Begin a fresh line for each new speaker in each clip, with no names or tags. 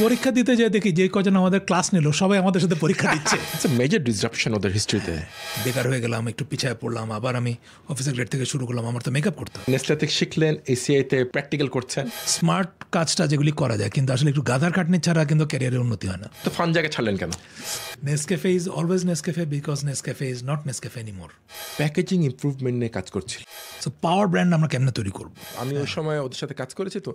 পরীক্ষা দিতে যেয়ে দেখি যে কজন আমাদের ক্লাস নিল সবাই আমাদের সাথে পরীক্ষা দিচ্ছে।
ইটস আ মেজর ডিসরাপশন ওদের হিস্ট্রিতে।
বেকার হয়ে গেলাম, একটু পিছায় পড়লাম, আবার আমি অফিসার গ্রেড থেকে শুরু করলাম। আমার তো মেকআপ করতে হয়।
নেসলে থেকে শিখলেন, এসিআইতে প্র্যাকটিক্যাল করছেন,
স্মার্ট কাজটা যেগুলি করা যায়, কিন্তু আসলে একটু গাধার খাটনি ছাড়া কিন্তু ক্যারিয়ারের উন্নতি হয় না।
তো ফান জায়গায় ছাড়লেন কেন?
Nescafe is always Nescafe because Nescafe is not Nescafe anymore.
Packaging improvement নিয়ে কাজ করছিল।
সো পাওয়ার ব্র্যান্ড আমরা কেমনে তৈরি করবো?
আমি ওই সময় ওদের সাথে কাজ করেছি, তো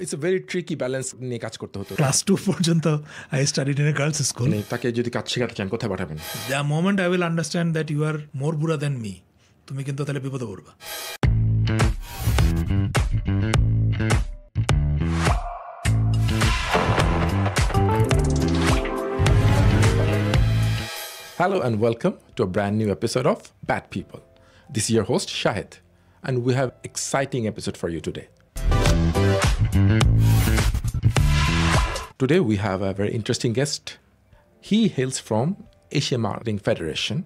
it's a very tricky balance নিয়ে কাজ করতে হতো।
ক্লাস 2 পর্যন্ত I studied in a girls school.
তাকে যদি কাজ শেখাতে চান কোথায় পাঠাবেন?
The moment I will understand that you are more বুড়া দ্যান মি, তুমি কিন্তু তাহলে বিপদে পড়বা।
Hello and welcome to a brand new episode of Bad People. This is your host Shahid, and we have exciting episode for you today. Today we have a very interesting guest. He hails from Asia Marketing Federation.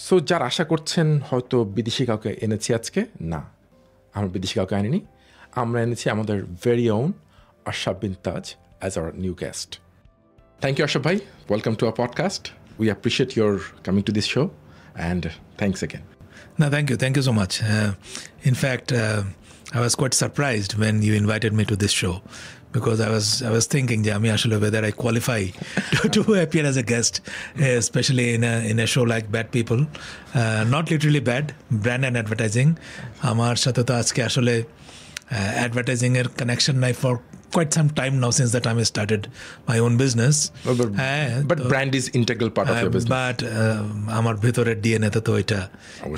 So যারা আশা করছেন হয়তো বিদেশি কাউকে এনেছি আজকে, না, আমরা বিদেশি কাউকে আনিনি। আমরা এনেছি আমাদের very own Arshab bin Taj as our new guest. Thank you, Arshab bhai. Welcome to our podcast. We appreciate your coming to this show, and thanks again.
No, thank you so much. In fact, I was quite surprised when you invited me to this show, because I was thinking, Jami, whether I qualify to appear as a guest, especially in a show like Bad People. Not literally bad, brand and advertising. Amar সাথে তো আজকে আসলে advertising এর connection নাই for quite some time now, since the time I started my own business.
But brand is integral part of your business.
But আমার ভেতরের DNA তে তো এটা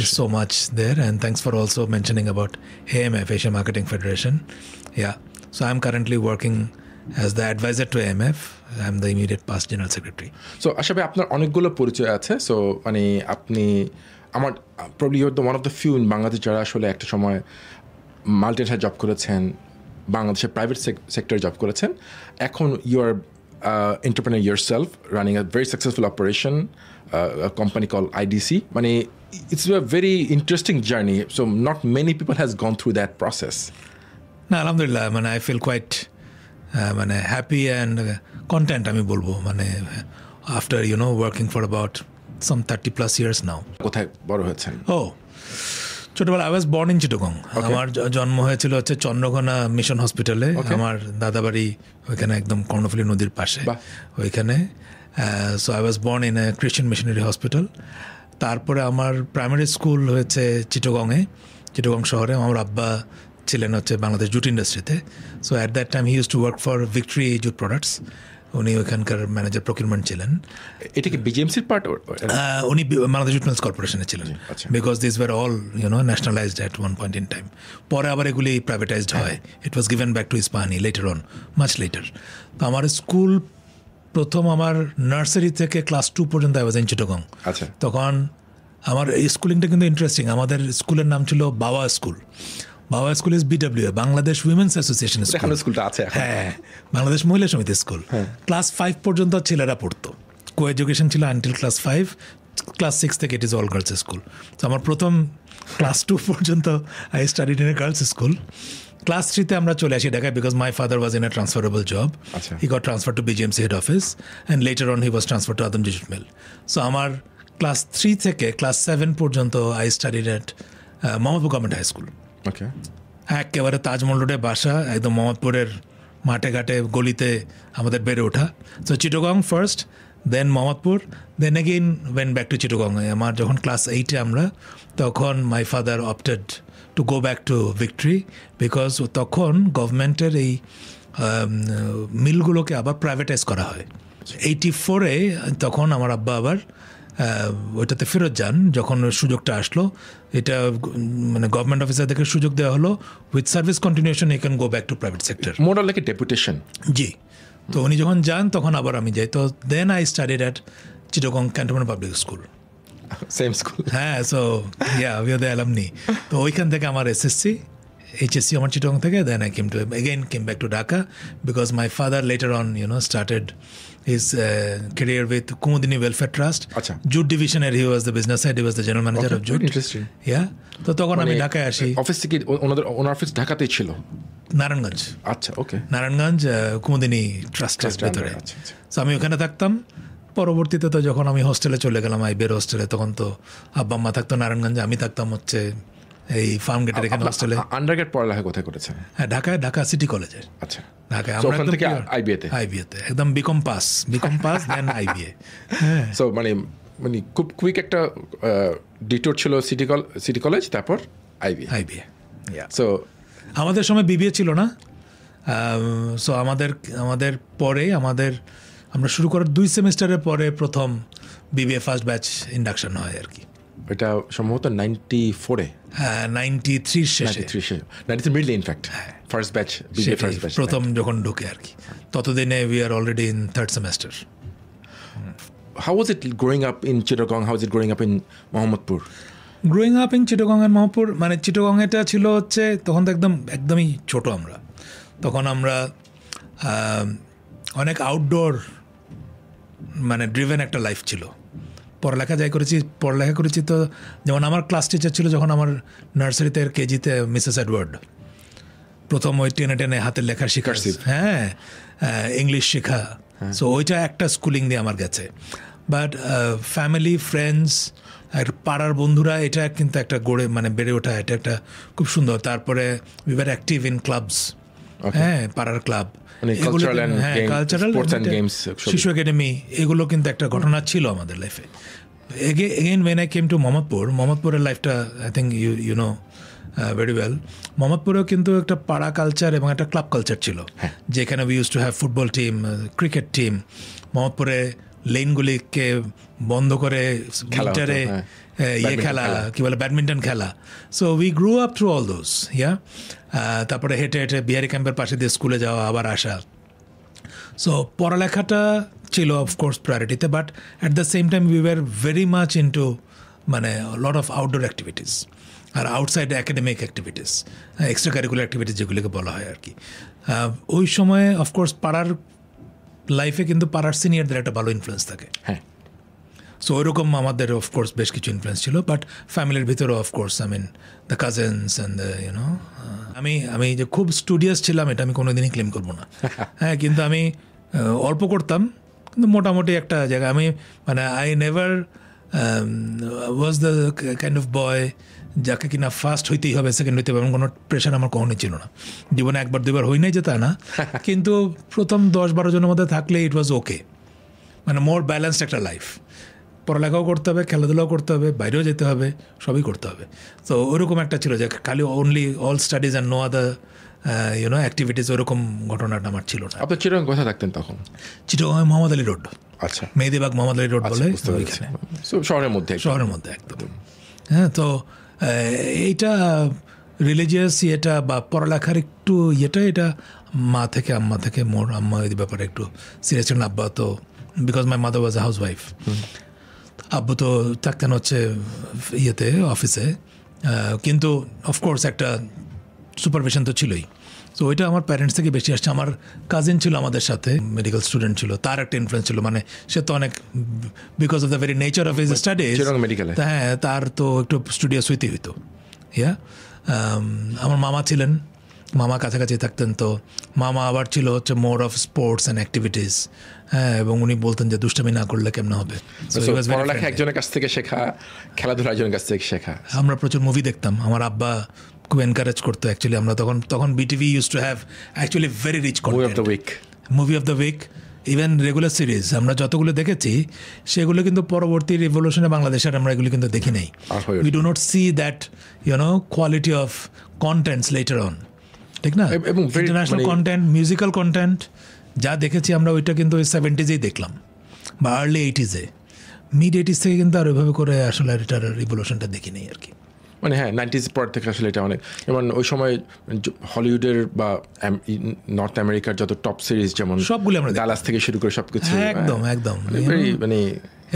is so much there. And thanks for also mentioning about AMF, Asia Marketing Federation. Yeah. So I'm currently working as the advisor to AMF. I'm the immediate past general secretary.
So Arshab bhai, আপনার অনেকগুলো পরিচয় আছে। So মানে আপনি আমার probably you're the one of the few in Bangladesh যারা আসলে একটা সময় মাল্টিনেশনাল জব করেছেন, বাংলাদেশের প্রাইভেট সেক্টরে জব করেছেন। এখন you are entrepreneur yourself, running a very successful operation, a company called IDC. মানে it's a very interesting journey. So not many people has gone through that process.
না, আলহামদুলিল্লাহ, মানে I feel quite মানে happy and content আমি বলবো, মানে after working for about some 30+ years নাও।
কোথায় বড় হয়েছেন?
ছোটবেলা I was born in Chittagong. আমার জন্ম হয়েছিল হচ্ছে চন্দ্রঘোনা মিশন হসপিটালে। আমার দাদাবাড়ি ওইখানে একদম কর্ণফুলী নদীর পাশে ওইখানে। So I was born in a Christian missionary hospital. তারপরে আমার প্রাইমারি স্কুল হয়েছে চিটাগং শহরে। আমার আব্বা ছিলেন হচ্ছে বাংলাদেশ জুট ইন্ডাস্ট্রিতে। So at that time he use to work for victory jute products. উনি ওইখানকার ম্যানেজার প্রকিউরমেন্ট ছিলেন।
এটা কি বিজিএমসির পার্ট?
উনি বাংলাদেশ জুট মিলস কর্পোরেশনে ছিলেন, because this were all nationalised at one point in time. পরে আবার এগুলি প্রাইভেটাইজড হয়। It was given back to Ispahani later on, much later. তো আমার স্কুল প্রথম আমার নার্সারি থেকে ক্লাস 2 পর্যন্ত আই ওয়াজ ইন চিটাগং। তখন আমার স্কুলিংটা কিন্তু ইন্টারেস্টিং। আমাদের স্কুলের নাম ছিল বাবা স্কুল। বাবা school is BWA, Bangladesh women's association
স্কুলটা আছে।
হ্যাঁ, বাংলাদেশ মহিলা সমিতি স্কুল। ক্লাস 5 পর্যন্ত ছেলেরা পড়তো, কো এডুকেশন ছিল আনটিল ক্লাস 5। ক্লাস 6 থেকে it is all girls school. তো আমার প্রথম ক্লাস 2 পর্যন্ত I studied in a girls school. Class 3-তে আমরা চলে আসি ঢাকায়, because my father was in a transferable job. He got transfer to BGMC head office and later on he was transfer to Adamjee jute mill. So আমার class 3 থেকে class 7 পর্যন্ত I studied at Mohammadpur government high school. একেবারে তাজমহল রোডে বাসা, একদম মোহাম্মদপুরের মাঠে ঘাটে গলিতে আমাদের বেড়ে ওঠা। So Chittagong first, then Mohammadpur, then again went back to Chittagong. আমার যখন ক্লাস 8-এ আমরা, তখন my father opted to go back to Victory, because তখন গভর্নমেন্টের এই মিলগুলোকে আবার প্রাইভেটাইজ করা হয়। 84-এ তখন আমার আব্বা আবার ওইটাতে ফেরত যান যখন সুযোগটা আসলো। এটা মানে গভর্নমেন্ট অফিসার থেকে সুযোগ দেওয়া হলো, with service continuation you can go back to private sector,
more like a deputation.
জি। তো উনি যখন যান তখন আবার আমি যাই। তো then I studied at Chittagong cantonment public school.
Same school.
হ্যাঁ, so yeah we are the alumni. তো ওইখান থেকে আমার SSC HSC আমার চিটাগং থেকে, then I came back to Dhaka because my father later on started his career with Kumudini Welfare Trust.
আচ্ছা।
Jute division he was the business head, he was the general manager of Jute.
Interesting.
Yeah, তো তখন আমি ঢাকায় আসি।
Office থেকে ওনার office ঢাকাতেই ছিল?
নারায়ণগঞ্জ।
আচ্ছা, ওকে।
নারায়ণগঞ্জ কুমুদিনী ট্রাস্টের ভেতরে। তো আমি ওখানে থাকতাম। পরবর্তীতে তো যখন আমি হোস্টেলে চলে গেলাম, আইবিএর হোস্টেলে, তখন তো আব্বা আম্মা থাকতো নারায়ণগঞ্জে, আমি থাকতাম হচ্ছে এই ফার্ম গেটের এখানে হোস্টেলে।
আন্ডারগ্রেড পড়ালেখা কোথায় করেছেন?
হ্যাঁ, ঢাকা সিটি কলেজে।
আচ্ছা,
ঢাকায়
আমরা ওখান থেকে আইবিএতে
একদম বিকম পাস দেন আইবিএ। হ্যাঁ,
সো মানে খুব কুইক একটা ডিটোর ছিল সিটি কলেজ, তারপর আইবিএ। সো
আমাদের সময় বিবিএ ছিল না। সো আমাদের পরে আমরা শুরু করার 2 সেমিস্টারের পরে প্রথম বিবিএ ফার্স্ট ব্যাচ ইন্ডাকশন হয় আর কি।
এটা সম্ভবত 94-এ।
হ্যাঁ, 93 শেষে,
93 মিডলে in fact first batch, BBA first batch
প্রথম যখন ঢুকে আর কি। ততদিনে we are already in 3rd semester.
How was it growing up in Chittagong? How was it growing up in Mohammadpur?
Growing up in Chittagong and Mohammadpur, মানে চিটাগং এটা ছিল হচ্ছে তখন তো একদমই ছোট আমরা। তখন আমরা অনেক আউটডোর মানে ড্রিভেন একটা লাইফ ছিল। পড়ালেখা করেছি তো, যেমন আমার ক্লাস টিচার ছিল যখন আমার নার্সারিতে কেজিতে মিসেস এডওয়ার্ড, প্রথম ওই টেনে হাতের লেখা শেখা, হ্যাঁ, ইংলিশ শেখা। সো ওইটা একটা স্কুলিং দিয়ে আমার গেছে। বাট ফ্যামিলি, ফ্রেন্ডস আর পাড়ার বন্ধুরা, এটা কিন্তু একটা বেড়ে ওঠা, এটা একটা খুব সুন্দর। তারপরে we were active in clubs, হ্যাঁ, পাড়ার ক্লাব, কালচারাল, শিশু একাডেমি, এগুলো কিন্তু একটা ঘটনা ছিল আমাদের লাইফে। Again when I came to মোহাম্মদপুরের লাইফটা I think you know very well. মোহাম্মদপুরেও কিন্তু একটা পাড়া কালচার এবং একটা ক্লাব কালচার ছিল, যেখানে we use to have football team, cricket team. মোহাম্মদপুরে লেনগুলিকে বন্ধ করে উইন্টারে খেলা, কি বলে, ব্যাডমিন্টন খেলা। So we grew up through all those. তারপরে হেঁটে বিহারি ক্যাম্পের পাশে দিয়ে স্কুলে যাওয়া, আবার আসা। সো পড়ালেখাটা ছিল অফকোর্স প্রায়োরিটিতে, but at the same time we were very much into lot of outdoor activities আর outside academic activities, extra curricular activities যেগুলোকে বলা হয় আর কি। ওই সময়ে অফকোর্স পাড়ার লাইফে কিন্তু পাড়ার সিনিয়রদের একটা ভালো ইনফ্লুয়েন্স থাকে।
হ্যাঁ,
সো ওইরকম আমাদের অফকোর্স বেশ কিছু ইনফ্লুয়েন্স ছিল, বাট ফ্যামিলির ভিতরেও অফকোর্স দ্য কাজিনস অ্যান্ড আমি যে খুব স্টুডিয়াস ছিলাম এটা আমি কোনোদিনই ক্লেম করবো না। হ্যাঁ, কিন্তু আমি অল্প করতাম, কিন্তু মোটামুটি একটা জায়গা আমি I never was the kind of boy যাকে কিনা ফার্স্ট হইতেই হবে, সেকেন্ড হইতে হবে, এমন কোনো প্রেশার আমার কখনোই ছিল না। জীবনে 1-2বার হই নাই যে তা না, কিন্তু প্রথম 10-12 জনের মধ্যে থাকলে ইট ওয়াজ ওকে, মোর ব্যালেন্সড একটা লাইফ। পড়ালেখাও করতে হবে, খেলাধুলাও করতে হবে, বাইরেও যেতে হবে, সবই করতে হবে। তো ওরকম একটা ছিল যে খালি only all studies and no other activities, ওরকম ঘটনাটা আমার ছিল না।
আপনি চিটাগং কোথায় থাকতেন তখন?
চিটাগং মোহাম্মদ আলী রোড।
আচ্ছা,
মেহেদিবাগ মোহাম্মদ আলী রোড বলে,
শহরের মধ্যে একদম।
হ্যাঁ, তো এইটা রিলিজিয়াস এটা বা পড়ালেখার একটু এটা আম্মা থেকে মোর আম্মা এই ব্যাপারে একটু সিরিয়াস ছিলেন। আব্বা তো because my mother was a house wife, আব্বু তো থাকতেন হচ্ছে অফিসে, কিন্তু অফকোর্স একটা সুপারভিশন তো ছিলই। তো ওইটা আমার প্যারেন্টস থেকে বেশি আসছে। আমার কাজিন ছিল আমাদের সাথে, মেডিকেল স্টুডেন্ট ছিল, তার একটা ইনফ্লুয়েন্স ছিল, সে তো অনেক because of the very nature of his studies, হ্যাঁ, তার তো একটু স্টুডিয়াস হইতে হইতো। আমার মামা ছিলেন, মামা কাছাকাছি থাকতেন, তো মামা আবার ছিল হচ্ছে more of sports and activities. হ্যাঁ, এবং উনি বলতেন যে দুষ্টামি না করলে কেমন হবে।
একজনের কাছ থেকে শেখা, খেলাধুলা একজনের কাছ থেকে শেখা।
আমরা প্রচুর মুভি দেখতাম, আমার আব্বা খুব এনকারেজ করতো। অ্যাকচুয়ালি আমরা তখন BTV use to have actually very rich movie of the week, even regular series আমরা যতগুলো দেখেছি সেগুলো কিন্তু পরবর্তী রিভলিউশনে বাংলাদেশের আমরা এগুলো কিন্তু দেখি নাই। We do not see that quality of contents letter on, ঠিক না? ইন্টারন্যাশনাল কন্টেন্ট, মিউজিক্যাল কন্টেন্ট যা দেখেছি আমরা, ওইটা কিন্তু ওই 70s দেখলাম বা আর্লি 80s, মিড 80s থেকে কিন্তু আর ওইভাবে করে আসলে এটার রিভলিউশনটা দেখি নেই আর কি।
হ্যাঁ, 90s পর থেকে আসলে এটা অনেক, যেমন ওই সময় হলিউডের বা নর্থ আমেরিকার যত টপ সিরিজ, যেমন
সবগুলো আমরা
ডালাস থেকে শুরু করে সবকিছু,
একদম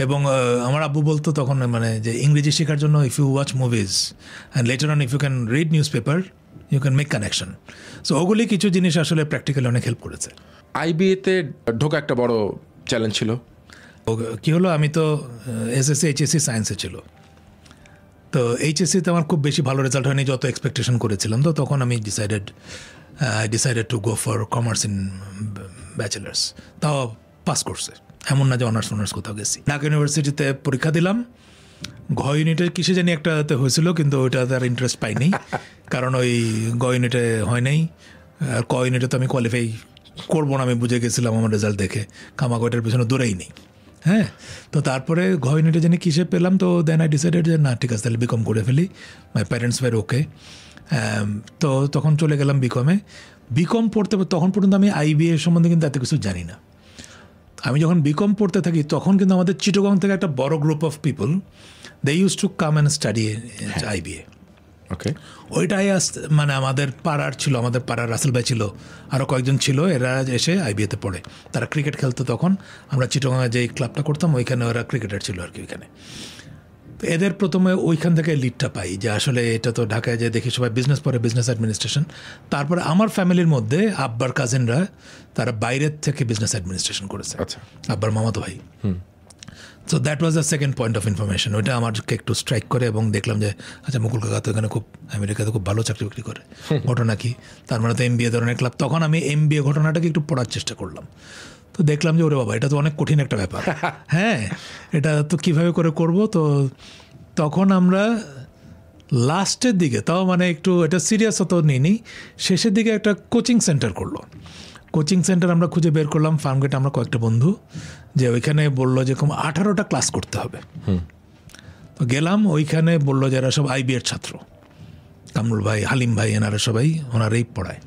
এবং আমার আব্বু বলতো তখন যে ইংরেজি শেখার জন্য if you watch movies and later on if you can read newspaper, you can make connection. So ওগুলি কিছু জিনিস আসলে প্র্যাকটিক্যালি অনেক হেল্প করেছে।
আইবিএতে ঢোকা একটা বড় চ্যালেঞ্জ ছিল।
কী হলো, আমি তো এসএসসি এইচএসসি সায়েন্সে ছিল, তো এইচএসসিতে আমার খুব বেশি ভালো রেজাল্ট হয়নি যত এক্সপেকটেশন করেছিলাম। তো তখন আমি decided to go for commerce in bachelors, তাও পাস করছে, এমন না যে অনার্স কোথাও গেছি। ঢাকা ইউনিভার্সিটিতে পরীক্ষা দিলাম, ঘ ইউনিটের কিসে জানি একটাতে হয়েছিল, কিন্তু ওইটাতে আর ইন্টারেস্ট পাইনি, কারণ ওই গ ইউনিটে হয় নাই। আর ক ইউনিটে তো আমি কোয়ালিফাই করবো না, আমি বুঝে গেছিলাম আমার রেজাল্ট দেখে, কামাগোটার পিছনে দৌড়েই নেই। হ্যাঁ, তো তারপরে ঘ ইউনিটে জানি কিসে পেলাম, তো দেন আই ডিসাইডেড যে না ঠিক আছে তাহলে বিকম করে ফেলি। My parents war okay. তো তখন চলে গেলাম বিকমে। বিকম পড়তে তখন পর্যন্ত আমি আইবিএ সম্বন্ধে কিন্তু এত কিছু জানি না। আমি যখন বিকম পড়তে থাকি তখন কিন্তু আমাদের চিটাগং থেকে একটা বড় group of people they use to come and study IBA.
Okay,
ওইটাই মানে আমাদের পাড়ার ছিল, আমাদের পাড়ার রাসেল ভাই ছিল, আরও কয়েকজন ছিল, এরা এসে আইবিএতে পড়ে। তারা ক্রিকেট খেলতো তখন, আমরা চিটাগংয়ে যেই ক্লাবটা করতাম ওইখানে ওরা ক্রিকেটার ছিল আর কি ওইখানে। তো এদের প্রথমে ওইখান থেকে লিডটা পাই যে আসলে এটা তো ঢাকায় যে দেখি সবাই বিজনেস পড়ে, বিজনেস অ্যাডমিনিস্ট্রেশন। তারপরে আমার ফ্যামিলির মধ্যে আব্বার কাজিনরা তারা বাইরের থেকে বিজনেস অ্যাডমিনিস্ট্রেশন করেছে,
আচ্ছা,
আব্বার মামাতো ভাই। So that was the second point of information. ওইটা আমাকে একটু স্ট্রাইক করে এবং দেখলাম যে আচ্ছা মুকুল কাকা তো এখানে খুব আমেরিকাতে খুব ভালো চাকরি বাকরি করে, ঘটনা কি, তার মানে তো এমবিএ ধরনের ক্লাব। তখন আমি এমবিএ ঘটনাটাকে একটু পড়ার চেষ্টা করলাম, তো দেখলাম যে ওরে বাবা এটা তো অনেক কঠিন একটা ব্যাপার, হ্যাঁ এটা তো কীভাবে করে করব। তো তখন আমরা লাস্টের দিকে, তাও মানে একটু এটা সিরিয়াস হতো নিইনি, শেষের দিকে একটা কোচিং সেন্টার করলো। কোচিং সেন্টার আমরা খুঁজে বের করলাম ফার্মগেটে, আমরা কয়েকটা বন্ধু, যে ওইখানে বললো যে কম 18টা ক্লাস করতে হবে। তো গেলাম, ওইখানে বললো যে এরা সব আইবিএর ছাত্র, কামরুল ভাই, হালিম ভাই, এনারা সবাই ওনারাই পড়ায়।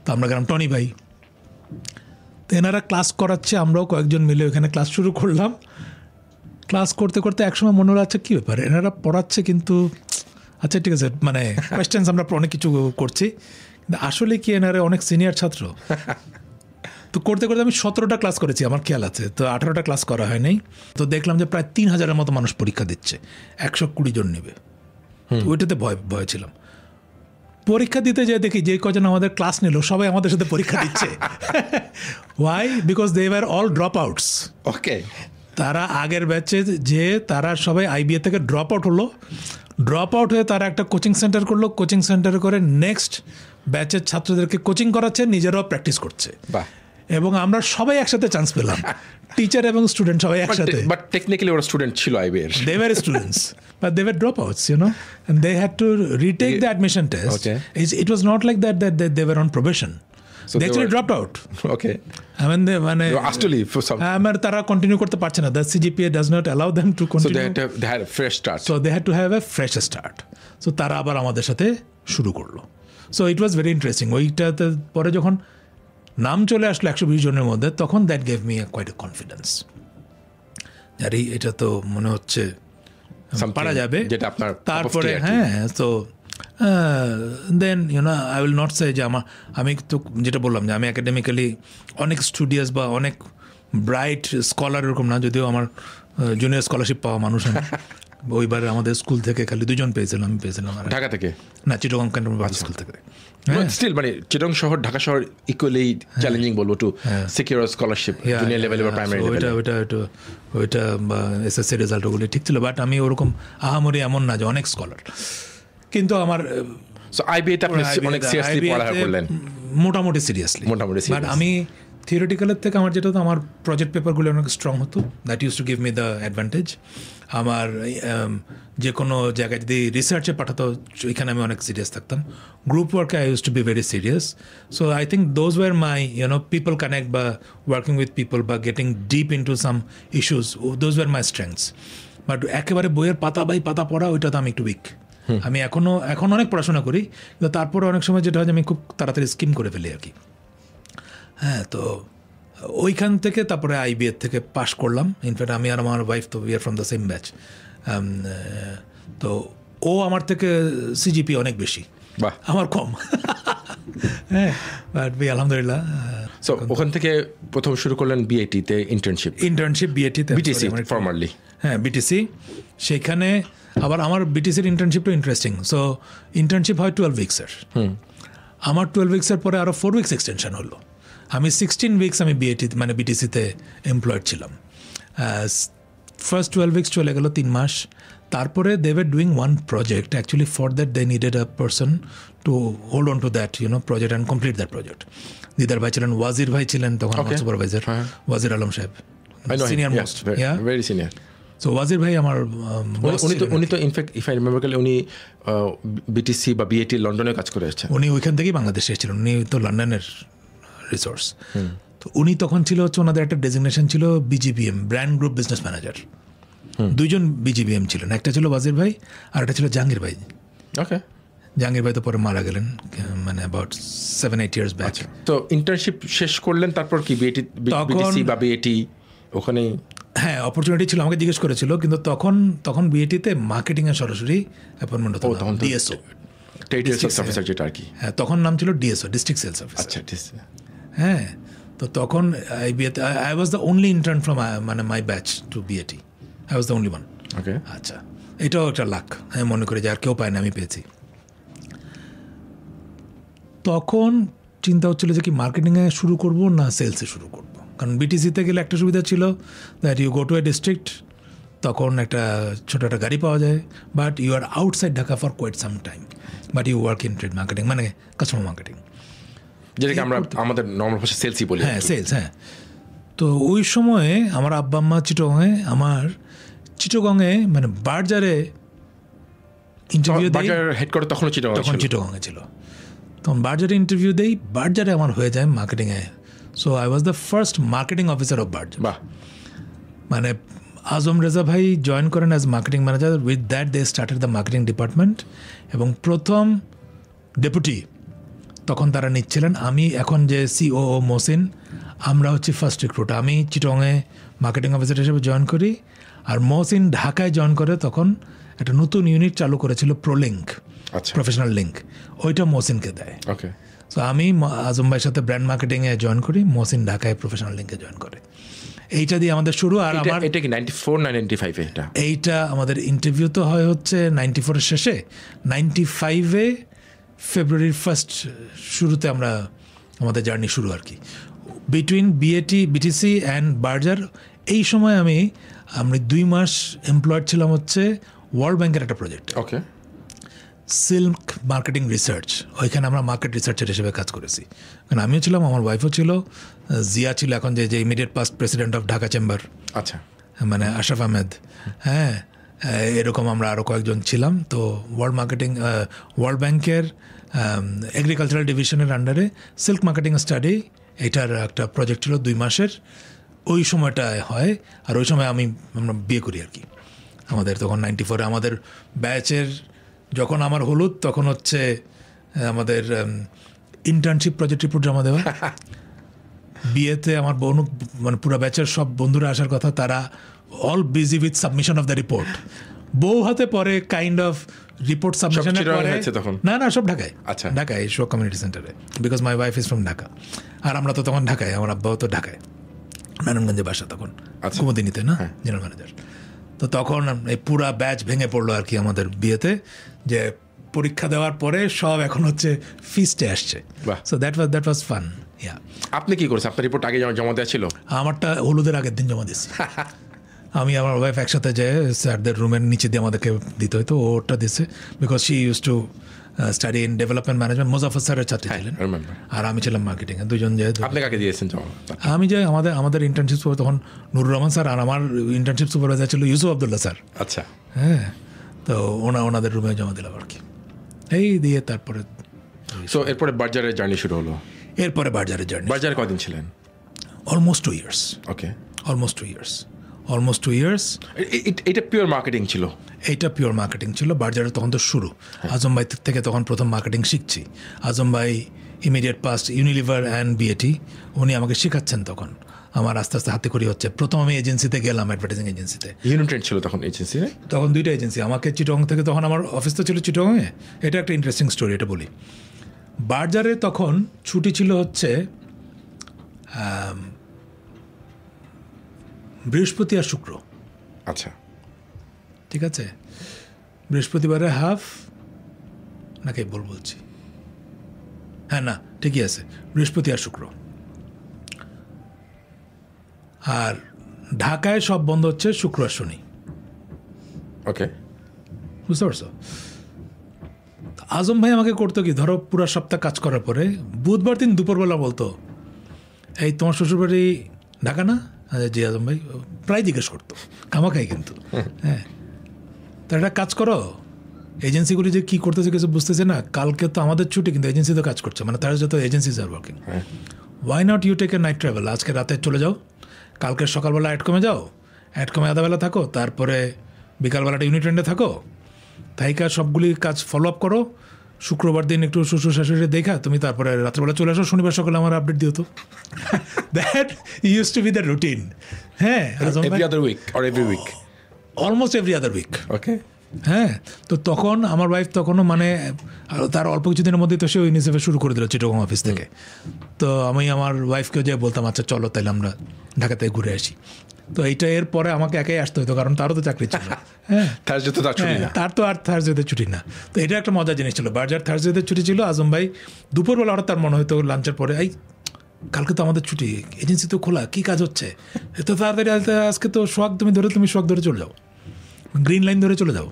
তো আমরা গেলাম, টনি ভাই, তো এনারা ক্লাস করাচ্ছে, আমরাও কয়েকজন মিলে ওইখানে ক্লাস শুরু করলাম। ক্লাস করতে করতে একসময় মনে হলো আচ্ছা কী ব্যাপার, এনারা পড়াচ্ছে কিন্তু আচ্ছা ঠিক আছে, মানে কোয়েশ্চেন্স আমরা অনেক কিছু করছি, কিন্তু আসলে কি এনারা অনেক সিনিয়র ছাত্র। তো করতে করতে আমি 17টা ক্লাস করেছি আমার খেয়াল আছে, তো 18টা ক্লাস করা হয় নাই। তো দেখলাম যে প্রায় 3000-এর মতো মানুষ পরীক্ষা দিচ্ছে, 120 জন নেবে। ওইটাতে ভয় ছিলাম। পরীক্ষা দিতে যেয়ে দেখি যে কজন আমাদের ক্লাস নিল সবাই আমাদের সাথে পরীক্ষা দিচ্ছে। Why? Because they were all drop outs.
Okay,
তারা আগের ব্যাচে যে তারা সবাই আইবিএ থেকে ড্রপ আউট হলো, ড্রপ আউট হয়ে তারা একটা কোচিং সেন্টার করলো, কোচিং সেন্টারে করে নেক্সট ব্যাচের ছাত্রদেরকে কোচিং করাচ্ছে, নিজেরাও প্র্যাকটিস করছে। এবং আমরা সবাই একসাথে চান্স পেলাম, টিচার এবং স্টুডেন্ট সবাই একসাথে।
বাট টেকনিক্যালি ওরা স্টুডেন্ট ছিল আইবিএর,
they were students but they were dropouts, you know, and they had to retake the admission test.
Okay.
It was not like that they were on probation, so they actually dropped out.
Okay,
I mean they
asked to leave for some,
তারা continue করতে পারছে না, the CGPA does not allow them to continue,
so they had a fresh start,
so they had to have a fresh start. So তারা আবার আমাদের সাথে শুরু করলো। So it was very interesting. ওইটাতে পরে যখন নাম চলে আসলো 120 জনের মধ্যে, তখন that gave me quite a confidence, আরে এটা তো মনে হচ্ছে পারা যাবে। তারপরে হ্যাঁ, তো দেন ইউনো আই উইল নট সে যে আমি তো যেটা বললাম যে আমি একাডেমিক্যালি অনেক স্টুডিয়াস বা অনেক ব্রাইট স্কলার এরকম না, যদিও আমার জুনিয়র স্কলারশিপ পাওয়া মানুষ আমি। ওইবার আমাদের স্কুল থেকে খালি 2 জন পেয়েছিলাম, আমি পেয়েছিলাম ঢাকা থেকে না, চিটাগং ক্যান্টনমেন্ট স্কুল থেকে।
স্টিল মানে চিটাগং শহর, ঢাকা শহর ইকুয়ালি চ্যালেঞ্জিং বলবো to secure scholarship junior level বা প্রাইমারি লেভেল। ওইটা এসএসসি রেজাল্ট ওগুলি ঠিক ছিল, বাট আমি ওরকম আহামরি এমন না যে অনেক স্কলার। কিন্তু আমার আইবিএতে আপনি অনেক সিরিয়াসলি পড়াশোনা করলেন?
মোটামুটি সিরিয়াসলি। বাট আমি থিওরিটিক্যালের থেকে আমার যেটা হতো, আমার প্রজেক্ট পেপারগুলো অনেক স্ট্রং হতো, that use to give me the advantage. আমার যে কোনো জায়গায় যদি রিসার্চে পাঠাতো, এখানে আমি অনেক সিরিয়াস থাকতাম। গ্রুপ ওয়ার্কে I use to be very serious. So I think those were my people connect বা ওয়ার্কিং উইথ পিপল বা getting deep into some issues, those were my strengths. But একেবারে বইয়ের পাতা বাই পাতা পড়া, ওইটাতে আমি একটু উইক। আমি এখন অনেক পড়াশোনা করি, কিন্তু তারপরে অনেক সময় যেটা হয় আমি খুব তাড়াতাড়ি স্কিম করে ফেলি আর কি। হ্যাঁ, তো ওইখান থেকে তারপরে আইবিএর থেকে পাশ করলাম। ইনফ্যাক্ট আমি আর আমার ওয়াইফ তো we are from the same batch. তো ও আমার থেকে সিজিপি অনেক বেশি, আমার কম। হ্যাঁ, বাট আলহামদুলিল্লাহ।
সো ওখান থেকে প্রথম শুরু করলেন বিআইটিতে ইন্টার্নশিপ
বিএটিতে,
বিটিসি ফর্মালি।
হ্যাঁ, বিটিসি। সেখানে আবার আমার বিটিসির ইন্টার্নশিপটা ইন্টারেস্টিং। সো ইন্টার্নশিপ হয় 12 উইক্সের। আমার 12 উইক্সের পরে আরও 4 উইক্স এক্সটেনশন হলো। আমি 16 উইক্স আমি মানে বিটিসিতে এমপ্লয়েড ছিলাম। ফার্স্ট 12 উইক্স চলে গেল 3 মাস। তারপরে they were doing one project, actually for that they needed a person to hold on to that project and complete that project. দিদার ভাই ছিলেন, ওয়াজির ভাই ছিলেন তখন আমার সুপারভাইজার, ওয়াজির আলম সাহেব, senior most,
very senior.
So Wazir ভাই আমার
উনি তো in fact if I remember correctly উনি বিটিসি বা বিএটি লন্ডনে কাজ করে এসেছেন।
উনি ওইখান থেকেই বাংলাদেশে এসেছিলেন, উনি তো লন্ডনের রিসোর্স। তো উনি তখন ছিল হচ্ছে ওনাদের একটা ডেজিগনেশন ছিল বিজিবিএম, ব্র্যান্ড গ্রুপ বিজনেস ম্যানেজার। দুইজন বিজিবিএম ছিলেন, একটা ছিল ওয়াজির ভাই আর একটা ছিল জাহাঙ্গীর ভাই।
ওকে,
জাহাঙ্গীর ভাই তো পরে মারা গেলেন, মানে অ্যাবাউট 7-8 ইয়ার্স ব্যাক।
তো ইন্টার্নশিপ শেষ করলেন, তারপর কি বিটিসি বা বিএটি ওখানে? হ্যাঁ,
অপরচুনিটি ছিল, আমাকে জিজ্ঞেস করেছিল, কিন্তু তখন বিএটিতে মার্কেটিংয়ে সরাসরি অ্যাপয়েন্টমেন্ট হতো, ডিএসও,
যেটা আর কি।
হ্যাঁ, তখন নাম ছিল ডিএসও, ডিস্ট্রিক্ট সেলস অফিসার।
আচ্ছা,
হ্যাঁ, তো তখন I was the only intern from মানে my batch to BAT. I was the only one.
Okay,
আচ্ছা, এটাও একটা লাক, আমি মনে করি যে আর কেউ পায় না, আমি পেয়েছি। তখন চিন্তা হচ্ছিল যে কি মার্কেটিংয়ে শুরু করব না সেলসে শুরু করব, কারণ বিটিসিতে গেলে একটা সুবিধা ছিল that you go to a district, তখন একটা ছোটো একটা গাড়ি পাওয়া যায়, but you are outside Dhaka for quite some time, but you work in trade marketing, মানে কাস্টমার মার্কেটিং,
যেটাকে আমরা আমাদের নর্মাল ভাষায় সেলসই বলি।
হ্যাঁ, সেলস। হ্যাঁ, তো ওই সময়ে আমার আব্বা আম্মা চিটাগংয়ে, আমার চিটাগংয়ে মানে বার্জারে ইন্টারভিউ দেই,
হেডকোয়ার্টার তখন
চিটাগংয়ে ছিল। তখন বার্জারে ইন্টারভিউ দেই, বার্জারে আমার হয়ে যায় মার্কেটিংয়ে। So I was the first marketing officer of Berger. মানে আজম রেজা ভাই জয়েন করেন as marketing manager, with that they started the marketing department, এবং প্রথম ডেপুটি তখন তারা নিচ্ছিলেন আমি, এখন যে সিও মহসিন, আমরা হচ্ছে ফার্স্ট রিক্রুট। আমি চিটংয়ে মার্কেটিং অফিসার হিসেবে জয়েন করি, আর মহসিন ঢাকায় জয়েন করে। তখন একটা নতুন ইউনিট চালু করেছিল প্রোলিঙ্ক, প্রফেশনাল লিঙ্ক, ওইটা মহসিনকে দেয়।
ওকে,
সো আমি আজম ভাইয়ের সাথে ব্র্যান্ড মার্কেটিংয়ে জয়েন করি, মহসিন ঢাকায় প্রফেশনাল লিঙ্কে জয়েন করে। এইটা দিয়ে আমাদের শুরু। আর আমার
এটা কি 94 না 95?
এইটা আমাদের ইন্টারভিউ তো হয় হচ্ছে 94-এর শেষে, 95-এ ফেব্রুয়ারির ফার্স্ট শুরুতে আমরা আমাদের জার্নি শুরু আর কি, বিটুইন বিটিসি অ্যান্ড বার্জার। এই সময় আমরা 2 মাস এমপ্লয়েড ছিলাম হচ্ছে ওয়ার্ল্ড ব্যাংকের একটা প্রজেক্ট,
ওকে,
সিল্ক মার্কেটিং রিসার্চ। ওইখানে আমরা মার্কেট রিসার্চার হিসেবে কাজ করেছি, কারণ আমিও ছিলাম, আমার ওয়াইফও ছিল, জিয়া ছিল এখন যে immediate past president of Dhaka chamber,
আচ্ছা,
মানে আশরাফ আহমেদ। হ্যাঁ, এরকম আমরা আরও কয়েকজন ছিলাম। তো ওয়ার্ল্ড ব্যাংকের এগ্রিকালচারাল ডিভিশনের আন্ডারে সিল্ক মার্কেটিং স্টাডি, এটার একটা প্রজেক্ট ছিল 2 মাসের। ওই সময়টায় হয়, আর ওই সময় আমরা বিয়ে করি আর কি। আমাদের তখন 94-এ আমাদের ব্যাচের যখন আমার হলুদ, তখন হচ্ছে আমাদের ইন্টার্নশিপ প্রজেক্ট রিপোর্ট জমা দেওয়া। বিয়েতে আমার মানে পুরো ব্যাচের সব বন্ধুরা আসার কথা, তারা all busy with submission of the report. বউ হাতে পরে কাইন্ড অফ রিপোর্ট সাবমিশনের পরে, না সব ঢাকায়, ঢাকায় শো কমিউনিটি সেন্টারে, because my wife is from Dhaka, আর আমরা তো তখন ঢাকায়, আমার আব্বাও তো ঢাকায়, নারায়ণগঞ্জে বাসা তখন, কুমুদিনীতে না, জেনারেল ম্যানেজার। তো তখন এই পুরা ব্যাচ ভেঙে পড়লো আর কি আমাদের বিয়েতে, যে পরীক্ষা দেওয়ার পরে সব এখন হচ্ছে ফিস্টে আসছে। So that was fun.
আপনি কি করেছেন? আপনার রিপোর্ট আগে জমা দেওয়া ছিল?
আমারটা হলুদের আগের দিন জমা দিয়েছি। আমি আমার ওয়াইফ একসাথে যে স্যারদের রুমের নিচে দিয়ে আমাদেরকে দিতে হইতো, ওটা দিয়েছে, because she use to study in development management. Mozaffar স্যারের ছাত্রী ছিলেন, আর আমি ছিলাম মার্কেটিংয়ে, দুজন। যেহেতু
আপনি কাকে দিয়েছেন জমা?
আমি যে আমাদের ইন্টার্নশিপ তখন নুরুর রহমান স্যার, আর আমার ইন্টার্নশিপ সুপারভাইজার ছিল ইউসুফ আবদুল্লাহ স্যার।
আচ্ছা,
হ্যাঁ, তো ওনাদের রুমে জমা দিলাম আর কি। এই দিয়ে তারপরে
এরপরে বার্জারের জার্নি শুরু হলো।
এরপরে বার্জারের জার্নি।
বার্জারে কদিন ছিলেন?
Almost 2 years।
ওকে,
অলমোস্ট 2 years।
এটা পিওর মার্কেটিং ছিল?
এইটা পিওর মার্কেটিং ছিল। বার্জারের তখন তো শুরু, আজম ভাই থেকে তখন প্রথম মার্কেটিং শিখছি। আজম ভাই immediate past Unilever and BAT, উনি আমাকে শেখাচ্ছেন। তখন আমার আস্তে আস্তে হাতে করি হচ্ছে। প্রথম আমি এজেন্সিতে গেলাম, অ্যাডভার্টাইজিং এজেন্সিতে।
ইউনিট্রেন্ড ছিল তখন এজেন্সি?
তখন 2টা এজেন্সি। আমাকে চিটং থেকে, তখন আমার অফিস তো ছিল চিটংয়ে। এটা একটা ইন্টারেস্টিং স্টোরি, এটা বলি। বার্জারে তখন ছুটি ছিল হচ্ছে বৃহস্পতি আর শুক্র।
আচ্ছা,
ঠিক আছে, বৃহস্পতিবারে হাফ নাকি বলছি, হ্যাঁ না ঠিকই আছে, বৃহস্পতি আর শুক্র। আর ঢাকায় সব বন্ধ হচ্ছে শুক্র আর শনি।
ওকে,
বুঝতে পারছো? আজম ভাই আমাকে করতো কি, ধরো পুরো সপ্তাহ কাজ করার পরে বুধবার দিন দুপুরবেলা বলতো, এই তোমার শ্বশুরবাড়ি ঢাকা না? জি আজম ভাই, প্রায় জিজ্ঞেস করতো, খামাখাই কিন্তু। হ্যাঁ, তা একটা কাজ করো, এজেন্সিগুলি যে কী করতেছে কিছু বুঝতেছে না, কালকে তো আমাদের ছুটি কিন্তু এজেন্সি তো কাজ করছে, মানে তারা যত agencies are working. Why not you take a night travel, আজকে রাতে চলে যাও, কালকে সকালবেলা অ্যাডকমে যাও, অ্যাডকমে আধাবেলা থাকো, তারপরে বিকালবেলাটা ইউনিট রেন্টে থাকো, তাইকা সবগুলি কাজ ফলো আপ করো, শুক্রবার দিন একটু শ্বশুর শাশুড়ি দেখা তুমি তারপরে রাত্রেবেলা চলে আসো, শনিবার সকালে আমার আপডেট দিও তো। That use to be the routine. হ্যাঁ,
every other week or every week,
almost every other week.
Okay.
হ্যাঁ, তো তখন আমার ওয়াইফ তখনও মানে তার অল্প কিছুদিনের মধ্যেই তো সে ইউনিসেফে শুরু করে দিল চিটাগং অফিস থেকে। তো আমি আমার ওয়াইফকেও যে বলতাম, আচ্ছা চলো তাহলে আমরা ঢাকাতে ঘুরে আসি। তো এইটা এর পরে আমাকে একাই আসতে হতো, কারণ তারও তো চাকরি ছিল। হ্যাঁ, তার তো আর থার্সডেতে ছুটি না। তো এটা একটা মজার জিনিস ছিল, বার্জার থার্সডেতে ছুটি ছিল। আজম ভাই দুপুরবেলা হঠাৎ তার মনে হতো লাঞ্চের পরে, এই কালকে তো আমাদের ছুটি, এজেন্সি তো খোলা, কী কাজ হচ্ছে এত তাড়াতাড়ি? আজকে তো সোয়াগ তুমি সোয়াগ ধরে চলে যাও, গ্রিন লাইন ধরে চলে যাও।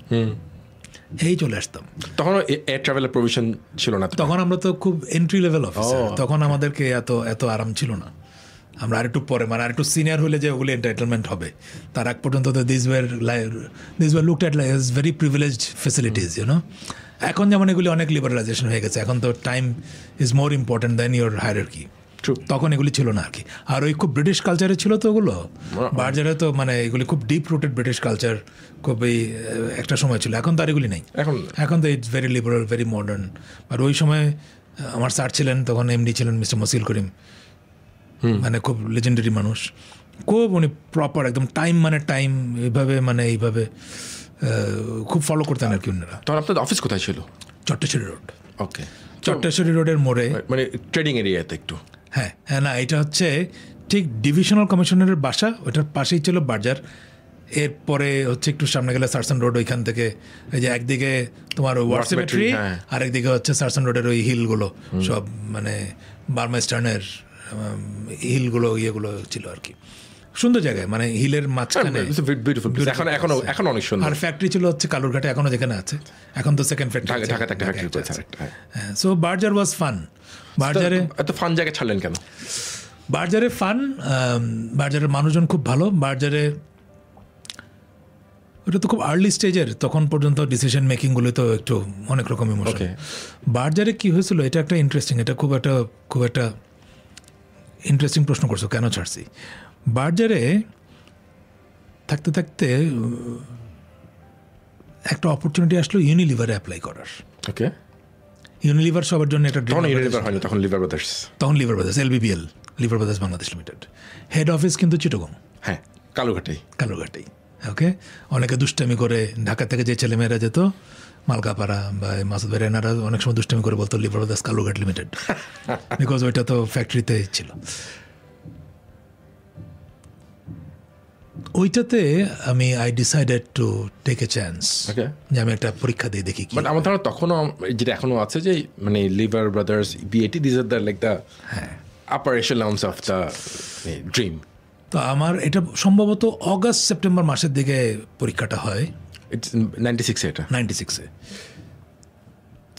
এই চলে আসতাম।
তখন এয়ার ট্রাভেলের প্রভিশন ছিল না,
তখন আমরা তো খুব এন্ট্রি লেভেল অফিসার, তখন আমাদেরকে এত আরাম ছিল না। আমরা আরেকটু পরে, মানে আরেকটু সিনিয়র হলে যে ওগুলি এন্টাইটেলমেন্ট হবে, তার আগ পর্যন্ত তো this were looked at like very privileged facilities, you know. এখন যেমন এগুলি অনেক লিবারালাইজেশন হয়ে গেছে, এখন তো time is more important than your hierarchy. তখন এগুলি ছিল না আর কি। আর ওই খুব ব্রিটিশ কালচারে ছিল তো ওগুলো, বার্জারে তো মানে এগুলি খুব ডিপ রুটেড ব্রিটিশ কালচার, খুব এই একটা সময় ছিল। এখন তো আর এগুলি নেই, এখন তো it's very liberal, very modern. আর ওই সময় আমার স্যার ছিলেন তখন, এমডি ছিলেন মিস্টার মসিল করিম, মানে খুব লেজেন্ডারি মানুষ, খুব উনি প্রপার একদম টাইম মানে টাইম এইভাবে খুব ফলো করতেন আর কি ওনারা।
তখন আপনাদের অফিস কোথায় ছিল?
চট্টেশ্বরী রোড।
ওকে,
চট্টেশ্বরী রোডের মোড়ে,
মানে ট্রেডিং এরিয়াতে একটু।
হ্যাঁ হ্যাঁ, না এটা হচ্ছে ঠিক ডিভিশনাল কমিশনারের বাসা, ওটার পাশেই ছিল বার্জার। এরপরে হচ্ছে একটু সামনে গেলে সার্সন রোড, ওইখান থেকে এই যে একদিকে তোমার ওয়ার সিমেট্রি, আর একদিকে হচ্ছে সার্সন রোডের ওই হিলগুলো সব, মানে বার্মাস্টার্নের হিলগুলো ইয়েগুলো ছিল আর কি। সুন্দর জায়গায়, মানে হিলের মাঝখানে,
এখন অনেক সুন্দর।
আর ফ্যাক্টরি ছিল হচ্ছে কালুরঘাটে, এখনো যেখানে আছে, এখন তো সেকেন্ড ফ্যাক্টরি
ঢাকাতে একটা ফ্যাক্টরি করেছে।
So Berger was fun. বার্জারে
এত ফান জায়গা ছাড়লেন কেন?
বার্জারে ফান, বার্জারের মানুষজন খুব ভালো। বার্জারে ওটা তো খুব আর্লি স্টেজের, তখন পর্যন্ত ডিসিশন মেকিংগুলো তো একটু অনেক রকম ইমোশন। বার্জারে কী হয়েছিল, এটা একটা ইন্টারেস্টিং, এটা খুব একটা ইন্টারেস্টিং প্রশ্ন করছো, কেন ছাড়ছি। বার্জারে থাকতে থাকতে একটা অপরচুনিটি আসলো ইউনিলিভারে অ্যাপ্লাই করার।
ওকে,
ইউনিলিভার সবার জন্য একটা,
তখন Lever brothers,
LBBL, liver brothers Bangladesh limited. Head office কিন্তু চিটাগং,
হ্যাঁ, কালুরঘাটেই।
ওকে, অনেকে দুষ্টামি করে, ঢাকা থেকে যে ছেলেমেয়েরা যেত মালকাপাড়া বা মাসুদ ভাই এনারা অনেক সময় দুষ্টামি করে বলতো Lever Brothers Kalurghat limited, because ওইটা তো ফ্যাক্টরিতে ছিল। ওইটাতে I decided to take a chance, যে আমি একটা পরীক্ষা দিয়ে দেখি।
বাট আমার ধারণা তখনও, যেটা এখনো আছে, যে মানে Lever Brothers, BAT, this are the like the upper echelons of the dream.
তো আমার এটা সম্ভবত অগাস্ট সেপ্টেম্বর মাসের দিকে পরীক্ষাটা হয়।
ইটস 96 এটা
96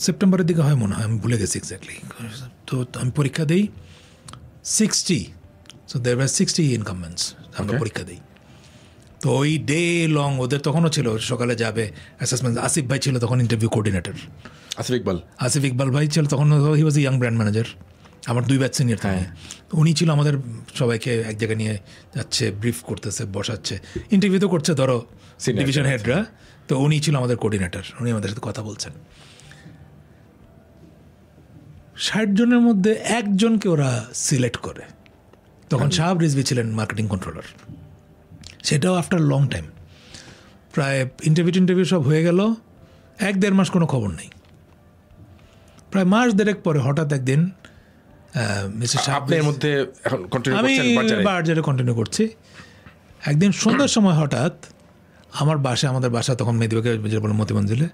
সেপ্টেম্বরের দিকে হয় মনে হয়, আমি ভুলে গেছি এক্স্যাক্টলি। তো আমি পরীক্ষা দিই 60, সো দেয়ার ওয়ার 60 ইনকামেন্টস, আমরা পরীক্ষা দিই। তো ওই ডে লং ওদের তখনও ছিল, সকালে যাবে অ্যাসেসমেন্ট। আসিফ ভাই ছিল তখন ইন্টারভিউ কোঅর্ডিনেটর, আসিফ ইকবাল ভাই ছিল তখন, হি ওয়াজ এ ইয়াং ব্র্যান্ড ম্যানেজার, আমার 2 ব্যাচ সিনিয়র থাকে। উনি ছিল আমাদের সবাইকে এক জায়গায় নিয়ে যাচ্ছে, ব্রিফ করতেছে, বসাচ্ছে, ইন্টারভিউ তো করছে ধরো ডিভিশন হেডরা। তো উনি ছিল আমাদের কোঅর্ডিনেটর, উনি আমাদের সাথে কথা বলছেন। 60 জনের মধ্যে একজনকে ওরা সিলেক্ট করে, তখন শাহাব রিজভী ছিলেন মার্কেটিং কন্ট্রোলার। সেটাও আফটার লং টাইম, প্রায় ইন্টারভিউ সব হয়ে গেল, 1-1.5 মাস কোনো খবর নেই। প্রায় মাস দেড়েক পরে হঠাৎ একদিন
আপনি এর মধ্যে এখন কন্টিনিউ
আমি
করছেন
বার্জারে কন্টিনিউ করছি। একদিন সন্ধ্যার সময় হঠাৎ আমাদের বাসা তখন মেদিবাগে যে বলো মতি মঞ্জিলে,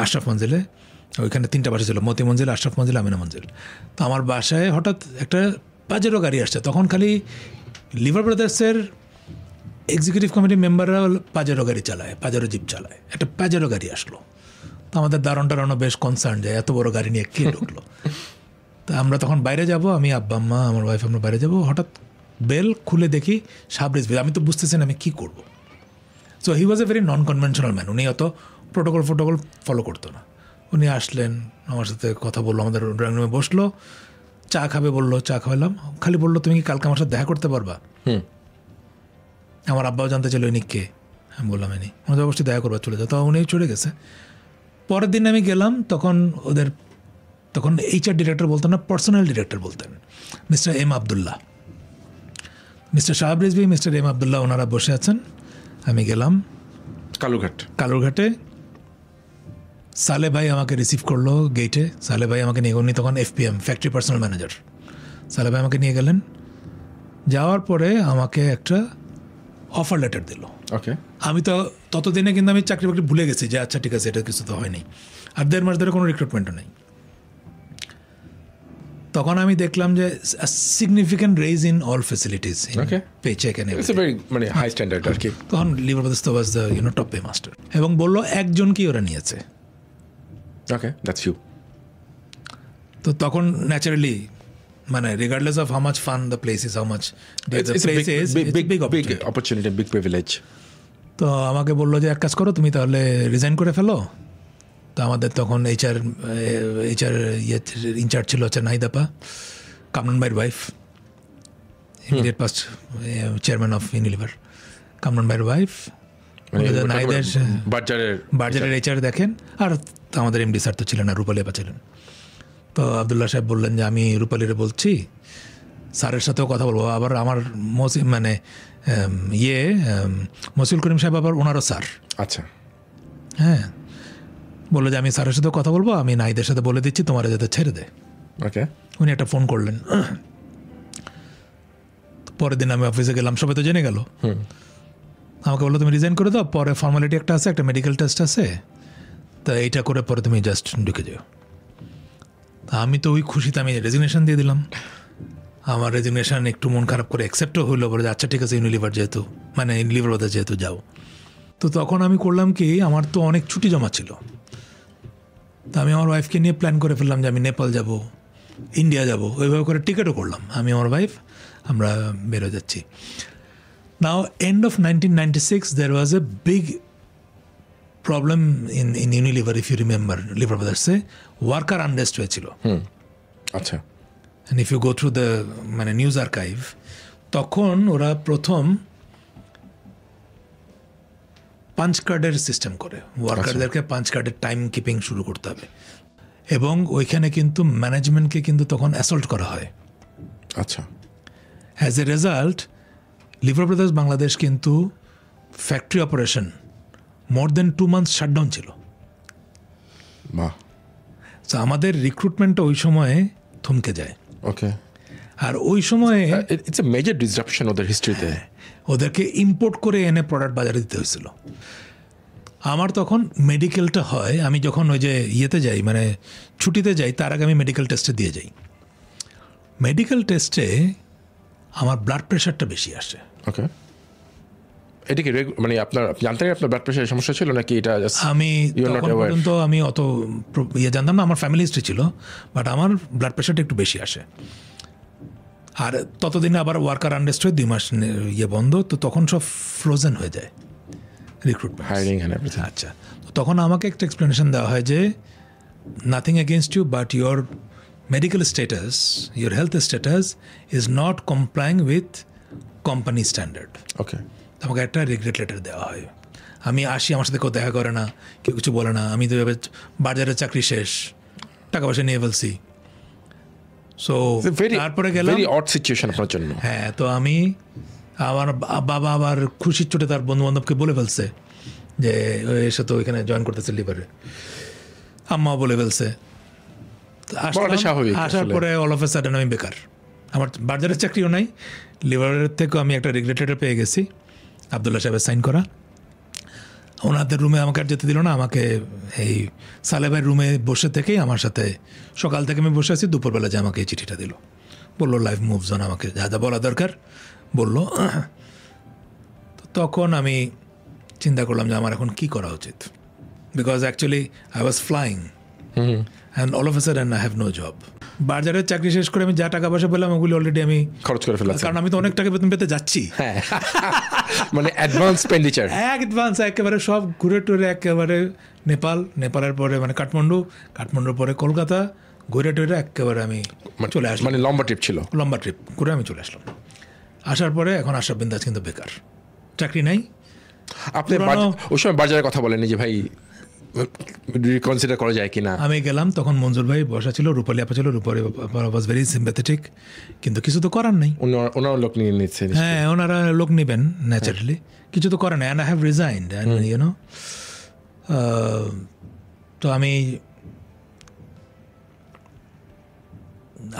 আশরাফ মঞ্জিলে, ওইখানে 3টা বাসা ছিল, মতি মঞ্জিল, আশরাফ মঞ্জিল, আমিনা মঞ্জিল। তো আমার বাসায় হঠাৎ একটা পাজেরো গাড়ি আসছে। তখন খালি লিভার ব্রাদার্সের এক্সিকিউটিভ কমিটির মেম্বাররা পাজেরো গাড়ি চালায়, পাজেরো জিপ চালায়। একটা পাজেরো গাড়ি আসলো। তো আমাদের দারোয়ানও বেশ কনসার্ন যে এত বড় গাড়ি নিয়ে কে ঢুকলো। তা আমরা তখন বাইরে যাব, আমি আব্বা আম্মা আমার ওয়াইফ আমরা বাইরে যাব। হঠাৎ বেল খুলে দেখি সাবরেজ বেল। আমি তো বুঝতেছি না আমি কী করবো। So he was a very non conventional man. উনি অত প্রোটোকল ফলো করতো না। উনি আসলেন, আমার সাথে কথা বললো, আমাদের ড্রয়িং রুমে বসলো, চা খাবে বললো, চা খাওয়ালাম। খালি বললো তুমি কি কালকে আমার সাথে দেখা করতে পারবা? আমার আব্বাও জানতে চাইল ইনি কে। আমি বললাম ইনি। আমাদের অবশ্যই দেখা করবার, চলে যাও। তো উনি চলে গেছে। পরের দিন আমি গেলাম, তখন HR ডিরেক্টর বলতেন না, পার্সোনাল ডিরেক্টর বলতেন, mister M Abdullah. Mister Shahab Rizvi, mister M Abdullah ওনারা বসে আছেন। আমি গেলাম কালুরঘাটে। সালে ভাই আমাকে রিসিভ করলো গেটে। সালে ভাই আমাকে নিয়ে, উনি তখন FPM ফ্যাক্টরি পার্সোনাল ম্যানেজার। সালে ভাই আমাকে নিয়ে গেলেন। যাওয়ার পরে আমাকে একটা অফার লেটার দিল।
ওকে,
আমি তো ততদিনে কিন্তু আমি চাকরি বাকরি ভুলে গেছি যে আচ্ছা ঠিক আছে, এটা কিছু তো হয়নি। আর 1.5 মাস ধরে কোনো রিক্রুটমেন্টও নেই। তখন আমি দেখলাম যে significant raise in all facilities, paycheck and
মানে হাই স্ট্যান্ডার্ড আর কি।
তখন লিভার ব্রাদার্স তো was the top paymaster, এবং বললো একজনকেই ওরা নিয়েছে।
Okay, that's you.
তো তখন ন্যাচারালি মানে regardless of how much fun the place is, how much
big opportunity, big privilege.
তো আমাকে বললো যে এক কাজ করো, তুমি তাহলে রিজাইন করে ফেলো। তো আমাদের তখন HR ইনচার্জ ছিল হচ্ছে নাহিদাপা, কামরান ভাইয়ের wife, immediate past chairman of Unilever, Kamran ভাইয়ের ওয়াইফ। নাহিদের বার্জারের HR দেখেন, আর আমাদের MD স্যার তো ছিলেন, আর রূপালী আপা ছিলেন। তো আবদুল্লাহ সাহেব বললেন যে আমি রূপালীরে বলছি, স্যারের সাথেও কথা বলবো। আবার আমার মসিউল করিম সাহেব আবার ওনারও স্যার।
আচ্ছা,
হ্যাঁ, বললো যে আমি স্যারের সাথেও কথা বলবো, আমি নাহিদের সাথে বলে দিচ্ছি তোমার যাতে ছেড়ে দেয়।
ওকে,
উনি একটা ফোন করলেন। পরের দিন আমি অফিসে গেলাম, সবাই তো জেনে গেল। আমাকে বললো তুমি রিজাইন করে দাও, পরে ফর্মালিটি একটা আছে, একটা মেডিকেল টেস্ট আছে, তা এইটা করে পরে তুমি জাস্ট ঢুকে যাও। তা আমি তো ওই খুশিতে আমি রেজিগনেশন দিয়ে দিলাম। আমার রেজিগনেশন একটু মন খারাপ করে অ্যাকসেপ্টও হইলো, বলে আচ্ছা ঠিক আছে, ইউনিলিভার যেহেতু, মানে লিভার ব্রাদার্স যেহেতু যাও। তো তখন আমি করলাম কি, আমার তো অনেক ছুটি জমা ছিল। তা আমি আমার ওয়াইফকে নিয়ে প্ল্যান করে ফেললাম যে আমি নেপাল যাব, ইন্ডিয়া যাব, ওইভাবে করে টিকিটও করলাম। আমি আমার ওয়াইফ আমরা বেরো যাচ্ছি। নাও end of 1996 there was a big problem in Unilever, if you remember, Lever ব্রাদার্সে ওয়ার্কার আনরেস্ট হয়েছিল।
আচ্ছা,
and if you go through the মানে নিউজ আর্কাইভ, তখন ওরা প্রথম পাঞ্চ কার্ডের সিস্টেম করে, ওয়ার্কারদেরকে পাঞ্চ কার্ডের টাইম কিপিং শুরু করতে হবে, এবং ওইখানে কিন্তু ম্যানেজমেন্টকে কিন্তু তখন অ্যাসল্ট করা হয়।
আচ্ছা,
as a result liver brothers Bangladesh কিন্তু ফ্যাক্টরি অপারেশন মোর দেন 2 months শাটডাউন ছিল। তো আমাদের রিক্রুটমেন্টটা ওই সময়ে থমকে যায়।
ওকে,
আর ওই সময়ে
ইটস এ মেজর ডিসরাপশন ওদের হিস্ট্রিতে।
ওদেরকে ইম্পোর্ট করে এনে প্রোডাক্ট বাজারে দিতে হয়েছিল। আমার তখন মেডিকেলটা হয়, আমি যখন ওই যে ইয়েতে যাই, মানে ছুটিতে যাই, তার আগে আমি মেডিকেল টেস্টে দিয়ে যাই। মেডিকেল টেস্টে আমার ব্লাড প্রেশারটা বেশি আসে।
ওকে, এটা কি মানে আপনার জানতেন আপনার ব্লাড প্রেশারের সমস্যা ছিল নাকি? এটা
আমি তখন পর্যন্ত আমি অত জানতাম না, আমার ফ্যামিলি হিস্ট্রি ছিল, বাট আমার ব্লাড প্রেশারটা একটু বেশি আসে। আর ততদিনে আবার ওয়ার্কার আনরেস্ট হয়ে 2 মাস বন্ধ, তো তখন সব ফ্রোজেন হয়ে যায় রিক্রুটমেন্ট,
হায়ারিং।
আচ্ছা, তো তখন আমাকে একটা এক্সপ্লেনেশন দেওয়া হয় যে nothing against you, but your medical status, your health status is not complying with company standard.
Okay,
আমাকে একটা রিগ্রেট লেটার দেওয়া হয়। আমি আসি, আমার সাথে কেউ দেখা করে না, কেউ কিছু বলে না। আমি তো এভাবে বাজারের চাকরি শেষ, টাকা পয়সা নিয়ে ফেলছি। সো তারপরে গেলাম, হ্যাঁ, তো আমি আমার বাবা আবার খুশির চোটে তার বন্ধু বান্ধবকে বলে ফেলছে যে এসে তো ওইখানে জয়েন করতেছে লিভারে, আম্মাও বলে ফেলছে।
বলাটা স্বাভাবিক
আসার
আসলে।
পরে অল অফ এ সাডেন আমি বেকার, আমার বাজারের চাকরিও নাই, লিভারের থেকেও আমি একটা রেগুলেটর পেয়ে গেছি আবদুল্লাহ সাহেবের সাইন করা। ওনাদের রুমে আমাকে আর যেতে দিল না, আমাকে এই সালেবের রুমে বসে থেকেই আমার সাথে সকাল থেকে আমি বসে আছি, দুপুরবেলা যে আমাকে এই চিঠিটা দিল, বললো লাইফ মুভস অন, আমাকে যা যা বলা দরকার বললো। তো তখন আমি চিন্তা করলাম যে আমার এখন কী করা উচিত, because actually I was flying and all of a sudden I have no job. বাজারের চাকরি শেষ করে আমি যা টাকা পয়সা পেলাম ওগুলি অলরেডি আমি
খরচ করে ফেলেছেন,
কারণ আমি তো অনেক টাকা বেতন পেতে যাচ্ছি,
হ্যাঁ মানে অ্যাডভান্স এক্সপেন্ডিচার,
অ্যাডভান্স একেবারে সব ঘুরে টুরে একেবারে নেপালের পরে মানে কাঠমান্ডুর পরে কলকাতা ঘুরে টুরে একেবারে আমি চলে আসলাম।
মানে লম্বা ট্রিপ ছিল,
লম্বা ট্রিপ করে আমি চলে আসলাম। আসার পরে এখন আশরাফ বিন তাজ কিন্তু বেকার, চাকরি নাই।
আপনি ওই সময় বাজারের কথা বলেন যে ভাই রিকনসিডার করা যায় কিনা।
আমি গেলাম, তখন মঞ্জুর ভাই বসা ছিল, রূপালী আপা ছিল, রূপালী ওয়াজ ভেরি সিম্প্যাথেটিক, কিন্তু কিছু তো করার নেই।
ওনারা লোক নিয়ে নিচ্ছেন,
হ্যাঁ ওনারা লোক নেবেন ন্যাচারালি, কিছু তো করার নেই। And I have resigned you know. তো আমি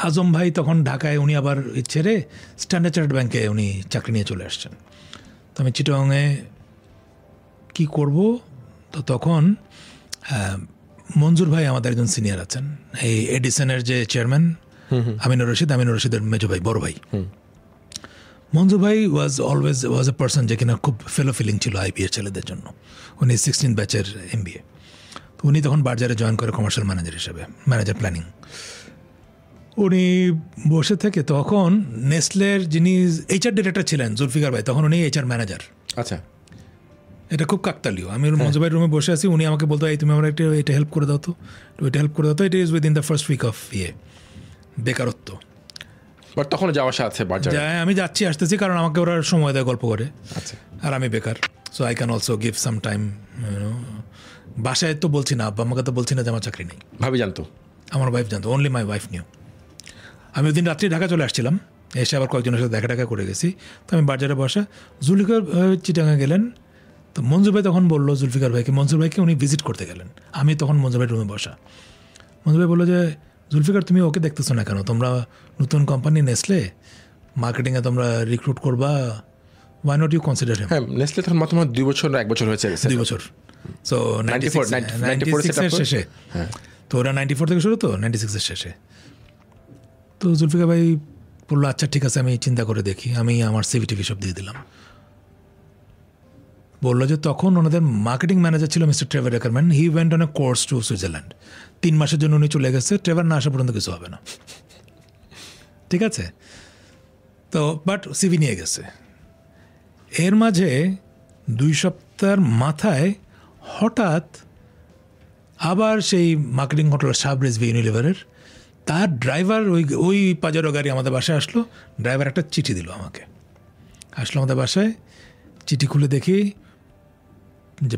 আজম ভাই তখন ঢাকায়, উনি আবার ছেড়ে স্ট্যান্ডার্ড চার্টার্ড ব্যাংকে উনি চাকরি নিয়ে চলে আসছেন। তো আমি চিটাগংয়ে কী করব, তো তখন মঞ্জুর ভাই আমাদের একজন সিনিয়র আছেন, এই এডিসনের যে চেয়ারম্যান আমিনুর রশিদের মেজো ভাই, বড় ভাই। মঞ্জুর ভাই ওয়াজ এ পার্সন যে কিনা খুব ফেলো ফিলিং ছিল আইবিএর ছেলেদের জন্য। উনি 16 ব্যাচের MBA। তো উনি তখন বাজারে জয়েন করে কমার্শিয়াল ম্যানেজার হিসেবে, ম্যানেজার প্ল্যানিং। উনি বসে থেকে তখন নেসলের যিনি HR ডিরেক্টর ছিলেন জুলফিকার ভাই, তখন উনি HR ম্যানেজার।
আচ্ছা,
এটা খুব কাকতালীয়। আমি মঞ্জু ভাইয়ের রুমে বসে আছি, উনি আমাকে বলতো এই তুমি আমার এটা হেল্প করে দাও তো, ওইটা হেল্প করে দাও তো। It is within the first week of বেকারত্ব।
বাট তখন যাওয়া আসা আছে বাজারে,
যাই আমি যাচ্ছি আসতেছি, কারণ আমাকে ওরা সময় দেয় গল্প করে,
আচ্ছা,
আর আমি বেকার। So I can also give some time. বাসায় তো বলছি না, আব্বা আমাকে তো বলছি না যে আমার চাকরি নেই।
ভাবি জানতো,
আমার ওয়াইফ জানতো, অনলি মাই ওয়াইফ নিউ। আমি ওই দিন রাত্রি ঢাকা চলে আসছিলাম, এসে আবার কয়েকজনের সাথে দেখা করে গেছি। তো আমি বাজারে বসা, জুলফিকার চিটাঙ্গা গেলেন। তো মঞ্জুর ভাই তখন বললো জুলফিকার ভাইকে, মঞ্জুর ভাইকে উনি ভিজিট করতে গেলেন। আমি তখন মঞ্জুর ভাই রুমে বসা। মঞ্জুর ভাই বললো যে জুলফিকার তুমি ওকে দেখতেছো না কেন, তোমরা নতুন কোম্পানি নেসলে, মার্কেটিংয়ে তোমরা রিক্রুট করবা, why not you consider him.
হ্যাঁ নেসলে তখন মাত্র 2 বছর না 1 বছর হয়েছে,
2 বছর। সো 96-এর শেষে, তো ওরা 94 থেকে শুরু, তো 96-এর শেষে। তো জুলফিকার ভাই বললো আচ্ছা ঠিক আছে, আমি চিন্তা করে দেখি। আমি আমার CV টিভি সব দিয়ে দিলাম। বললো যে তখন ওনাদের মার্কেটিং ম্যানেজার ছিল mister Trevor Reckerman. He went on a course to Switzerland. 3 মাসের জন্য উনি চলে গেছে। ট্রেভার না আসা পর্যন্ত কিছু হবে না, ঠিক আছে। তো বাট CV নিয়ে গেছে। এর মাঝে 2 সপ্তাহের মাথায় হঠাৎ আবার সেই মার্কেটিং কন্ট্রোলার সাব রিজভি ইউনিলিভারের, তার ড্রাইভার ওই পাজারো গাড়ি আমাদের বাসায় আসলো। ড্রাইভার একটা চিঠি দিল আমাকে, আসলো আমাদের বাসায়। চিঠি খুলে দেখি যে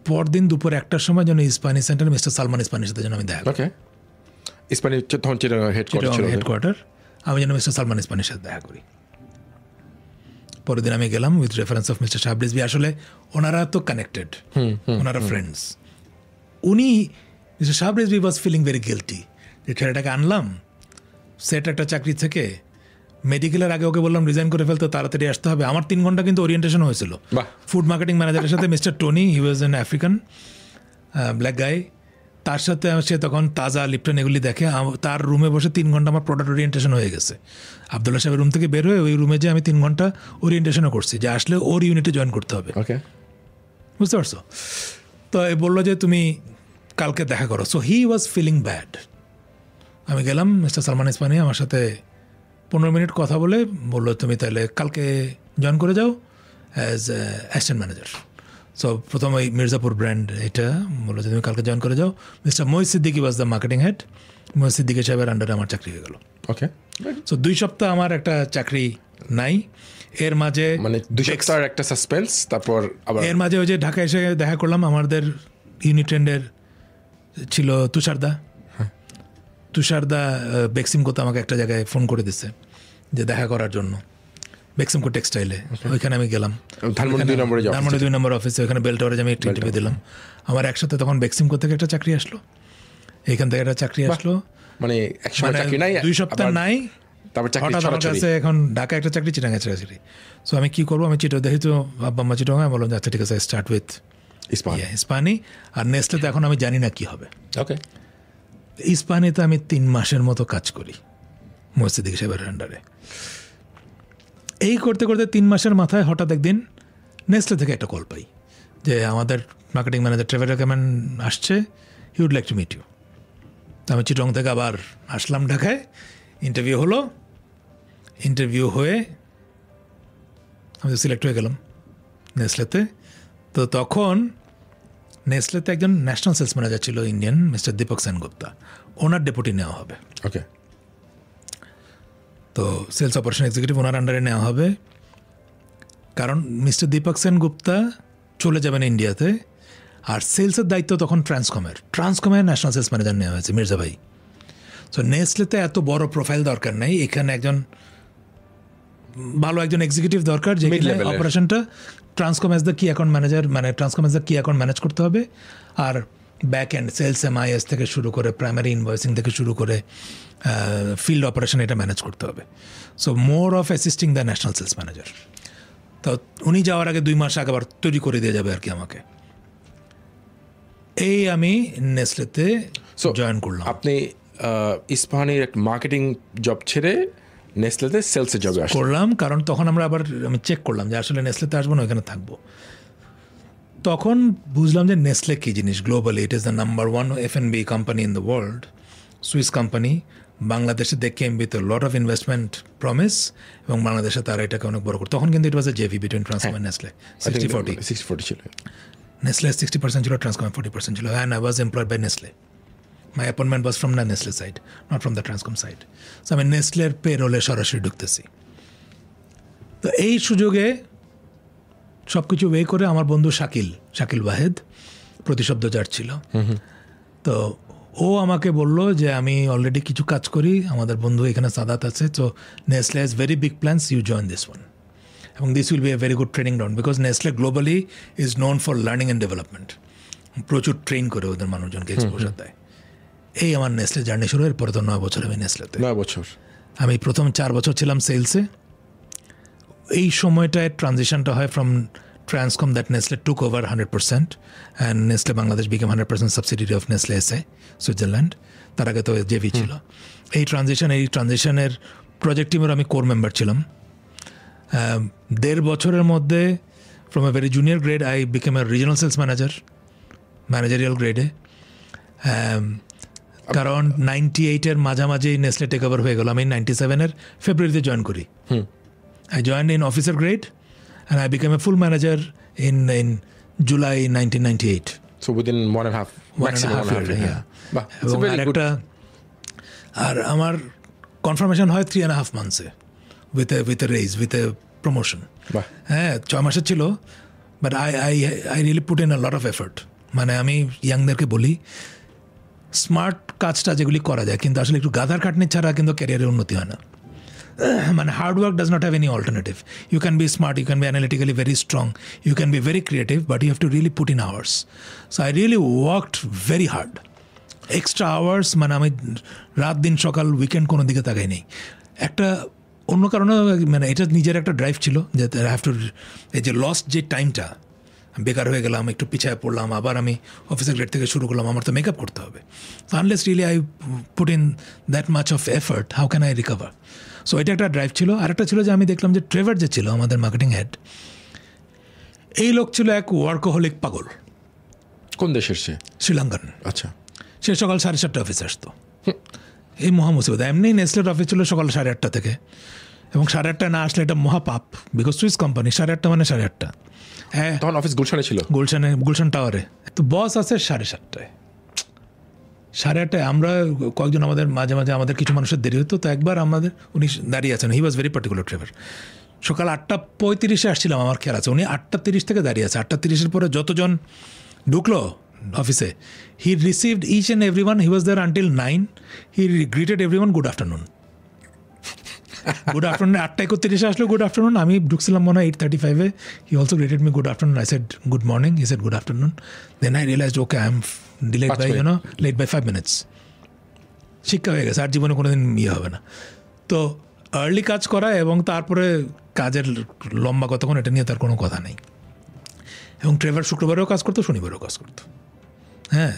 পরদিন দুপুর 1টার সময় যেন ইস্পানি সেন্টারে মিস্টার সালমান ইস্পানির সাথে যেন আমি দেখা করি।
ওকে, ইস্পানি তখন
হেডকোয়ার্টার, আমি যেন মিস্টার সালমান ইস্পানির সাথে দেখা করি। পরের দিন আমি গেলাম উইথ রেফারেন্স অফ মিস্টার সাহেব রিজভি। আসলে ওনারা তো কানেক্টেড, ওনারা ফ্রেন্ডস। উনি মিস্টার সাহেব Rizvi was feeling very guilty যে ছেলেটাকে আনলাম সেট একটা চাকরি থেকে, মেডিকেলের আগে ওকে বললাম রিজাইন করে ফেলতে, তাড়াতাড়ি আসতে হবে। আমার 3 ঘন্টা কিন্তু ওরিয়েন্টেশন হয়েছিল ফুড মার্কেটিং ম্যানেজারের সাথে, mister Tony, he was an African black guy. তার সাথে সে তখন তাজা লিপটন এগুলি দেখে। তার রুমে বসে 3 ঘন্টা আমার প্রোডাক্ট ওরিয়েন্টেশন হয়ে গেছে। আবদুল্লাহ সাহেবের রুম থেকে বের হয়ে ওই রুমে যে আমি 3 ঘন্টা ওরিয়েন্টেশনও করছি, যে আসলে ওর ইউনিটে জয়েন করতে হবে।
ওকে,
বুঝতে পারছো? তো এ বললো যে তুমি কালকে দেখা করো। So he was feeling bad. আমি গেলাম, মিস্টার সালমান ইসমানি আমার সাথে 15 মিনিট কথা বলে বললো তুমি তাহলে কালকে জয়েন করে যাও অ্যাজ অ্যাসিস্ট্যান্ট ম্যানেজার। সো প্রথম ওই মির্জাপুর ব্র্যান্ড, এটা বললো যে তুমি কালকে জয়েন করে যাও। Mister Mohid Siddiqui was the marketing head. Mohid Siddiqui সাহেবের আন্ডারে আমার চাকরি হয়ে গেল।
ওকে,
সো 2 সপ্তাহ আমার একটা চাকরি নাই। এর মাঝে
মানে 2 সপ্তাহের একটা সাসপেন্স। তারপর আবার
এর মাঝে ওই যে ঢাকা এসে দেখা করলাম, আমাদের ইউনিট্রেন্ডের ছিল তুষারদা। তুষারদা বেক্সিমকোতে আমাকে একটা জায়গায় ফোন করে দিচ্ছে যে দেখা করার জন্য, বেক্সিমকো টেক্সটাইলে। ওইখানে আমি গেলাম,
ধানমন্ডি
2 নম্বর অফিসে। ওখানে বেল টাওয়ারে আমি একটা ইন্টারভিউ দিলাম। আমার একসাথে তখন বেক্সিমকো থেকে একটা চাকরি আসলো, এইখান থেকে একটা চাকরি আসলো।
মানে একসময় চাকরি নাই,
2 সপ্তাহ নাই,
তারপর চাকরি
হঠাৎ আমার কাছে এখন ঢাকা একটা চাকরি, চিটাগাং একটা চাকরি। সো আমি কি করবো, আমি দেখি তো আব্বা আম্মা চিটাগাং, বললাম যে আচ্ছা ঠিক আছে, স্টার্ট উইথ ইস্পানি। আর নেসলেতে এখন আমি জানি না কি হবে।
ওকে,
ইস্পানিতে আমি 3 মাসের মতো কাজ করি মোস্তাক সাহেবের আন্ডারে। এই করতে করতে 3 মাসের মাথায় হঠাৎ একদিন নেসলে থেকে একটা কল পাই যে আমাদের মার্কেটিং ম্যানেজার ট্রেভেল রেকমেন্ড আসছে, he would like to meet you. আমি চিটং থেকে আবার আসলাম ঢাকায়, ইন্টারভিউ হলো, ইন্টারভিউ হয়ে আমি সিলেক্ট হয়ে গেলাম নেসলেতে। তো তখন নেসলেতে একজন ন্যাশনাল সেলস ম্যানেজার ছিল ইন্ডিয়ান, মিস্টার দীপক সেনগুপ্তা, ওনার ডেপুটি নেওয়া হবে।
ওকে,
তো সেলস অপারেশন এক্সিকিউটিভ ওনার আন্ডারে নেওয়া হবে, কারণ মিস্টার দীপক সেনগুপ্তা চলে যাবেন ইন্ডিয়াতে। আর সেলসের দায়িত্ব তখন ট্রান্সকমের ন্যাশনাল সেলস ম্যানেজার নেওয়া হয়েছে মির্জা ভাই। সো নেসলেতে এত বড় প্রোফাইল দরকার নেই, এখানে একজন ভালো একজন এক্সিকিউটিভ দরকার, যে অপারেশনটা ট্রান্সকম অ্যাজ দ্য কি অ্যাকাউন্ট ম্যানেজার, মানে ট্রান্সকম অ্যাজ দ্য কি অ্যাকাউন্ট ম্যানেজ করতে হবে। আর ব্যাক এন্ড সেলস MIS থেকে শুরু করে প্রাইমারি ইনভয়েসিং থেকে শুরু করে ফিল্ড অপারেশন এটা ম্যানেজ করতে হবে। So more of assisting the national sales manager. তো উনি যাওয়ার আগে 2 মাস আগে আবার তৈরি করে দিয়ে যাবে আর কি আমাকে। এই আমি নেসলেতে জয়েন করলাম।
আপনি ইস্পাহানির একটা মার্কেটিং জব ছেড়ে নেসলেতে সেলসের জবে
করলাম, কারণ তখন আমি চেক করলাম যে আসলে নেসলেতে আসবো না, ওখানে থাকবো। তখন বুঝলাম যে নেসলে কী জিনিস globally, it is the number 1 F&B company in the world, Swiss company. বাংলাদেশে they came with a lot of investment promise, এবং বাংলাদেশে তারা এটাকে অনেক বড় করে। তখন কিন্তু it was a JV between Transcom and Nestle,
60-40 ছিল।
নেসলে 60% ছিল, ট্রান্সকম 40% ছিল, and I was employed by Nestle. My appointment was from the Nestle side, not from the Transcom side. So আমি নেসলের পেরোলে সরাসরি ঢুকতেছি। তো এই সুযোগে সব কিছু ওয়ে করে আমার বন্ধু শাকিল ওয়াহেদ, প্রতিশব্দ যার ছিল, তো ও আমাকে বলল যে আমি অলরেডি কিছু কাজ করি, আমাদের বন্ধু এখানে সাদাত আছে, তো Nestle has very big plans, you join this one, এবং this will be a very good training ground, because Nestle globally is known for learning and development. প্রচুর ট্রেন করে ওদের মানুষজনকে এক্সপোজার দেয়। এই আমার নেসলে জার্নি শুরু, এরপরে তো 9 বছর আমি নেসলেতে।
9 বছর
আমি প্রথম 4 বছর ছিলাম সেলসে। এই সময়টায় ট্রানজিশনটা হয় from Transcom that Nestle took over 100%, and Nestle Bangladesh became 100% subsidiary of Nestle SA Switzerland. তার আগে তো JV ছিল। এই ট্রানজিশনের প্রজেক্ট টিমের আমি কোর মেম্বার ছিলাম। 1.5 বছরের মধ্যে from a very junior grade I became a regional sales managerial গ্রেডে। কারণ 98-এর মাঝামাঝি নেসলে টেক ওভার হয়ে গেল। আমি 97-এর ফেব্রুয়ারিতে জয়েন করি। I joined in officer grade and I became a full manager in July 1998.
So within 1.5 maximum 1.5 year. Yeah. It's a very good.
আর আমার confirmation হয় 3.5 months-এ with a raise, with a promotion. হ্যাঁ, 6 মাসের ছিল, but I really put in a lot of effort. মানে আমি ইয়াংদেরকে বলি, smart কাজটা যেগুলি করা যায়, কিন্তু আসলে একটু গাধার খাটনি ছাড়া কিন্তু ক্যারিয়ারের উন্নতি হয় না। মানে hard work does not have any alternative. You can be smart, you can be analytically very strong, you can be very creative, but you have to really put in hours. So I really worked very hard, extra hours. মানে আমি রাত দিন সকাল weekend কোনো দিকে তাকাই নেই। একটা অন্য কারণে, মানে এটা নিজের একটা ড্রাইভ ছিল যে আই হ্যাভ টু, এই যে লস্ট যে টাইমটা, বেকার হয়ে গেলাম, একটু পিছায় পড়লাম, আবার আমি অফিসের গ্রেড থেকে শুরু করলাম, আমার তো মেকআপ করতে হবে। So unless really I put in that much of effort, how can I recover? So এটা একটা ড্রাইভ ছিল। আর একটা ছিল যে আমি দেখলাম যে ট্রেভার যে ছিল আমাদের মার্কেটিং হেড, এই লোক ছিল এক ওয়ার্কোহলিক পাগল।
কোন দেশের সে?
শ্রীলঙ্কান।
আচ্ছা।
সে সকাল 7:30 অফিসে আসতো। এই মহামুসিবত। এমনি নেসলের অফিস ছিল সকাল 8:30 থেকে, এবং 8:30 না আসলে এটা মহাপাপ, বিকজ সুইস কোম্পানি 8:30 মানে 8:30। হ্যাঁ,
তখন অফিস গুলশানে ছিল।
গুলশান টাওয়ারে। তো বস আছে 8:30। 8:30 আমরা কয়েকজন, আমাদের মাঝে মাঝে আমাদের কিছু মানুষের দেরি হতো। তো একবার উনি দাঁড়িয়ে আছেন, হি ওয়াজ ভেরি পার্টিকুলার ড্রাইভার। সকাল 8:35 আসছিলাম, আমার খেয়াল আছে। উনি 8:30 থেকে দাঁড়িয়ে আছে। 8:30 পরে যতজন ঢুকলো অফিসে, he received each and every one, he was there until 9, he greeted every one good afternoon. Good afternoon. 8:31 আসলো গুড আফটারনুন। আমি ঢুকছিলাম মনে হয় 8:35-এ। He also greeted me good afternoon. I said good morning, he said good afternoon. Then I realized, okay, I am delayed by, late by 5 minutes. শিক্ষা হয়ে গেছে, আর জীবনে কোনোদিন ইয়ে হবে না। তো আর্লি কাজ করা এবং তারপরে কাজের লম্বা কতক্ষণ এটা নিয়ে তার কোনো কথা নেই। এবং ট্রেভার শুক্রবারেও কাজ করতো, শনিবারেও কাজ করতো। হ্যাঁ,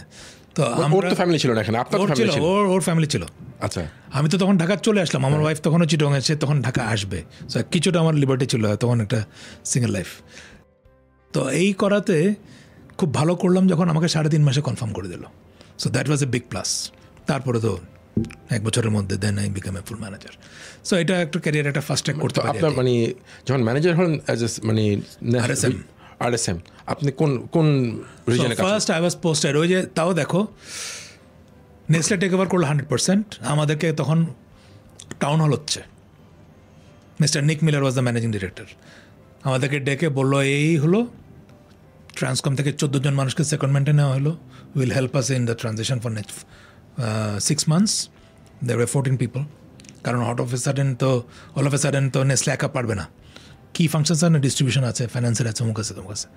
তো
ওর তো ফ্যামিলি ছিল না এখানে, আপনার ফ্যামিলি ছিল?
ওর ফ্যামিলি ছিল।
আচ্ছা,
আমি তো তখন ঢাকা চলে আসলাম, আমার ওয়াইফ তখনও চিটং আছে, তখন ঢাকা আসবে, সো কিছুটা আমার লিবার্টি ছিল, তখন একটা সিঙ্গেল লাইফ। তো এই করাতে খুব ভালো করলাম যখন আমাকে 3.5 মাসে কনফার্ম করে দিল, so that was a big plus. তারপরে তো 1 বছরের মধ্যে then I became a full manager. So এটা একটা ক্যারিয়ার, একটা ফার্স্ট ট্র্যাক করতে পারি।
আপনার মানে যখন ম্যানেজার হলেন অ্যাজ এ মানে RSM, আপনি কোন রিজনে কাজ?
ফার্স্ট আই ওয়াজ পোস্টেড, ওই যে তাও দেখো নেসলে টেক ওভার করলো 100%, আমাদেরকে তখন টাউন হল হচ্ছে, মিস্টার নিক Miller was the managing director, আমাদেরকে ডেকে বললো এই হলো ট্রান্সকম থেকে 14 জন মানুষকে সেকেন্ডমেন্টে নেওয়া হলো, will help us in the transition for next 6 months। There were 14 people, কারণ অল অফ এ সাডেন তো নেসলে একা পারবে না, কি ফাংশনস আছে না, ডিস্ট্রিবিউশন আছে, ফাইন্যান্সের আছে, অমুক আছে তমুক আছে।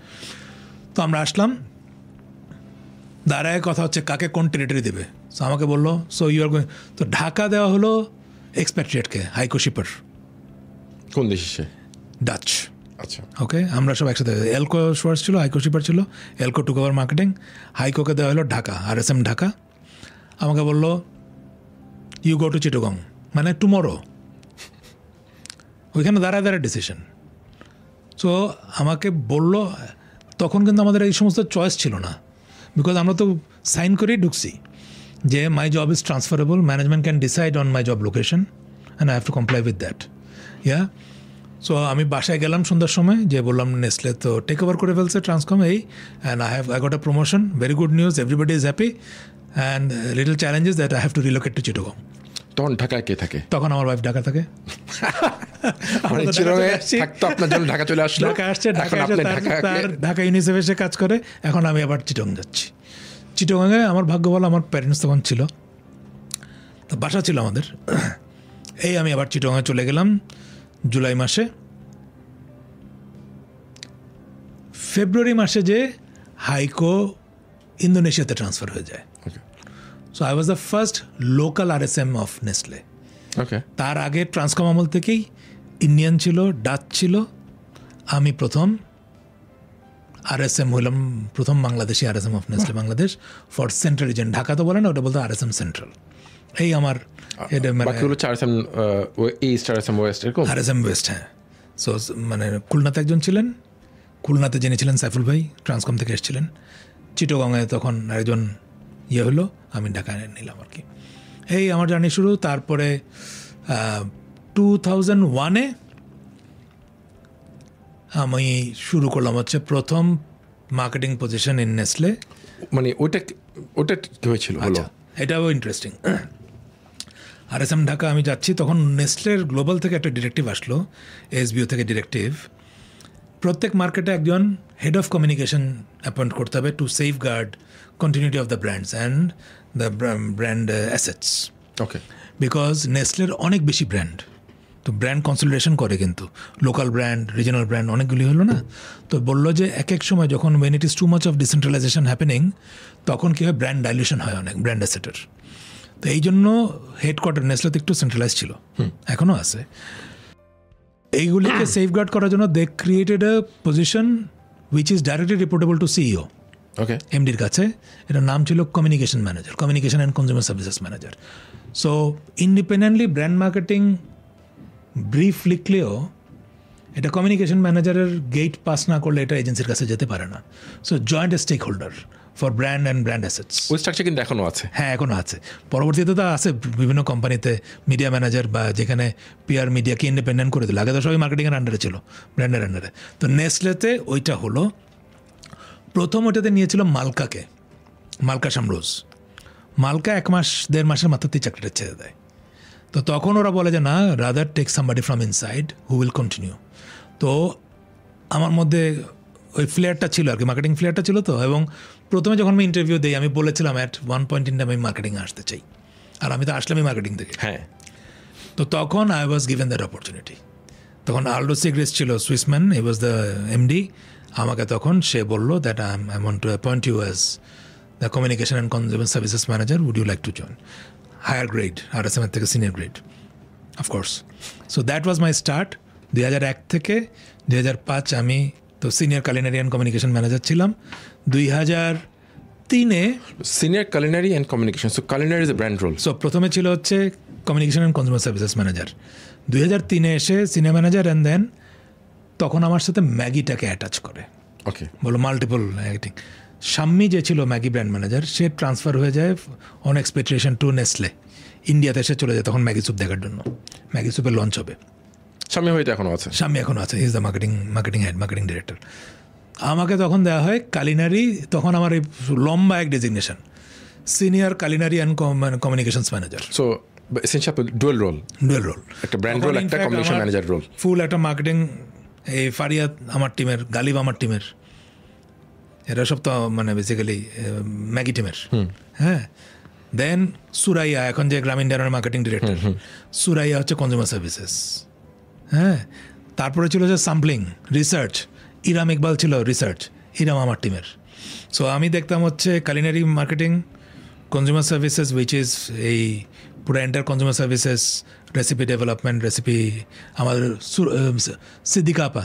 তো আমরা আসলাম, দাঁড়ায় কথা হচ্ছে কাকে কোন টেরিটরি দেবে। সো আমাকে বললো সো ইউ আর গোয়িং, তো ঢাকা দেওয়া হলো এক্সপ্যাট্রিয়েটকে, হাইকো শিপার।
কোন দেশে সে?
ডাচ।
আচ্ছা,
ওকে, আমরা সব একসাথে, এলকো শোয়ার্স ছিল, হাইকো শিপার ছিল, এলকো টুক ওভার মার্কেটিং, হাইকোকে দেওয়া হলো ঢাকা, RSM ঢাকা। আমাকে বললো ইউ গো টু চিটাগং, মানে টুমরো। ওইখানে দাঁড়ায় ডিসিশন। সো আমাকে বললো, তখন কিন্তু আমাদের এই সমস্ত চয়েস ছিল না, বিকজ আমরা তো সাইন করেই ঢুকছি যে my job is transferable, management can decide on my job location and I have to comply with that. Yeah, so আমি বাসায় গেলাম সন্ধ্যার সময়, যে বললাম নেসলে তো টেক ওভার করে ফেলছে Transcom, and I got a promotion, very good news, everybody is happy, and little challenges that I have to relocate to Chittagong.
তখন ঢাকায় কে থাকে?
তখন আমার ওয়াইফ ঢাকা থাকে।
আপনার জন্য ঢাকা চলে আসলো,
ঢাকা আসছে, ঢাকা ইউনিসেফে সে কাজ করে, এখন আমি আবার চিটং যাচ্ছি। চিটংয়ে আমার ভাগ্য বলো আমার প্যারেন্টস তখন ছিল, তো বাসা ছিল আমাদের। আমি আবার চিটংয়ে চলে গেলাম জুলাই মাসে। ফেব্রুয়ারি মাসে যে হাইকো ইন্দোনেশিয়াতে ট্রান্সফার হয়ে যায়। So I was the first local RSM of Nestle. তার আগে ট্রান্সকম আমল থেকেই ইন্ডিয়ান ছিল, ডাচ ছিল, আমি প্রথম RSM হলাম, প্রথম Bangladeshi RSM of Nestle Bangladesh for central reason. Dhaka তো বলে না, ওটা বলতো RSM সেন্ট্রাল। আমার RSM ওয়েস্ট। হ্যাঁ, সো মানে খুলনাতে একজন ছিলেন, খুলনাতে যিনি ছিলেন সাইফুল ভাই, ট্রান্সকম থেকে এসেছিলেন। চিটগংয়ে তখন একজন হলো, আমি ঢাকায় নিলাম আর কি। আমার জার্নি শুরু। তারপরে 2001-এ আমি শুরু করলাম হচ্ছে প্রথম মার্কেটিং পজিশন ইন নেসলে।
মানে ওটা কি হয়েছিল?
এটাও ইন্টারেস্টিং। RSM ঢাকা আমি যাচ্ছি, তখন নেসলের গ্লোবাল থেকে একটা ডিরেক্টিভ আসলো, SBO থেকে ডিরেক্টিভ, প্রত্যেক মার্কেটে একজন হেড অফ কমিউনিকেশন অ্যাপয়েন্ট করতে হবে to safeguard continuity of the brands and the brand assets.
Okay.
Because নেসলের অনেক বেশি ব্র্যান্ড, তো ব্র্যান্ড কনসলিডেশন করে, কিন্তু লোকাল ব্র্যান্ড, রিজনাল ব্র্যান্ড অনেকগুলি হলো না। তো বললো যে এক এক সময় যখন when it is too much of decentralization happening, তখন কী হয়, ব্র্যান্ড ডাইলিউশন হয় অনেক ব্র্যান্ড অ্যাসেটের। তো এই জন্য হেডকোয়ার্টার নেসলেতে একটু সেন্ট্রালাইজ ছিল, এখনও আছে। এইগুলিকে সেফগার্ড করার জন্য they created a position which is directly reportable to CEO, এমডির কাছে। এটার নাম ছিল communication manager, communication and consumer services manager. So independently brand marketing brief লিখলেও এটা কমিউনিকেশন ম্যানেজারের গেট পাস না করলে এটা এজেন্সির কাছে যেতে পারে না। So joint stakeholder for brand and brand assets.
ওই স্ট্রাকচার কিন্তু এখনও আছে? হ্যাঁ,
এখনও আছে। পরবর্তীতে তো আছে বিভিন্ন কোম্পানিতে মিডিয়া ম্যানেজার, বা যেখানে PR মিডিয়াকে ইন্ডিপেন্ডেন্ট করে দিল। আগে তো সবই মার্কেটিংয়ের আন্ডারে ছিল, ব্র্যান্ডের আন্ডারে। তো নেসলেতে ওইটা হলো প্রথম। ওটাতে নিয়েছিল মালকা শামরোজ। মালকা 1 মাস 1.5 মাসের মাথাতেই চাকরিটা ছেড়ে দেয়। তো তখন ওরা বলে যে না, rather take somebody from inside who will continue. তো আমার মধ্যে ওই ফ্লেয়ারটা ছিল আর কি, মার্কেটিং ফ্লেয়ারটা ছিল। তো এবং প্রথমে যখন আমি ইন্টারভিউ দিই, আমি বলেছিলাম at one point in time আমি মার্কেটিংয়ে আসতে চাই, আর আমি তো আসলামই মার্কেটিং থেকে।
হ্যাঁ,
তো তখন I was given that opportunity. তখন আলডো সিগ্রেস ছিল সুইসম্যান, হি ওয়াজ দ্য MD। আমাকে তখন সে বললো that I want to appoint you as the communication and consumer services manager, would you like to join? Higher grade RSM এর থেকে senior grade of course. So that was my start. 2001 থেকে 2005 আমি তো senior culinary and communication manager ছিলাম। 2003-এ
senior culinary and communication, so culinary is a brand role.
So প্রথমে ছিল হচ্ছে communication and consumer services manager. 2003-এ এসে সিনিয়র ম্যানেজার, অ্যান্ড দেন তখন আমার সাথে ম্যাগিটাকে অ্যাটাচ করে,
ওকে,
বলো মাল্টিপল অ্যাক্টিং। শাম্মি যে ছিল ম্যাগি ব্র্যান্ড ম্যানেজার, সে ট্রান্সফার হয়ে যায় অন এক্সপেক্টেশন টু নেসলে। ইন্ডিয়াতে এসে চলে যায় তখন ম্যাগি স্যুপ দেখার জন্য। ম্যাগি স্যুপের লঞ্চ হবে।
স্বামী হয়তো এখনও আছে,
শাম্মি এখনও আছে, is the marketing head, marketing director. আমাকে তখন দেওয়া হয় কালিনারি, তখন আমার এই লম্বা এক designation, senior culinary and communications manager.
So essentially dual role,
একটা
ব্র্যান্ড রোল, একটা কমিউনিকেশন ম্যানেজার রোল,
ফুল একটা মার্কেটিং। এই ফারিয়াদ আমার টিমের, গালিব আমার টিমের, এরা সব তো মানে বেসিক্যালি ম্যাগি টিমের। হ্যাঁ, দেন সুরাইয়া, এখন যে গ্রামীণ ডায়নার মার্কেটিং ডিরেক্টর, সুরাইয়া হচ্ছে কনজিউমার সার্ভিসেস। হ্যাঁ, তারপরে ছিল যে সাম্পলিং রিসার্চ, ইরাম ইকবাল ছিল রিসার্চ, ইরাম আমার টিমের। সো আমি দেখতাম হচ্ছে culinary marketing, consumer services which is এই পুরো enter consumer services, recipe development, recipe. আমাদের সিদ্দিকা আপা,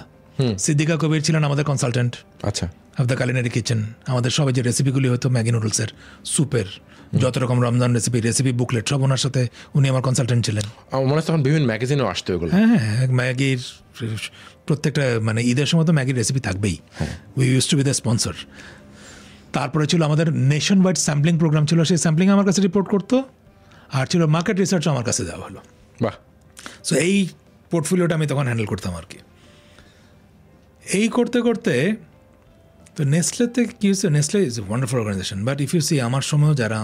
সিদ্দিকা কবির ছিলেন আমাদের কনসালটেন্ট
আচ্ছা,
অফ দ্য কালিনারি কিচেন। আমাদের সবাই যে রেসিপিগুলি হতো ম্যাগি নুডলসের, স্যুপের, যত রকম রমজান রেসিপি বুকলেট, সব ওনার সাথে, উনি আমার কনসালটেন্ট ছিলেন।
আমার মনে হয় তখন বিভিন্ন ম্যাগাজিনও আসতো এগুলো।
হ্যাঁ, ম্যাগির প্রত্যেকটা মানে ঈদের সময় তো ম্যাগির রেসিপি থাকবেই। We use to be the sponsor. তারপরে ছিল আমাদের নেশন ওয়াইড স্যাম্পলিং প্রোগ্রাম ছিল, সেই স্যাম্পলিং আমার কাছে রিপোর্ট করতো। আর ছিল মার্কেট রিসার্চও আমার কাছে দেওয়া হলো।
বাহ।
সো এই পোর্টফোলিওটা আমি তখন হ্যান্ডেল করতাম আর কি। এই করতে করতে তো নেসলেতে কী হচ্ছে, Nestle is a wonderful organisation, but if you see আমার সময়ও যারা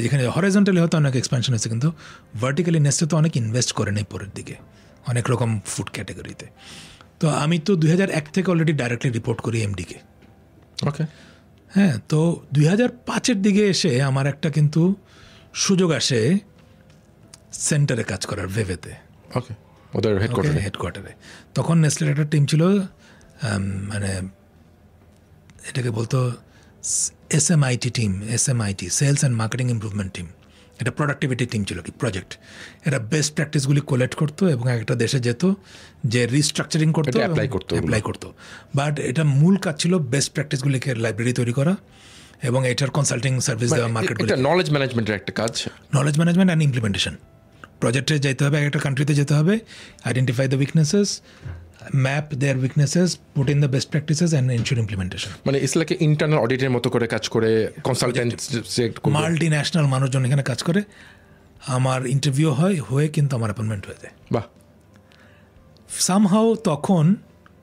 যেখানে হরাইজন্টালি হয়তো অনেক এক্সপ্যানশন হয়েছে, কিন্তু ভার্টিক্যালি নেসলে তো অনেক ইনভেস্ট করে নেই পরের দিকে অনেক রকম ফুড ক্যাটাগরিতে। তো আমি তো 2001 থেকে অলরেডি ডাইরেক্টলি রিপোর্ট করি এমডিকে।
ওকে।
হ্যাঁ, তো 2005-এর দিকে এসে আমার একটা কিন্তু সুযোগ আসে সেন্টারে কাজ করার, ভেভেতে।
ওকে, ওদের
হেডকোয়ার্টারে। তখন নেসলের একটা টিম ছিল, মানে এটাকে বলতো SMIT team, SMIT, sales and marketing improvement team. এটা প্রোডাক্টিভিটি টিম ছিল কি, প্রজেক্ট। এরা বেস্ট প্র্যাকটিসগুলি কালেক্ট করতো এবং একটা দেশে যেত, যে রিস্ট্রাকচারিং করতো, অ্যাপ্লাই করতো। বাট এটা মূল কাজ ছিল বেস্ট প্র্যাকটিসগুলিকে লাইব্রেরি তৈরি করা এবং এটার কনসাল্টিং সার্ভিস দেওয়া, মার্কেটগুলি।
নলেজ ম্যানেজমেন্টের একটা কাজ,
নলেজ ম্যানেজমেন্ট অ্যান্ড ইমপ্লিমেন্টেশন। প্রজেক্টে যেতে হবে, একটা কান্ট্রিতে যেতে হবে, identify the weaknesses, map their weaknesses, put in the best practices and ensure implementation.
মানে ইসলাকে ইন্টারনাল অডিটের মতো করে কাজ করে, কনসালটেন্ট,
মাল্টি ন্যাশনাল মানুষজন এখানে কাজ করে। আমার ইন্টারভিউ হয়ে কিন্তু আমার অ্যাপয়েন্টমেন্ট হয়ে যায়।
বাহ।
সামহাও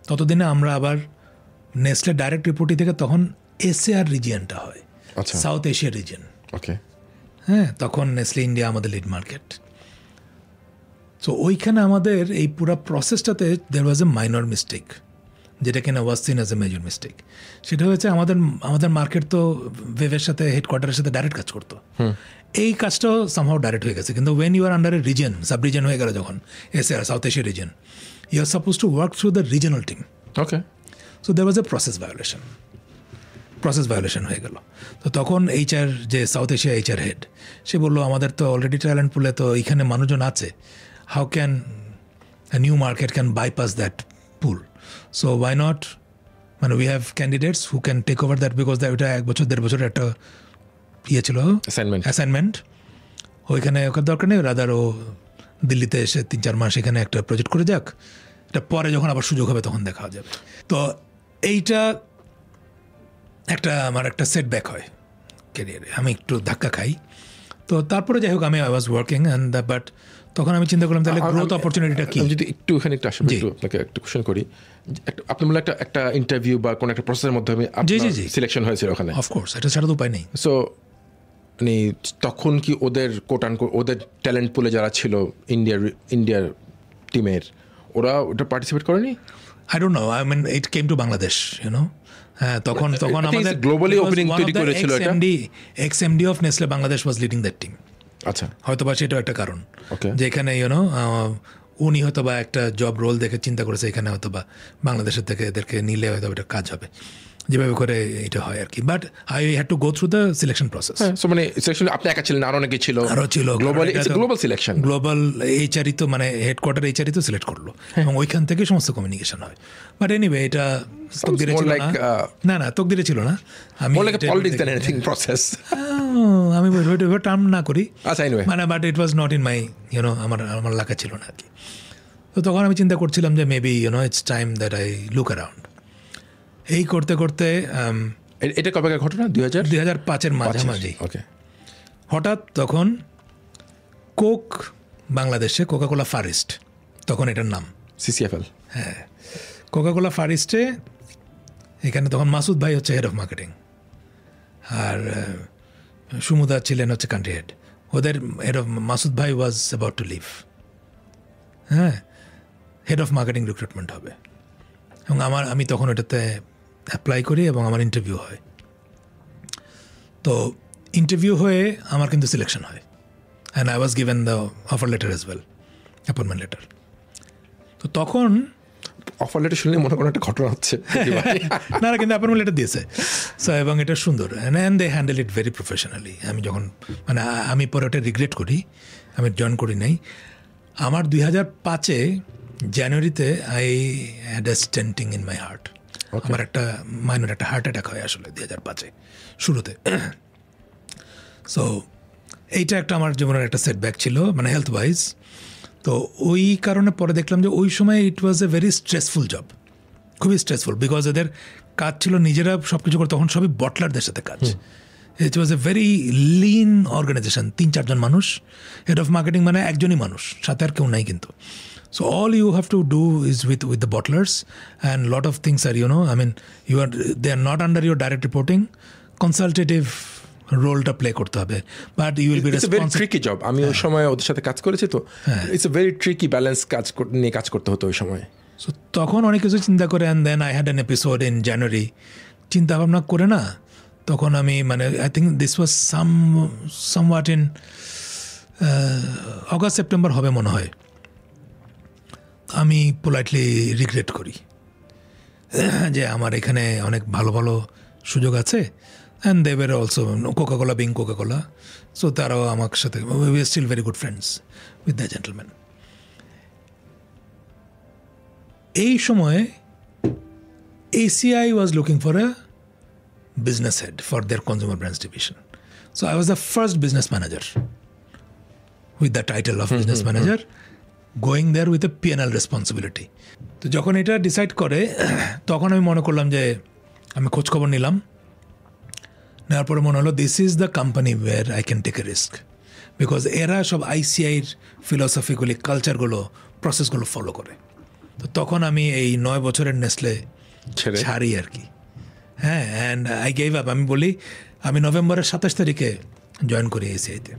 ততদিনে আমরা আবার নেসলে ডাইরেক্ট রিপোর্টিং থেকে তখন এসএআর রিজিয়নটা হয়,
আচ্ছা,
সাউথ এশিয়া রিজিয়ন।
ওকে।
হ্যাঁ, তখন নেসলে ইন্ডিয়া আমাদের লিড মার্কেট। সো ওইখানে আমাদের এই পুরো প্রসেসটাতে দেয়ার ওয়াজ এ মাইনর মিস্টেক, যেটা কিনা was seen as a major mistake. সেটা হচ্ছে আমাদের মার্কেট তো ভেভের সাথে, হেডকোয়ার্টারের সাথে ডাইরেক্ট কাজ করতো। এই কাজটাও সামহাও ডাইরেক্ট হয়ে গেছে, কিন্তু when you are under a region, sub region হয়ে গেল যখন, SAR, South Asia region, you are suppose to work through the regional team.
Okay.
So there was a process violation হয়ে গেল। তো তখন HR, যে সাউথ এশিয়া HR হেড, সে বললো আমাদের তো অলরেডি ট্যালেন্ট পুলে তো এইখানে মানুষজন আছে, how can a new market can bypass that pool? So why not, মানে we have candidates who can take over that, because ওটা 1 বছর 1.5 বছরের একটা ছিল অ্যাসাইনমেন্ট, ওইখানে ওকে দরকার নেই, রাদার ও দিল্লিতে এসে 3-4 মাস এখানে একটা প্রজেক্ট করে যাক, এটা পরে যখন আবার সুযোগ হবে তখন দেখা যাবে। তো এইটা আমার একটা সেটব্যাক হয় ক্যারিয়ারে, আমি একটু ধাক্কা খাই। তো তারপরে যাই হোক, I was working and but তখন আমি চিন্তা করলাম তাহলে গ্রোথ অপরচুনিটিটা কি।
যদি একটু এখানে একটু আসলে আপনাকে একটা কোশ্চেন করি, আপনি বলে একটা ইন্টারভিউ বা কোনো একটা প্রসেসের মাধ্যমে সিলেকশন হয়েছিল ওখানে,
অফকোর্স এটা ছাড়া তো উপায় নেই।
সো মানে তখন কি ওদের ওদের ট্যালেন্ট পুলে যারা ছিল ইন্ডিয়ার টিমের, ওটা পার্টিসিপেট করেনি?
I don't know, I mean it came to Bangladesh, হ্যাঁ, তখন আমাদের
গ্লোবালি ওপেনিং তৈরি করেছিল এটা।
Ex MD of Nestle Bangladesh was leading that team.
আচ্ছা,
হয়তো বা সেটাও একটা কারণ, যেখানে উনি হয়তো বা একটা জব রোল দেখে চিন্তা করেছে এখানে হয়তো বা বাংলাদেশের থেকে এদেরকে নিলে হয়তো এটা কাজ হবে। যেভাবে করে এটা হয় আর কি, but I had to go through the selection process.
So মানে সিলেকশন আপনি একা ছিলেন, আরো অনেকে ছিল?
আরও ছিল,
গ্লোবাল সিলেকশন,
গ্লোবাল এইচআরই তো মানে হেডকোয়ার্টার এইচআরই তো সিলেক্ট করলো এবং ওইখান থেকে সমস্ত কমিউনিকেশন হয়। বাট এনিওয়ে এটা তকদিরে ছিল না, না তকদিরে ছিল না। আমি আমি টার্ম না করি মানে, but it was not in my you know, আমার লেখা ছিল না আর কি। তো তখন আমি চিন্তা করছিলাম যে maybe it's time that I look around. এই করতে করতে
এটা কবেকার ঘটনা?
2005-এর মাঝামাঝি হঠাৎ তখন কোক বাংলাদেশে, কোকাকোলা ফার ইস্ট তখন এটার নাম,
CCFL,
হ্যাঁ কোকাকোলা ফার ইস্টে, এখানে তখন মাসুদ ভাই হচ্ছে হেড অফ মার্কেটিং আর সুমুদা ছিলেন হচ্ছে কান্ট্রি হেড। ওদের হেড অফ মাসুদ ভাই ওয়াজ অ্যাবাউট টু লিভ, হ্যাঁ হেড অফ মার্কেটিং রিক্রুটমেন্ট হবে, এবং আমি তখন ওটাতে অ্যাপ্লাই করি এবং আমার ইন্টারভিউ হয়। তো ইন্টারভিউ হয়ে আমার কিন্তু সিলেকশন হয়, and I was given the offer letter as well, appointment letter. তো তখন
অফার লেটার শুনলে মনে কোনো একটা ঘটনা হচ্ছে
না, কিন্তু অ্যাপয়েন্টমেন্ট লেটার দিয়েছে। সো এবং এটা সুন্দর, and they handle it very professionally. আমি যখন মানে আমি পরে ওটা রিগ্রেট করি, আমি জয়েন করি নাই। আমার 2005-এ জানুয়ারিতে I had a stenting in my heart. আমার একটা মাইনর একটা হার্ট অ্যাটাক হয় আসলে 2005-এ শুরুতে। সো এইটা একটা আমার জীবনের একটা সেটব্যাক ছিল মানে হেলথ ওয়াইজ। তো ওই কারণে পরে দেখলাম যে ওই সময় ইট was a very stressful job, খুবই স্ট্রেসফুল, বিকজ এদের কাজ ছিল নিজেরা সব কিছু করে, তখন সবই বটলারদের সাথে কাজ। ইট was a very Lin organisation, 3-4 জন মানুষ, হেড অফ মার্কেটিং মানে একজনই মানুষ, সাথে আর কেউ নাই কিন্তু। So all you have to do is with the bottlers, and lot of things are, they are not under your direct reporting, consultative রোলটা play করতে হবে, but you will be responsible.
It's a very tricky job. আমি ওই সময় ওদের সাথে কাজ করেছি, তো it's a very tricky balance নিয়ে কাজ করতে হতো ওই সময়।
সো তখন অনেক কিছু চিন্তা করে, and then I had an episode in January, চিন্তা ভাবনা করে না, তখন আমি মানে I think this was somewhat in August September হবে মনে হয়। আমি পোলাইটলি রিগ্রেট করি যে আমার এখানে অনেক ভালো ভালো সুযোগ আছে, and they were also Coca Cola being Coca Cola, so তারাও আমার সাথে we are still very good friends with the gentleman. এই সময় ACI was looking for a business head for their consumer brands division. So I was the first business manager with the title of business manager, going there with a P&L responsibility. তো যখন এটা decide করে, তখন আমি মনে করলাম যে আমি খোঁজখবর নিলাম, নেওয়ার পরে মনে হলো this is the company where I can take a risk, because এরা সব ICIর ফিলসফিগুলি, কালচারগুলো, প্রসেসগুলো ফলো করে। তো তখন আমি এই 9 বছরের নেসলে ছাড়ি আর কি, হ্যাঁ, অ্যান্ড আই গেভ আপ। আমি বলি আমি নভেম্বরের 27 তারিখে জয়েন করি ACIতে।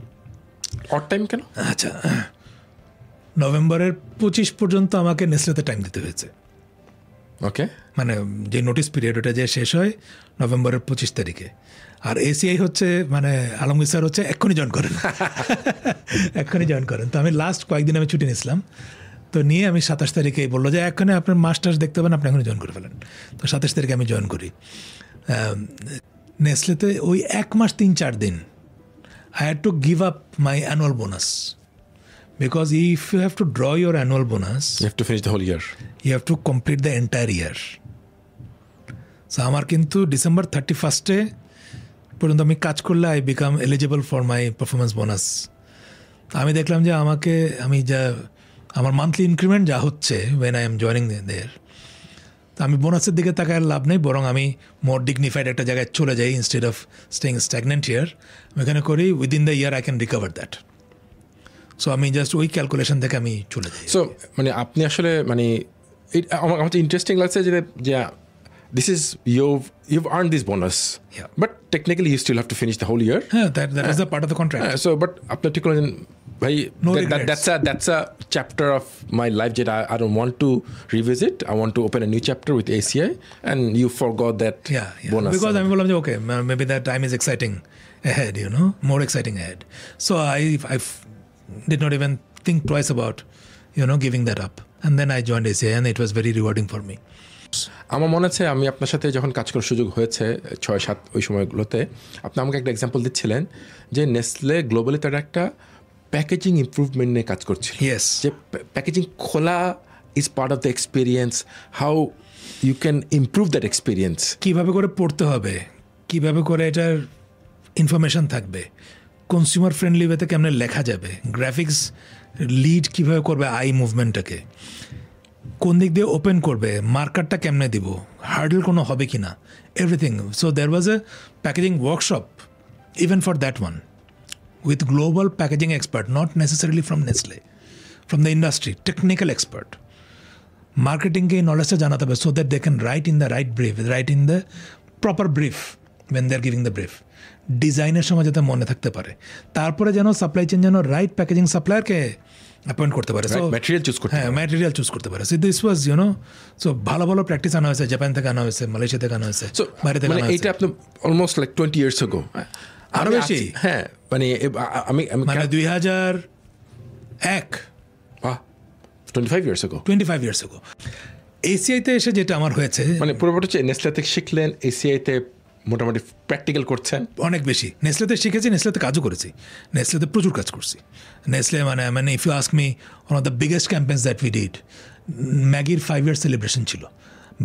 অড টাইম কেন?
আচ্ছা, নভেম্বরের 25 পর্যন্ত আমাকে নেসলেতে টাইম দিতে হয়েছে।
ওকে,
মানে যে নোটিস পিরিয়ড ওটা যে শেষ হয় নভেম্বরের 25 তারিখে। আর ACI হচ্ছে মানে আলমগীর স্যার হচ্ছে এক্ষুনি জয়েন করেন, এক্ষুনি জয়েন করেন। তো আমি লাস্ট কয়েকদিন আমি ছুটি নিয়েছিলাম, তো নিয়ে আমি 27 তারিখে বললো যে এখানে আপনার মাস্টার্স দেখতে পাবেন, আপনি এখনই জয়েন করে ফেলেন। তো 27 তারিখে আমি জয়েন করি নেসলেতে। ওই 1 মাস 3-4 দিন I had to give up my annual bonus, because if you have to draw your annual bonus,
you have to finish the whole year,
you have to complete the entire year. So আমার কিন্তু December 31 পর্যন্ত আমি কাজ করলে I become eligible for my performance bonus. আমি দেখলাম যে আমি যা আমার মান্থলি ইনক্রিমেন্ট যা হচ্ছে when I am joining there, তো আমি বোনাসের দিকে তাকায় লাভ নেই, বরং আমি মোর ডিগনিফাইড একটা জায়গায় চলে যাই instead of staying stagnant here. আমি এখানে করি within the year I can recover that. So আমি জাস্ট ওই ক্যালকুলেশন থেকে আমি চলে যাই।
সো মানে আপনি আসলে মানে আমার তো ইন্টারেস্টিং লাগছে যে this is you've earned this bonus, but technically you still have to finish the whole year.
That is a part of the contract.
So but আপনার ঠিক বলেন ভাই, that's a chapter of my life that I don't want to revisit. I want to open a new chapter with ACI, and you forgot that bonus.
Because আমি বললাম যে okay, maybe that time is exciting ahead, more exciting ahead. So I did not even think twice about giving that up, and then I joined ACI, and it was very rewarding for me.
আমার মনে আছে আমি আপনার সাথে যখন কাজ করার সুযোগ হয়েছে 6-7 ওই সময়গুলোতে আপনি আমাকে একটা এক্সাম্পল দিচ্ছিলেন যে নেসলে গ্লোবালি তারা একটা প্যাকেজিং ইমপ্রুভমেন্ট নিয়ে কাজ করছিল, যে প্যাকেজিং খোলা is part of the experience, how you can improve that experience,
কীভাবে করে পড়তে হবে, কীভাবে করে এটার ইনফরমেশন থাকবে, কনজিউমার ফ্রেন্ডলি ওয়েতে কেমনে লেখা যাবে, গ্রাফিক্স লিড কীভাবে করবে আই মুভমেন্টটাকে, কোন দিক দিয়ে ওপেন করবে, মার্কারটা কেমনে দিব, হার্ডল কোনো হবে কি না, everything. So there was a packaging workshop even for that one with global packaging expert, not necessarily from Nestle, from the industry, technical expert. Marketing ke knowledge se jana hobe so that they can write in the right brief, write in the proper brief when they are giving the brief. ডিজাইনের সময় যাতে মনে থাকতে পারে, তারপরে যেন supply chain যেন right packaging সাপ্লায়ারকে appoint করতে পারে,
ম্যাটেরিয়াল চুজ করতে,
হ্যাঁ ম্যাটেরিয়াল চুজ করতে পারে. So this was you know, so ভালো ভালো প্র্যাকটিস আনা হয়েছে, জাপান থেকে আনা হয়েছে, মালয়েশিয়া থেকে আনা হয়েছে, বাইরে থেকে আনা হয়েছে.
এটা আপনি অলমোস্ট লাইক 20 years ago,
আরো বেশি.
হ্যাঁ মানে আমি
2001,
25 years ago.
এসিআইতে এসে যেটা আমার হয়েছে,
মানে পুরোপুরি হচ্ছে নেসলে থেকে শিখলেন, এসিআইতে মোটামুটি প্র্যাকটিক্যাল করছেন
অনেক বেশি. নেসলেতে শিখেছি, নেসলেতে কাজও করেছি, নেসলেতে প্রচুর কাজ করছি. নেসলে মানে if you ask me, one of the biggest campaigns that we did, ম্যাগির 5 year সেলিব্রেশন ছিল.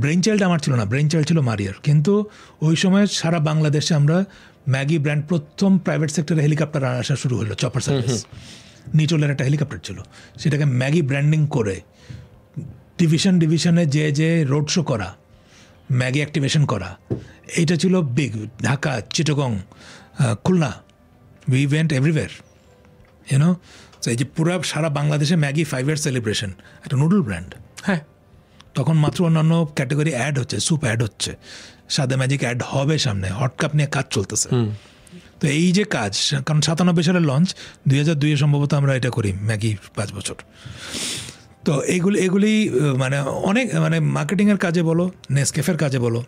ব্রেইন চাইল্ড আমার ছিল না, ব্রেইন চাইল্ড ছিল মারিয়ার. কিন্তু ওই সময় সারা বাংলাদেশে আমরা ম্যাগি ব্র্যান্ড প্রথম প্রাইভেট সেক্টরে হেলিকপ্টার আসা শুরু হলো, চপার সার্ভিস, নিচলের একটা হেলিকপ্টার ছিল, সেটাকে ম্যাগি ব্র্যান্ডিং করে ডিভিশনে যে রোড শো করা, ম্যাগি অ্যাক্টিভেশন করা, এইটা ছিল big. Dhaka, Chittagong, Khulna, we went everywhere, you know. তো এই যে পুরো সারা বাংলাদেশে ম্যাগি 5 year সেলিব্রেশন, একটা নুডল ব্র্যান্ড.
হ্যাঁ,
তখন মাত্র অন্যান্য ক্যাটাগরি অ্যাড হচ্ছে, স্যুপ অ্যাড হচ্ছে, সাদা ম্যাজিক অ্যাড হবে সামনে, হট কাপ নিয়ে কাজ চলতেছে. তো এই যে কাজ, কারণ 97 সালের লঞ্চ, 2002 সম্ভবত আমরা এটা করি ম্যাগি 5 বছর. তো এগুলি মানে অনেক, মানে মার্কেটিংয়ের কাজে বলো, নেসক্যাফের কাজে বলো,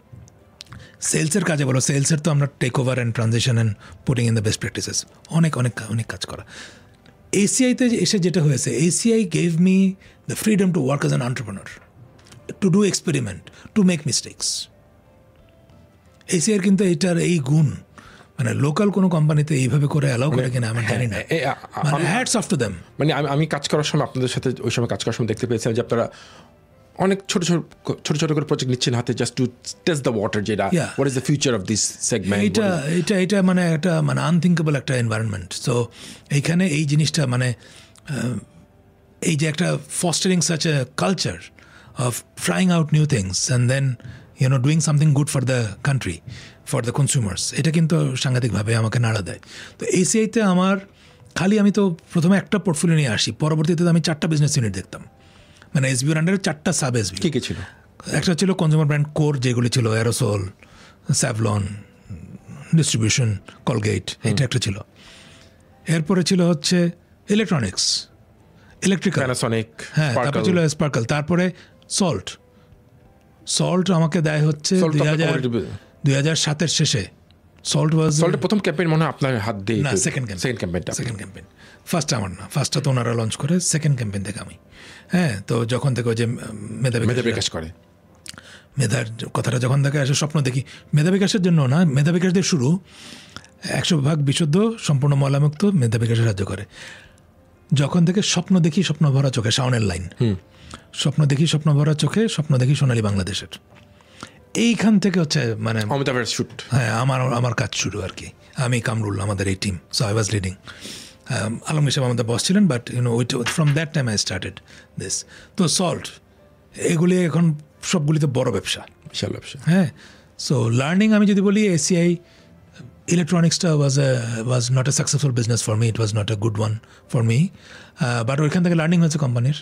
সেলসের কাজে বলো, সেলসের তো আমরা take over and transition and putting in the best practices, অনেক কাজ করা. এসিআইতে এসে যেটা হয়েছে, ACI gave me the freedom to work as an entrepreneur, to do experiment, to make mistakes. এসিআইয়ের কিন্তু এটার এই গুণ মানে লোকাল কোনো কোম্পানিতে এইভাবে করে অ্যালাউ করে কিনা আমি জানি না. মানে হ্যাটস অফ টু দেম.
মানে আমি কাজ করার সময় আপনাদের সাথে ওই সময় কাজ করার সময় দেখতে পেয়েছিলাম যে আপনারা অনেক ছোট করে প্রজেক্ট নিচ্ছেন হাতে, just to test the water, যেটা what is the future of this segment.
এটা মানে একটা মানে আনথিঙ্কেবল একটা এনভায়রনমেন্ট. সো এইখানে এই জিনিসটা মানে এই যে একটা fostering such a culture of trying out new things and then doing something good for the country, for the consumers, এটা কিন্তু সাংঘাতিকভাবে আমাকে নাড়া দেয়. তো এসিআইতে আমার আমি তো প্রথমে একটা পোর্টফোলিও নিয়ে আসি, পরবর্তীতে আমি 4টা বিজনেস ইউনিট দেখতাম, মানে এসবির আন্ডারে 4টা সাব এসবি.
কী ছিল?
একটা ছিল কনজিউমার ব্র্যান্ড কোর, যেগুলি ছিল অ্যারোসল, স্যাভলন, ডিস্ট্রিবিউশন, কলগেট, এটা একটা ছিল. এরপরে ছিল হচ্ছে ইলেকট্রনিক্স, ইলেকট্রিক্যাল,
প্যানাসনিক,
হ্যাঁ, তারপরে ছিল স্পার্কল, তারপরে সল্ট আমাকে দেয় হচ্ছে 2007 শেষে. সল্ট
প্রথম ক্যাম্পেইন মনে হয় আপনার হাত দিয়ে?
না, সেকেন্ড ক্যাম্পেইন. ফার্স্টটা আমার না, ফার্স্টটা তো ওনারা লঞ্চ করে, সেকেন্ড ক্যাম্পেইন থেকে আমি. হ্যাঁ, তো যখন থেকে ওই যে মেধা বিকাশ করে, মেধার কথাটা যখন থেকে আসে, স্বপ্ন দেখি, মেধা বিকাশের জন্য না, মেধা বিকাশ দিয়ে শুরু, 100% বিশুদ্ধ, সম্পূর্ণ ময়লামুক্ত, মেধা বিকাশে সাহায্য করে. যখন থেকে স্বপ্ন দেখি, স্বপ্ন ভরা চোখে, শাওনের লাইন, স্বপ্ন দেখি, স্বপ্ন ভরা চোখে, স্বপ্ন দেখি সোনালী বাংলাদেশের, এইখান থেকে হচ্ছে মানে হ্যাঁ আমার কাজ শুরু আর কি. আমি কামরুল, আমাদের এই team, so I was leading. Alamgir সাহেব আমাদের বস ছিলেন, but from that time I started this. তো সল্ট, এগুলি এখন সবগুলিতে বড় ব্যবসা,
বিশাল ব্যবসা.
হ্যাঁ. সো লার্নিং আমি যদি বলি, ACI ইলেকট্রনিক্সটা was not a successful business for me, it was not a good one for me, but ওইখান থেকে লার্নিং হয়েছে কোম্পানির,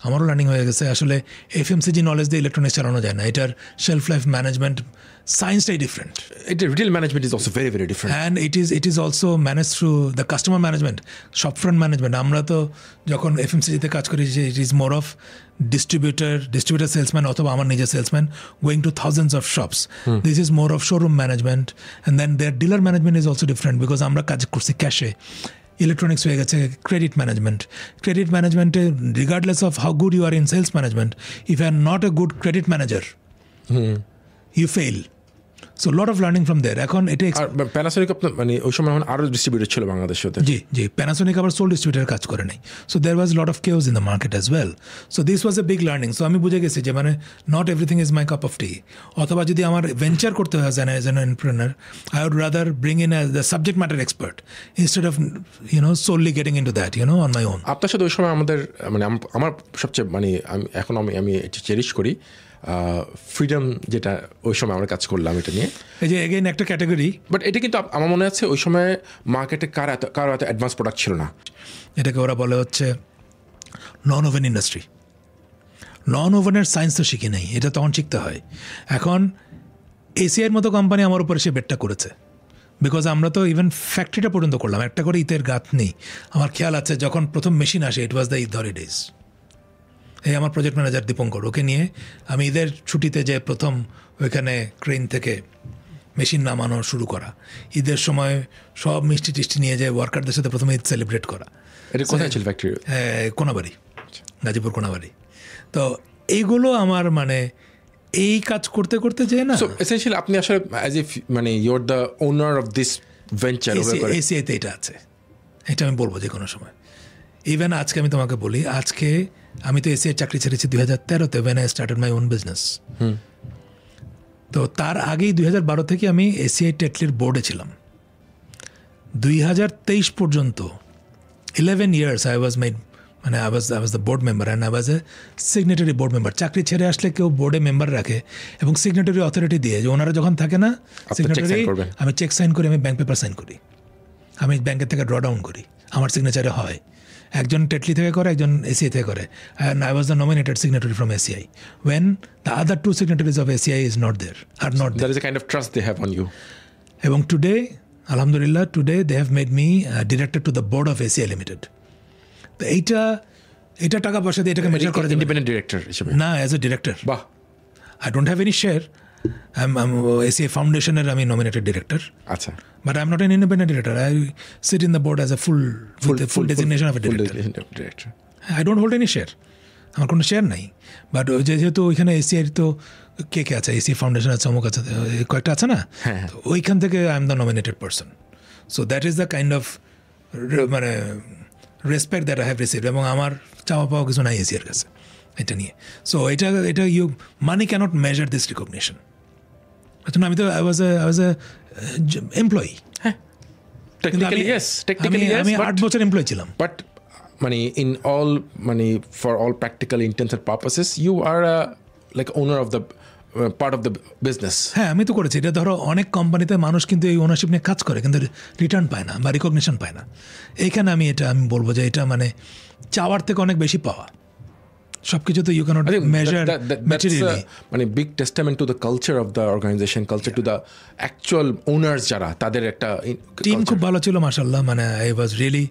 আমারও লার্নিং হয়ে গেছে. আসলে এফএমসিজি নলেজ দিয়ে ইলেকট্রনিক্স চালানো যায় না, এটার শেলফ লাইফ ম্যানেজমেন্ট সায়েন্সটাই ডিফারেন্ট.
এটা retail management is also very very different,
and it is also manage through the customer management, shopfront management. আমরা তো যখন এফএমসিজিতে কাজ করি, it is more of distributor salesman, অথবা আমার নিজের salesman going to thousands of shops. This is more of showroom management, and then there dealer management is also different, because আমরা কাজ করছি ক্যাশে. ইলেকট্রনিক্স হয়ে গেছে ক্রেডিট ম্যানেজমেন্টে regardless of how good you are in sales management, if you are not a good credit manager, you fail. So lot of learning from there. এখন এটা
আর Panasonic মানে ওই সময় আরও ডিস্ট্রিবিউটর ছিল বাংলাদেশে।
জি প্যানাসোনিক আবার সোল ডিস্ট্রিবিউটার কাজ করে নাই। So there was lot of chaos in the market as well. So this was a big learning. So আমি বুঝে গেছি যে মানে not everything is my cup of tea. অথবা যদি আমার ভেঞ্চার করতে হয় as an entrepreneur, I would rather bring in the subject matter expert instead of solely getting in to that on my on.
আপনার সাথে ওই সময় আমাদের মানে আমার সবচেয়ে মানে আমি চেরিশ করি ফ্রিডম, যেটা ওই সময় আমরা কাজ করলাম এটা নিয়ে।
এই যে এগেইন একটা ক্যাটাগরি,
বাট এটা কিন্তু আমার মনে আছে ওই সময় মার্কেটে কারো এত অ্যাডভান্স প্রোডাক্ট ছিল না।
এটাকে ওরা বলে হচ্ছে নন ওভেন ইন্ডাস্ট্রি। নন ওভেনের সায়েন্স তো শিখি নাই, এটা তখন শিখতে হয়। এখন এসিআইয়ের মতো কোম্পানি আমার উপরে সে বেটটা করেছে, বিকজ আমরা তো ইভেন ফ্যাক্টরিটা পর্যন্ত করলাম। একটা করে ইতের গাঁথ নেই। আমার খেয়াল আছে যখন প্রথম মেশিন আসে, ইট ওয়াজ দ্য ঈদ ডেজ। এই আমার প্রজেক্ট ম্যানেজার দীপঙ্কর, ওকে নিয়ে আমি ঈদের ছুটিতে যে প্রথম ওইখানে ক্রেন থেকে মেশিন নামানো শুরু করা, ঈদের সময় সব মিষ্টি টিষ্টি নিয়ে যায় ওয়ার্কারদের সাথে প্রথমে ঈদ সেলিব্রেট করা।
এটা কোথায় ছিল ফ্যাক্টরি?
কোনাবাড়ি, গাজীপুর কোনাবাড়ি। তো এইগুলো আমার মানে এই কাজ করতে করতে যে না,
সো এসেনশিয়ালি আপনি আসলে অ্যাজ ইফ মানে you are the owner of this venture.
এসিআইতে এটা আছে, এটা আমি বলবো যে কোনো সময়। ইভেন আজকে আমি তোমাকে বলি, আজকে আমি তো এসিআই চাকরি ছেড়েছি 2013-তে when I started my own business। তো তার আগেই 2012 থেকে আমি এসিআই টেটলির বোর্ডে ছিলাম। 2023 পর্যন্ত 11 years I was the board member and I was a signatory board member। চাকরি ছেড়ে আসলে কেউ বোর্ডে মেম্বার রাখে এবং সিগনেটারি অথরিটি দিয়ে, যে ওনারা যখন থাকে না সিগনেটারি, আমি চেক সাইন করি, আমি ব্যাংক পেপার সাইন করি, আমি ব্যাংকের থেকে ড্র ডাউন করি, আমার সিগনেচারে হয়। একজন টেটলি থেকে করে, একজন এসিআই থেকে করে, and I was the nominated signatory from ACI when the other two signatories of ACI is not there, are not there.
There is a kind of trust they have on you.
এবং today, alhamdulillah, today they have made me director to the board of ACI Limited. তো এইটা টাকা পয়সা দিয়ে এটাকে measure করা যাবে।
Independent director হিসেবে
না, অ্যাজ এ ডিরেক্টর।
বাহ।
I don't have any share. I'm ACI ফাউন্ডেশনের আমি nominated director.
আচ্ছা।
But I'm not an independent director. I sit in the board as a full designation of a director. I don't hold any share. আমার কোনো share নাই। But যেহেতু ওইখানে ACI তো কে আছে, এসি ফাউন্ডেশন আছে, অমুক আছে, কয়েকটা আছে না, ওইখান থেকে I am the nominated person. So that is the kind of মানে respect that I have received. এবং আমার চাওয়া পাওয়া কিছু নাই এসিআর কাছে এটা নিয়ে। সো এটা you money can't measure this recognition. আমি তো আই ওয়াজ এ এমপ্লয়ি। হ্যাঁ, আমি 8 বছর এমপ্লয়ি ছিলাম।
বাট মানে ইন অল মানে for all practical intents and purposes you are like owner of the part of the business.
হ্যাঁ, আমি তো করেছি। এটা ধরো অনেক কোম্পানিতে মানুষ কিন্তু এই ওনারশিপ নিয়ে কাজ করে কিন্তু রিটার্ন পায় না বা রিকগনিশন পায় না। এইখানে আমি বলবো যে এটা মানে চাওয়ার থেকে অনেক বেশি পাওয়া। সবকিছু তো ইউ ক্যানট মেজার ম্যাটেরিয়ালি।
মানে big testament to the culture of the organization, culture to the actual owners যারা, তাদের একটা
টিম খুব ভালো ছিল মাশাআল্লাহ। মানে I really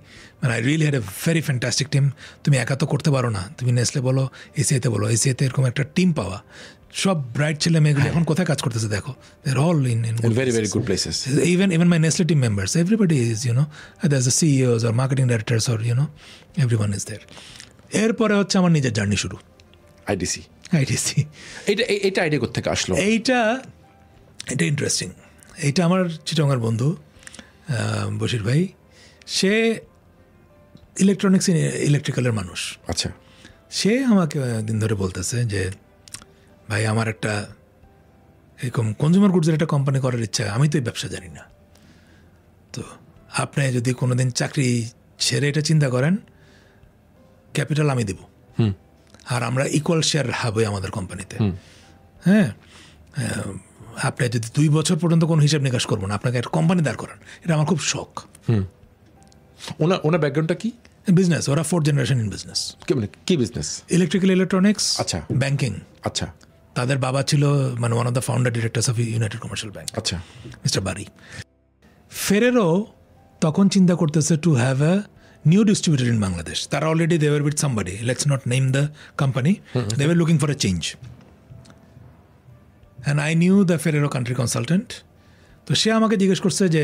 had a very fantastic team. তুমি একা তো করতে পারো না, তুমি নেসলে বলো, এসিআইতে বলো, এসিআইতে এরকম একটা টিম পাওয়া, সব ব্রাইট ছেলে মেয়েগুলো এখন কোথায় কাজ করতেছে দেখো। They are all in
very very good places.
Even my Nestle team members, everybody is, there's the CEOs or marketing directors or everyone is there. এরপরে হচ্ছে আমার নিজের জার্নি শুরু,
আইডিসি। এটা আইডিয়া কোথা থেকে আসলো?
এইটা ইন্টারেস্টিং। এইটা আমার চিটংয়ের বন্ধু বশির ভাই, সে ইলেকট্রিক্যালের মানুষ।
আচ্ছা।
সে আমাকে দিন ধরে বলতেছে যে ভাই আমার একটা এরকম কনজিউমার গুডসের একটা কোম্পানি করার ইচ্ছা, আমি তো এই ব্যবসা জানি না, তো আপনি যদি কোনোদিন চাকরি ছেড়ে এটা চিন্তা করেন, ক্যাপিটাল আমি দেব, আর আমরা ইকুয়াল শেয়ার হবে আমাদের কোম্পানিতে। হ্যাঁ, আপনি যদি 2 বছর পর্যন্ত কোনো হিসাব নিকাশ করবো না, আপনাকে একটা কোম্পানি দাঁড় করান, এটা আমার খুব শখ।
ওনার ব্যাকগ্রাউন্ডটা কি?
বিজনেস, ওরা 4th জেনারেশন ইন বিজনেস।
কি বিজনেস?
ইলেকট্রিক্যাল, ইলেকট্রনিক্স,
আচ্ছা,
ব্যাংকিং। আচ্ছা। তাদের বাবা ছিল মানে one of the founder directors of United commercial bank. আচ্ছা, মিস্টার বারি। ফেরেরো তখন চিন্তা করতেছে to have a new distributor in Bangladesh. They're already they were with somebody. Let's not name the company. They were looking for a change. And I knew the Ferrero country consultant. তো সে আমাকে জিজ্ঞেস করছে যে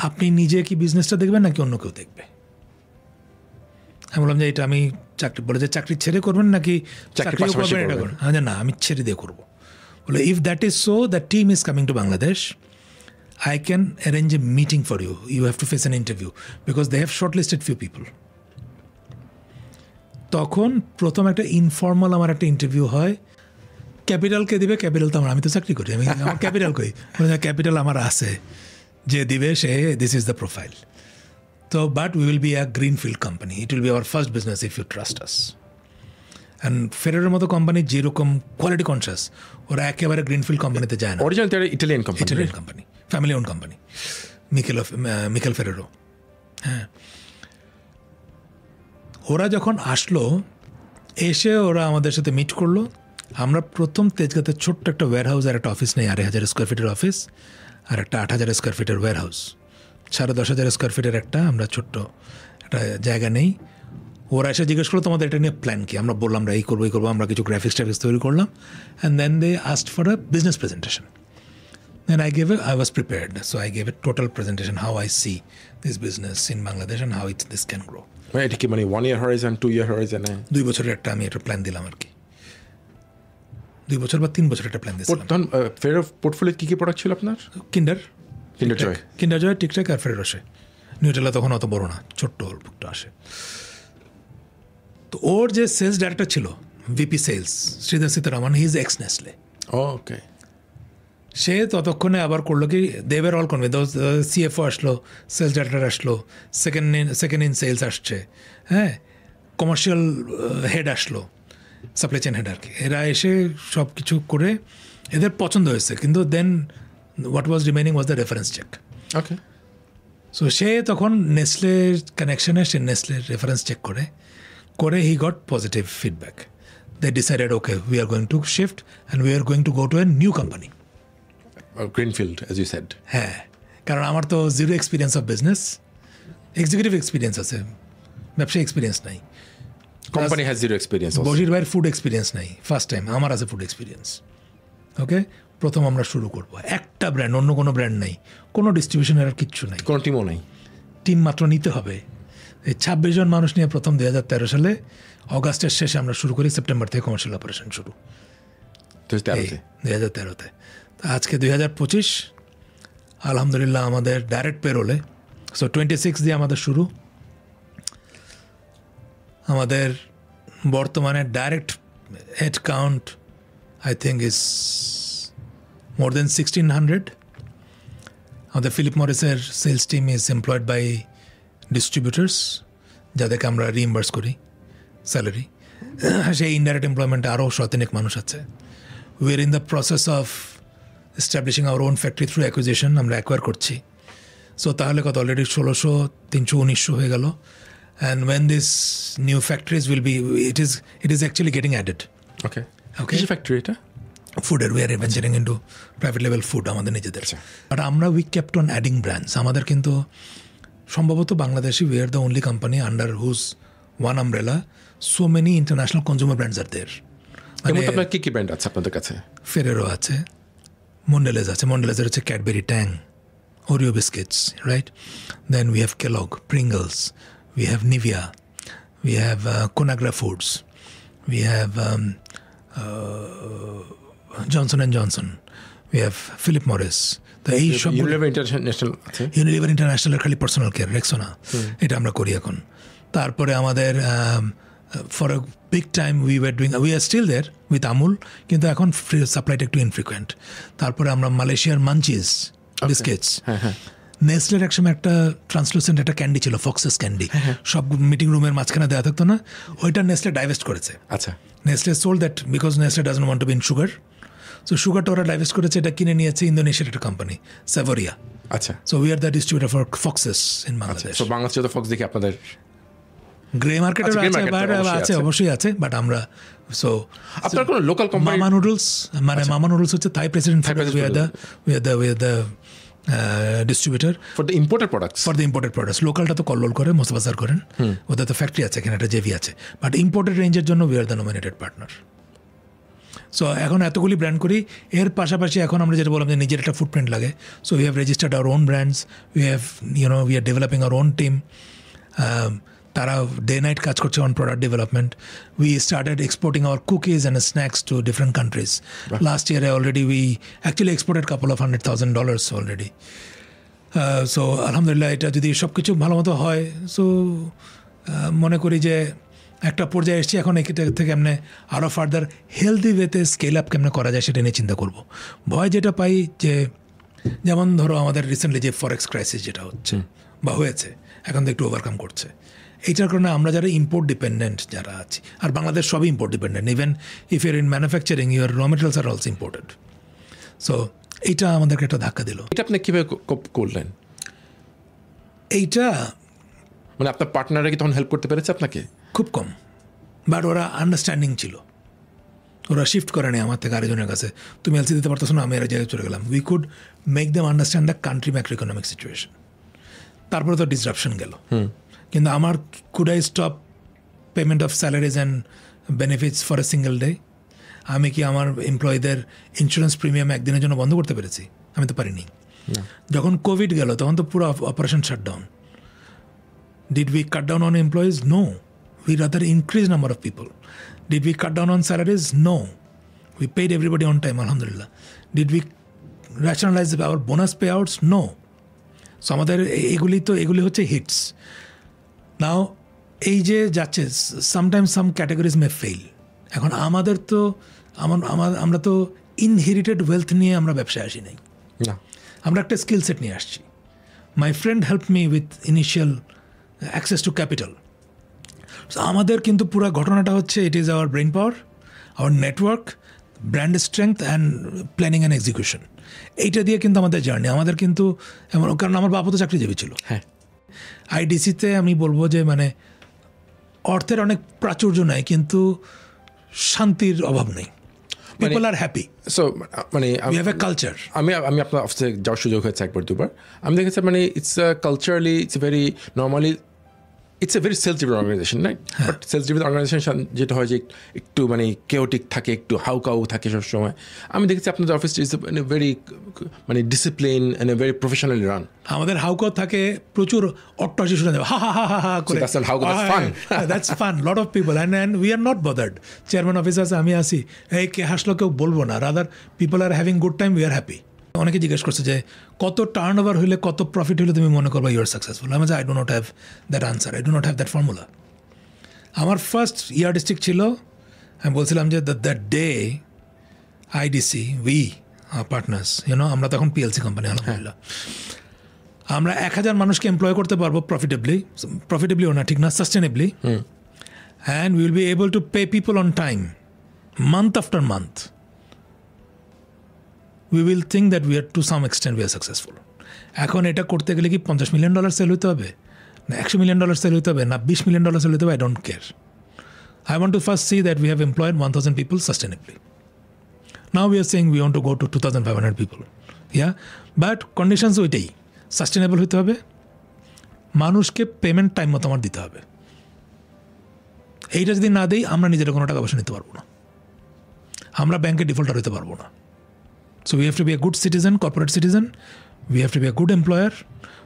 আপনি নিজে কি বিজনেসটা দেখবেন নাকি অন্য কেউ দেখবে? আমি বললাম যে এটা আমি চাকরি ছেড়ে করবেন নাকি চাকরি করবেন, এটা করবেন? হ্যাঁ, না আমি ছেড়ে দিয়ে করবো। বলে if that is so the team is coming to Bangladesh, I can arrange a meeting for you. You have to face an interview because they have shortlisted few people. তখন প্রথম একটা ইনফর্মাল আমার একটা ইন্টারভিউ হয়। ক্যাপিটালকে দিবে, ক্যাপিটাল তো আমি তো চাকরি করি, আমি আমার ক্যাপিটাল কই, ক্যাপিটাল আমার আছে, যে দিবে সে দিস ইজ দ্য প্রোফাইল। তো but we will be a greenfield company, it will be our first business if you trust us. And ফেরারের মতো কোম্পানি যেরকম কোয়ালিটি কনসিয়াস, ওরা একেবারে গ্রিনফিল্ড কোম্পানিতে যায় না।
Original Italian
company, family own company, Michele Ferrero. হ্যাঁ, ওরা যখন আসলো, এসে ওরা আমাদের সাথে মিট করলো। আমরা প্রথম তেজগাঁতে ছোট্ট একটা ওয়্যার হাউস আর একটা অফিস নেই, 2,500 স্কোয়ার ফিটের অফিস আর একটা 8,000 স্কোয়ার ফিটের ওয়্যার হাউস, 10,500 স্কোয়ার ফিটের একটা আমরা ছোট্ট একটা জায়গা নেই। ওরা এসে জিজ্ঞেস করলো তোমাদের এটা নিয়ে প্ল্যান কি? আমরা বললাম আমরা এই করবো, আমরা কিছু গ্রাফিক্স তৈরি করলাম। And then they asked for a business presentation. Then I was prepared. So I gave a total presentation how I see this business in Bangladesh and how this can grow.
এটা কি মানে 1 year horizon, 2 year horizon?
2 বছরের একটা আমি একটা plan দিলাম আর কি, 2 বছর বা 3 বছরের একটা প্ল্যান দিয়েছিলাম।
ফেরার পোর্টফোলিও কি প্রোডাক্ট ছিল আপনার?
কিন্ডার জয়, টিকটক আর ফেরারসে। নিউটেলা তখন অত বড় না, ছোট্ট অল্প আসে। তো ওর যে সেলস ডাইরেক্টর ছিল, VP sales, Sridhar Sitaraman, he is ex Nestle.
Okay.
সে ততক্ষণে আবার করলো কি, দেবের অল কনভে, সিএফও আসলো, সেলস ডাইরেক্টর আসলো, সেকেন্ড ইন সেলস আসছে, হ্যাঁ, কমার্শিয়াল হেড আসলো, সাপ্লাই চেন হেড আর কি। এরা এসে সব কিছু করে এদের পছন্দ হয়েছে, কিন্তু then what was remaining was the reference check.
Okay.
So সে তখন নেসলের কানেকশনে সে নেসলের রেফারেন্স চেক করে he got positive feedback. They decided okay we are going to shift and we are going to go to a new company,
greenfield as you said.
হ্যাঁ, কারণ আমার তো zero experience of business, executive experience আছে, ব্যবসায়ী experience নাই।
Company has zero experience.
Bashir ভাইয়ের food experience নাই, first time আমার আছে ফুড এক্সপিরিয়েন্স। ওকে, প্রথম আমরা শুরু করবো, একটা ব্র্যান্ড, অন্য কোনো ব্র্যান্ড নাই, কোনো ডিস্ট্রিবিউশনের আর কিচ্ছু নাই,
কোনো টিমও নাই,
টিম মাত্র নিতে হবে। এই 26 জন মানুষ নিয়ে প্রথম 2013 সালে অগাস্টের শেষে আমরা শুরু করি, সেপ্টেম্বর থেকে কমার্শিয়াল অপারেশন শুরু 2013-তে। আজকে 2025, আলহামদুলিল্লাহ আমাদের ডাইরেক্ট পেরোলে, সো 26 দিয়ে আমাদের শুরু। আমাদের বর্তমানে direct head count I think is more than 1,600। আমাদের ফিলিপ মরিসের sales team is employed by distributors, যাদেরকে আমরা রিইম্বার্স করি স্যালারি। সেই ইনডাইরেক্ট এমপ্লয়মেন্টে আরও 100 মানুষ আছে। We are in the process of establishing our own factory through acquisition, আমরা অ্যাকোয়ার করছি। সো তাহলে কত, অলরেডি 1,600, 300, 1,900 হয়ে গেল। And when this new factories will be, it is actually getting added.
Okay, okay. Factory এটা
ফুডের, we are venturing into private level food আমাদের নিজেদের। বাট আমরা we kept on adding brands. আমাদের কিন্তু সম্ভবত Bangladeshi we are the only company under whose one umbrella so many international consumer brands are there.
মানে কি কি ব্র্যান্ড আছে আপনাদের কাছে?
ফেরেরো আছে, মন্ডেলেজ আছে, মন্ডেলেজের হচ্ছে Cadbury, Tang, Oreo biscuits, right? Then we have Kellogg, Pringles, we have Nivea, we have Conagra Foods, we have Johnson and Johnson, we have Philip Morris. তো এই সব ইউনিলিভার ইন্টারন্যাশনালের খালি পার্সোনাল কেয়ার, রেক্সোনা, এটা আমরা করি এখন। তারপরে আমাদের for a big time we are still there with Amul, কিন্তু এখন সাপ্লাইটা একটু ইনফ্রিকুয়েন্ট। তারপরে আমরা মালয়েশিয়ার মানচিজ বিস্কিটস, নেসলের একসময় একটা ট্রান্সলুসেন্ট একটা ক্যান্ডি ছিল, ফক্সেস ক্যান্ডি, সব মিটিং রুমের মাঝখানে দেওয়া থাকতো না, ওইটা নেসলে ডাইভেস্ট করেছে।
আচ্ছা,
Nestle sold that because Nestle doesn't want to be in sugar, so সুগারটা ওরা ডাইভেস্ট করেছে, এটা কিনে নিয়েছে ইন্দোনেশিয়ার একটা কোম্পানি সাভোরিয়া।
আচ্ছা,
so we are the distributor for foxes in Bangladesh.
So বাংলাদেশে তো ফক্স দেখি আপনাদের
গ্রে মার্কেটে আছে, অবশ্যই আছে, বাট আমরা সো
আপনার কোনো লোকাল কোম্পানি
মামা নুডলস, মানে মামা নুডলস হচ্ছে Thai President, we are the distributor
for the imported products.
লোকালটা তো কল্লোল করে, মোস্তফা করেন, ওদের তো ফ্যাক্টরি আছে এখানে, একটা জেভি আছে, বাট ইম্পোর্টেড রেঞ্জের জন্য we are the nominated partner. So এখন এতগুলি ব্র্যান্ড করি, এর পাশাপাশি এখন আমরা যেটা বললাম যে নিজের একটা ফুটপ্রিন্ট লাগে, so we have registered our own brands, we have we are developing our own team. তারা ডে নাইট কাজ করছে on product development. We started exporting our cookies and snacks to different countries. Last ইয়ারে already we actually exported couple of $100,000 already. So আলহামদুলিল্লাহ, এটা যদি সব কিছু ভালো মতো হয়, সো মনে করি যে একটা পর্যায়ে এসেছি, এখন এটা থেকে এমনি আরও ফার্দার হেলদি ওয়েতে স্কেল আপ কেমনে করা যায় সেটা নিয়ে চিন্তা করব। ভয় যেটা পাই যে, যেমন ধরো আমাদের রিসেন্টলি যে ফরেক্স ক্রাইসিস যেটা হচ্ছে বা হয়েছে, এখন তো একটু ওভারকাম করছে, এইটার কারণে আমরা যারা ইম্পোর্ট ডিপেন্ডেন্ট যারা আছি, আর বাংলাদেশ সবই import dependent, even if your in manufacturing your raw materials are also imported. So এইটা আমাদেরকে একটা ধাক্কা দিল।
এটা আপনি কীভাবে করলেন?
এইটা
মানে আপনার পার্টনাররা কি তখন হেল্প করতে পেরেছে আপনাকে?
খুব কম, বাট ওরা আন্ডারস্ট্যান্ডিং ছিল, ওরা শিফট করেনি আমার থেকে আরেকজনের কাছে, তুমি এলসি দিতে পারতেছো না, আমি আর জায়গায় চলে গেলাম। We could make them understand the country macro economic situation. তারপরে তো ডিসরাপশন গেল, কিন্তু আমার could I stop payment of salaries and benefits for a single day? আমি কি আমার এমপ্লয়ীদের ইন্স্যুরেন্স প্রিমিয়াম একদিনের জন্য বন্ধ করতে পেরেছি? আমি তো পারিনি। যখন কোভিড গেল তখন তো পুরো operation shutdown. Did we cut down on employees? No. We rather increased number of people. Did we cut down on salaries? No. We paid everybody on time, alhamdulillah. Did we rationalize our bonus payouts? No. So আমাদের এগুলি হচ্ছে hits. নাও এই যে যাচ্ছে, sometimes সাম categories মে fail. এখন আমাদের তো আমরা তো ইনহেরিটেড ওয়েলথ নিয়ে আমরা ব্যবসায় আসি নাই, আমরা একটা স্কিল সেট নিয়ে আসছি। My friend help me with initial access to capital. আমাদের কিন্তু পুরো ঘটনাটা হচ্ছে, it is our brain power, our network, brand strength and planning and execution. এইটা দিয়ে কিন্তু আমাদের জার্নি। আমাদের কিন্তু এমন, কারণ আমার বাবা তো চাকরিজীবী ছিল।
হ্যাঁ,
আইডিসিতে আমি বলবো যে মানে অর্থের অনেক প্রাচুর্য নাই, কিন্তু শান্তির অভাব নেই। পিপল আর হ্যাপি।
সো মানে
উই হ্যাভ এ কালচার।
আমি আপনার অফিসে যাওয়ার সুযোগ হয়েছে একবার দুবার। আমি দেখেছি মানে it's culturally it's very normally it's a very sales driven organization, right? But sales driven organization যেটা হয় যে একটু মানে কেওটিক থাকে, একটু হাউকাউ থাকে সবসময়। আমি দেখেছি আপনাদের অফিস ইজ ভেরি মানে discipline and very professionally run.
আমাদের হাউকাউ থাকে প্রচুর, অট্টহাসি শোনা যাবে, হা হা হা হা করে। That's fun, lot of people and we are not bothered. Chairman office আছে, আমি আসি, এই কে হাসলো কেউ বলবো না, rather people are having good time, we R happy. অনেকে জিজ্ঞেস করছে যে কত টার্ন ওভার হইলে, কত প্রফিট হইলে তুমি মনে করবা ইউ আর সাকসেসফুল? আমি I do not have that answer, I do not have that formula. আমার ফার্স্ট ইয়ার্ডস্টিক ছিল, আমি বলছিলাম যে that day IDC we partners, আমরা তখন পিএলসি কোম্পানি, আলহামদুলিল্লাহ আমরা 1000 মানুষকে এমপ্লয় করতে পারবো প্রফিটেবলি ও না, ঠিক না, সাস্টেনেবলি, and will be able to pay people on time, month after month. we will think that we are to some extent we are successful. এখন এটা করতে গেলে কি $50 million সেল হইতে হবে, না $100 million সেল হইতে হবে, না $20 million সেল হইতে হবে? I don't care. I want to first see that we have employed 1000 people sustainably. Now we are saying we want to go to 2500 people. Yeah, but conditions ওইটাই, sustainable হইতে হবে, মানুষকে payment time মতো আমার দিতে হবে। এইটা যদি না দেই, আমরা নিজেরা কোনো টাকা পয়সা নিতে পারবো না, আমরা ব্যাংকে ডিফল্টার হইতে পারবো না। So we have to be a good citizen, corporate citizen. We have to be a good employer.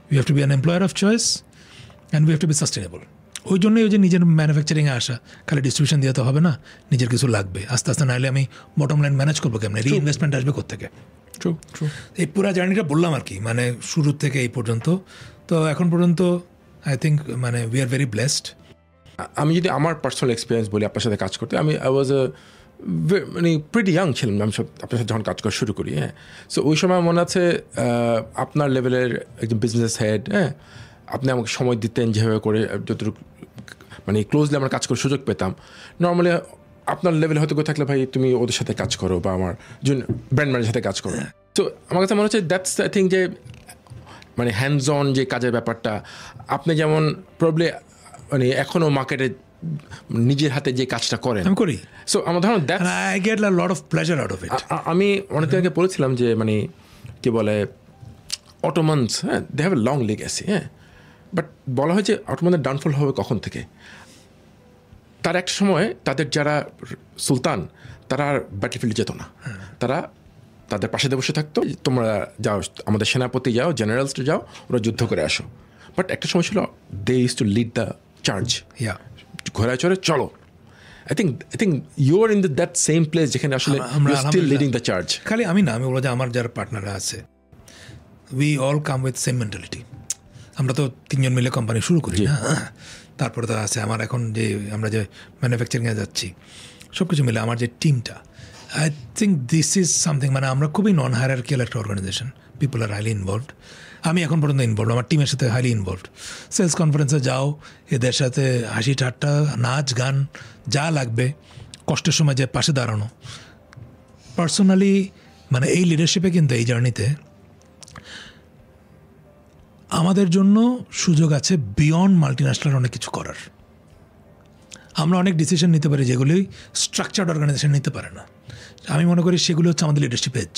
We have to be an employer of choice. And we have to be sustainable. ওই জন্যই ওই যে নিজের ম্যানুফ্যাকচারিংয়ে আসা, খালি distribution দিয়ে তো হবে না, নিজের কিছু লাগবে। আস্তে আস্তে নাহলে আমি বটম লাইন ম্যানেজ করবো কেমন, রিইনভেস্টমেন্ট আসবে কোত্থেকে?
ট্রু।
এই পুরো জার্নিটা বললাম আর কি, মানে শুরু থেকে এই পর্যন্ত। তো এখন পর্যন্ত আই থিঙ্ক মানে উই আর ভেরি ব্লেসড।
আমি যদি আমার পার্সোনাল এক্সপিরিয়েন্স বলি আপনার সাথে কাজ করতে, আই ওয়াজ মানে প্রিটি ইয়াং ছিলাম আমি আপনার সাথে যখন কাজ করা শুরু করি। হ্যাঁ, সো ওই সময় মনে আছে আপনার লেভেলের একজন বিজনেস হেড, হ্যাঁ, আপনি আমাকে সময় দিতেন যেভাবে করে, যতটুকু মানে ক্লোজলি আমার কাজ করার সুযোগ পেতাম। নর্মালি আপনার লেভেলে হয়তো কেউ থাকলে, ভাই তুমি ওদের সাথে কাজ করো বা আমার ব্র্যান্ড ম্যানেজারের সাথে কাজ করো। তো আমার কাছে মনে হচ্ছে দ্যাটস আই থিঙ্ক যে মানে হ্যান্ডস অন যে কাজের ব্যাপারটা, আপনি যেমন প্রবলি মানে এখনও মার্কেটে নিজের হাতে যে কাজটা করেন,
আমি করি।
সো আমার ধারণা that's
I get a lot of pleasure out of it.
আমি অনেকদিন আগে বলেছিলাম যে মানে কি বলে অটোমানস, হ্যাঁ, they have a long legacy, হ্যাঁ, বাট বলা হয় যে অটোমানদের ডাউনফল হবে কখন থেকে? তার একটা সময় তাদের যারা সুলতান, তারা আর ব্যাটলফিল্ডে যেত না, তারা তাদের পাশে বসে থাকতো, তোমরা যাও, আমাদের সেনাপতি যাও, জেনারেলস যাও, ওরা যুদ্ধ করে আসো। বাট একটা সময় ছিল they use to lead the charge,
yeah
ঘোড়ায় চড়ে চলো। I think you are in that same place যেখানে আসলে you're still leading the charge.
খালি আমি না, আমি বলবো যে আমার যারা পার্টনাররা আছে, we all come with same mentality. আমরা তো তিনজন মিলে কোম্পানি শুরু করি না, তারপরে তো আছে আমার এখন যে আমরা যে ম্যানুফ্যাকচারিংয়ে যাচ্ছি সব কিছু মিলে আমার যে টিমটা, I think this is something, মানে আমরা খুবই নন হায়ারার্কিয়াল একটা organization, people are highly involved. আমি এখন পর্যন্ত ইনভলভ, আমার টিমের সাথে হাইলি ইনভলভড। সেলস কনফারেন্সে যাও, এদের সাথে হাসি ঠাট্টা, নাচ গান যা লাগবে, কষ্টের সময় যে পাশে দাঁড়ানো। পার্সোনালি মানে এই লিডারশিপে কিন্তু এই জার্নিতে আমাদের জন্য সুযোগ আছে বিয়ন্ড মাল্টিন্যাশনাল অনেক কিছু করার। আমরা অনেক ডিসিশন নিতে পারি যেগুলি স্ট্রাকচার্ড অর্গানাইজেশন নিতে পারে না। আমি মনে করি সেগুলো হচ্ছে আমাদের লিডারশিপ এজ।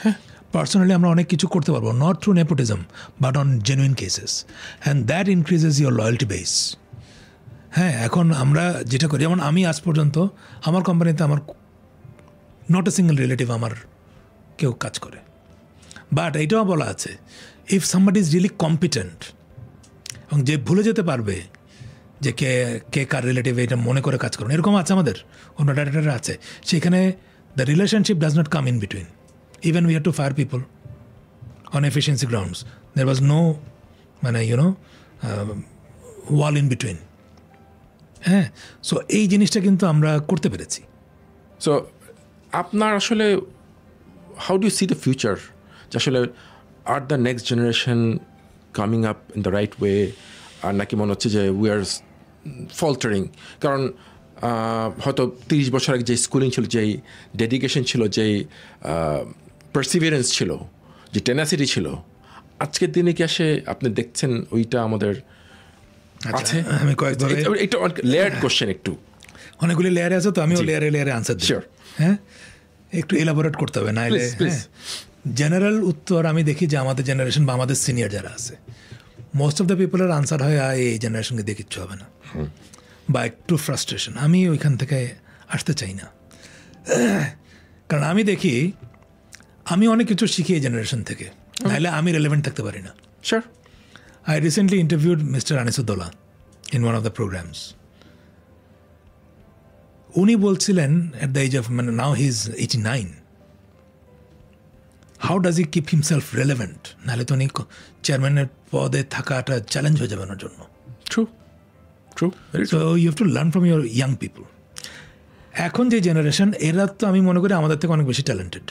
হ্যাঁ, পার্সোনালি আমরা অনেক কিছু করতে পারবো, not through nepotism but on genuine cases, and that increases your loyalty base. হ্যাঁ, এখন আমরা যেটা করি, যেমন আমি আজ পর্যন্ত আমার কোম্পানিতে আমার নট এ সিঙ্গল রিলেটিভ আমার কেউ কাজ করে, বাট এইটাও বলা আছে if somebody is really competent, এবং যে ভুলে যেতে পারবে যে কে কে কার রিলেটিভ এটা মনে করে কাজ করুন, এরকম আছে আমাদের অন্য ডাইরেক্টর আছে, সেখানে the relationship does not come in between. Even we had to fire people on efficiency grounds, there was no মানে ওয়াল ইন বিটুইন। হ্যাঁ, সো এই জিনিসটা কিন্তু আমরা করতে পেরেছি।
সো আপনার আসলে how do you see the future, যে আসলে are the next generation coming up in the right way, আর নাকি মনে হচ্ছে যে উই আর ফল্টারিং? কারণ হয়তো 30 বছর আগে যে স্কুলিং ছিল, যেই ডেডিকেশন ছিল, যেই পারসিভিয়ারেন্স ছিল, যে টেনাসিটি ছিল, আজকের দিনে কি আসে আপনি দেখছেন ওইটা আমাদের আছে?
আমি কয়েক ধরে
এটা লেয়ার্ড কোশ্চেন, একটু
অনেকগুলি লেয়ারে আছে, তো আমিও লেয়ারে লেয়ারে আনসার দিই। হ্যাঁ, একটু এলাবোরেট করতে হবে, নাইলে জেনারেল উত্তর আমি দেখি যে আমাদের জেনারেশন বা আমাদের সিনিয়র যারা আছে, মোস্ট অফ দ্য পিপলের আনসার হয় এই জেনারেশনকে দিয়ে কিচ্ছু হবে না, বা একটু ফ্রাস্ট্রেশন। আমি ওইখান থেকে আসতে চাই না, কারণ আমি দেখি আমি অনেক কিছু শিখি এই জেনারেশন থেকে, নাহলে আমি রেলেভেন্ট থাকতে পারি না।
Sure.
I recently interviewed Mr. Anisudullah in one of the programs. উনি বলছিলেন at the age of, now he is 89. How does he keep himself relevant? নাহলে তো উনি চেয়ারম্যানের পদে থাকাটা চ্যালেঞ্জ হয়ে যাবে ওনার জন্য।
True.
So you have to learn from your young people. এখন যে জেনারেশন, এরা তো আমি মনে করি আমাদের থেকে অনেক বেশি ট্যালেন্টেড।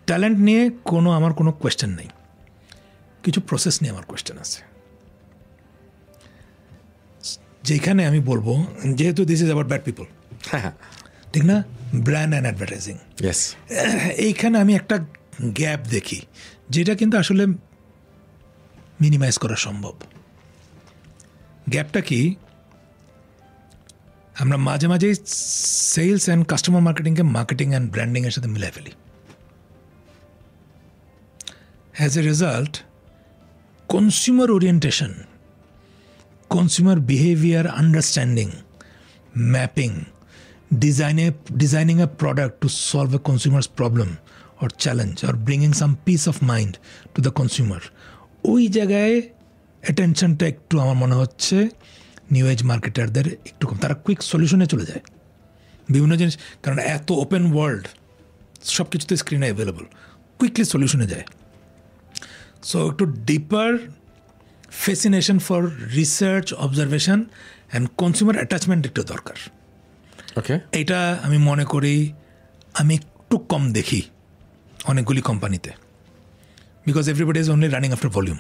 ট্যালেন্ট নিয়ে আমার কোনো কোয়েশ্চেন নেই, কিছু প্রসেস নিয়ে আমার কোয়েশ্চেন আছে, যেখানে আমি বলবো, যেহেতু this is about bad people, ঠিক না, ব্র্যান্ড অ্যান্ড অ্যাডভার্টাইজিং, এইখানে আমি একটা গ্যাপ দেখি যেটা কিন্তু আসলে মিনিমাইজ করা সম্ভব। গ্যাপটা কি, আমরা মাঝে মাঝেই সেলস অ্যান্ড কাস্টমার মার্কেটিংকে মার্কেটিং অ্যান্ড ব্র্যান্ডিংয়ের সাথে মিলাই ফেলি। As a result, consumer orientation, consumer behavior understanding, mapping, designing a product to solve a consumer's problem or challenge or bringing some peace of mind to the consumer, ওই জায়গায় অ্যাটেনশনটা একটু আমার মনে হচ্ছে নিউ এজ মার্কেটারদের একটু কম। তারা কুইক সলিউশনে চলে যায় বিভিন্ন জিনিস, কারণ এত ওপেন ওয়ার্ল্ড, সব কিছুতে স্ক্রিনে অ্যাভেলেবল, কুইকলি সলিউশনে যায়। সো একটু deeper fascination for research, observation and consumer attachment একটু দরকার।
ওকে,
এইটা আমি মনে করি আমি একটু কম দেখি অনেকগুলি কোম্পানিতে, because everybody is only running after volume.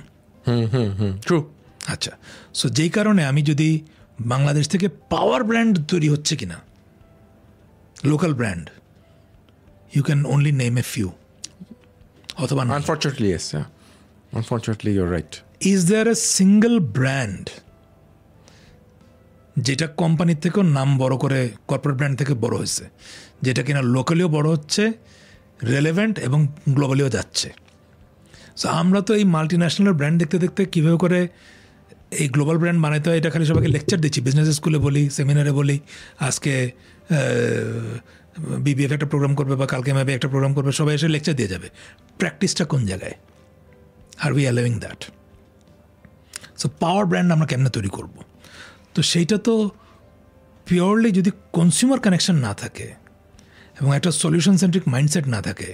True.
আচ্ছা, সো যেই কারণে আমি যদি বাংলাদেশ থেকে পাওয়ার ব্র্যান্ড তৈরি হচ্ছে কিনা, local brand, you can only name a few, অথবা
unfortunately yes, unfortunately you are right.
Is there a single brand যেটা কোম্পানির থেকেও নাম বড় করে, কর্পোরেট ব্র্যান্ড থেকে বড় হয়েছে, যেটা কিনা লোকালিও বড় হচ্ছে, রেলেভেন্ট এবং গ্লোবালিও যাচ্ছে? সো আমরা তো এই মাল্টি ন্যাশনাল ব্র্যান্ড দেখতে দেখতে কীভাবে করে এই গ্লোবাল ব্র্যান্ড বানাইতে হয়, এটা খালি সবাইকে লেকচার দিচ্ছি, বিজনেস স্কুলে বলি, সেমিনারে বলি, আজকে বিবিএফ একটা প্রোগ্রাম করবে বা কালকে মেবি একটা প্রোগ্রাম করবে, সবাই এসে লেকচার দিয়ে যাবে। প্র্যাকটিসটা কোন জায়গায়? Are we allowing that? So power brand আমরা কেমনে তৈরি করব? তো সেইটা তো পিওরলি যদি কনজিউমার কানেকশন না থাকে এবং একটা সলিউশন সেন্ট্রিক মাইন্ডসেট না থাকে,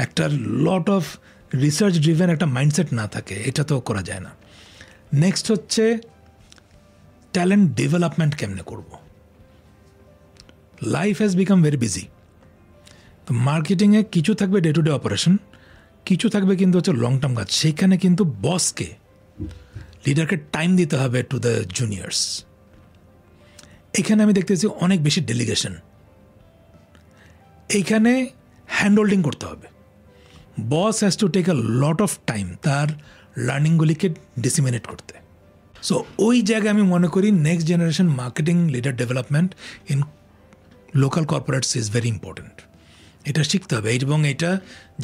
একটা লট অফ রিসার্চ ড্রিভেন একটা মাইন্ডসেট না থাকে, এটা তো করা যায় না। নেক্সট হচ্ছে ট্যালেন্ট ডেভেলপমেন্ট কেমনে করব? Life has become very busy. তো মার্কেটিংয়ে কিছু থাকবে ডে টু ডে অপারেশন, কিছু থাকবে কিন্তু হচ্ছে লং টার্ম কাজ। সেইখানে কিন্তু বসকে, লিডারকে টাইম দিতে হবে টু দ্য জুনিয়র্স। এখানে আমি দেখতেছি অনেক বেশি ডেলিগেশন। এইখানে হ্যান্ড হোল্ডিং করতে হবে। Boss has to take a lot of time তার লার্নিংগুলিকে ডিসিমিনেট করতে। সো ওই জায়গায় আমি মনে করি next generation marketing leader development in local corporates is very important. এটা শিখতে হবে। এবং এটা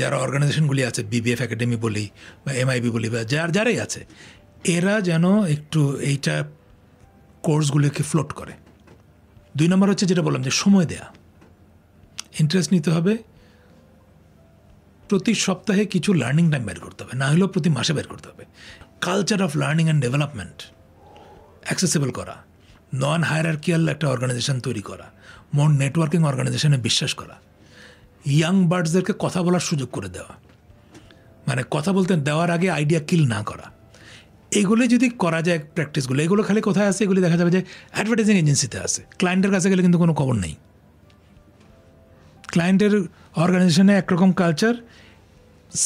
যারা অর্গানাইজেশনগুলি আছে, বিবিএফ একাডেমি বলি বা এমআইবি বলি বা যারাই আছে, এরা যেন একটু এইটা কোর্সগুলিকে ফ্লোট করে। 2 নম্বর হচ্ছে যেটা বললাম যে সময় দেয়া, ইন্টারেস্ট নিতে হবে। প্রতি সপ্তাহে কিছু লার্নিং টাইম বের করতে হবে, না হলেও প্রতি মাসে বের করতে হবে। Culture of learning and development accessible করা, নন হায়ারার্কিয়াল একটা অর্গানাইজেশন তৈরি করা, মোর নেটওয়ার্কিং অর্গানাইজেশনে বিশ্বাস করা, ইয়াং বার্ডসদেরকে কথা বলার সুযোগ করে দেওয়া, মানে কথা বলতে দেওয়ার আগে আইডিয়া কিল না করা। এগুলো যদি করা যায় প্র্যাকটিসগুলো, এগুলো খালি কোথায় আছে? এগুলি দেখা যাবে যে অ্যাডভার্টাইজিং এজেন্সিতে আছে। ক্লায়েন্টের কাছে গেলে কিন্তু কোনো খবর নেই। ক্লায়েন্টের অর্গানাইজেশনে একরকম কালচার,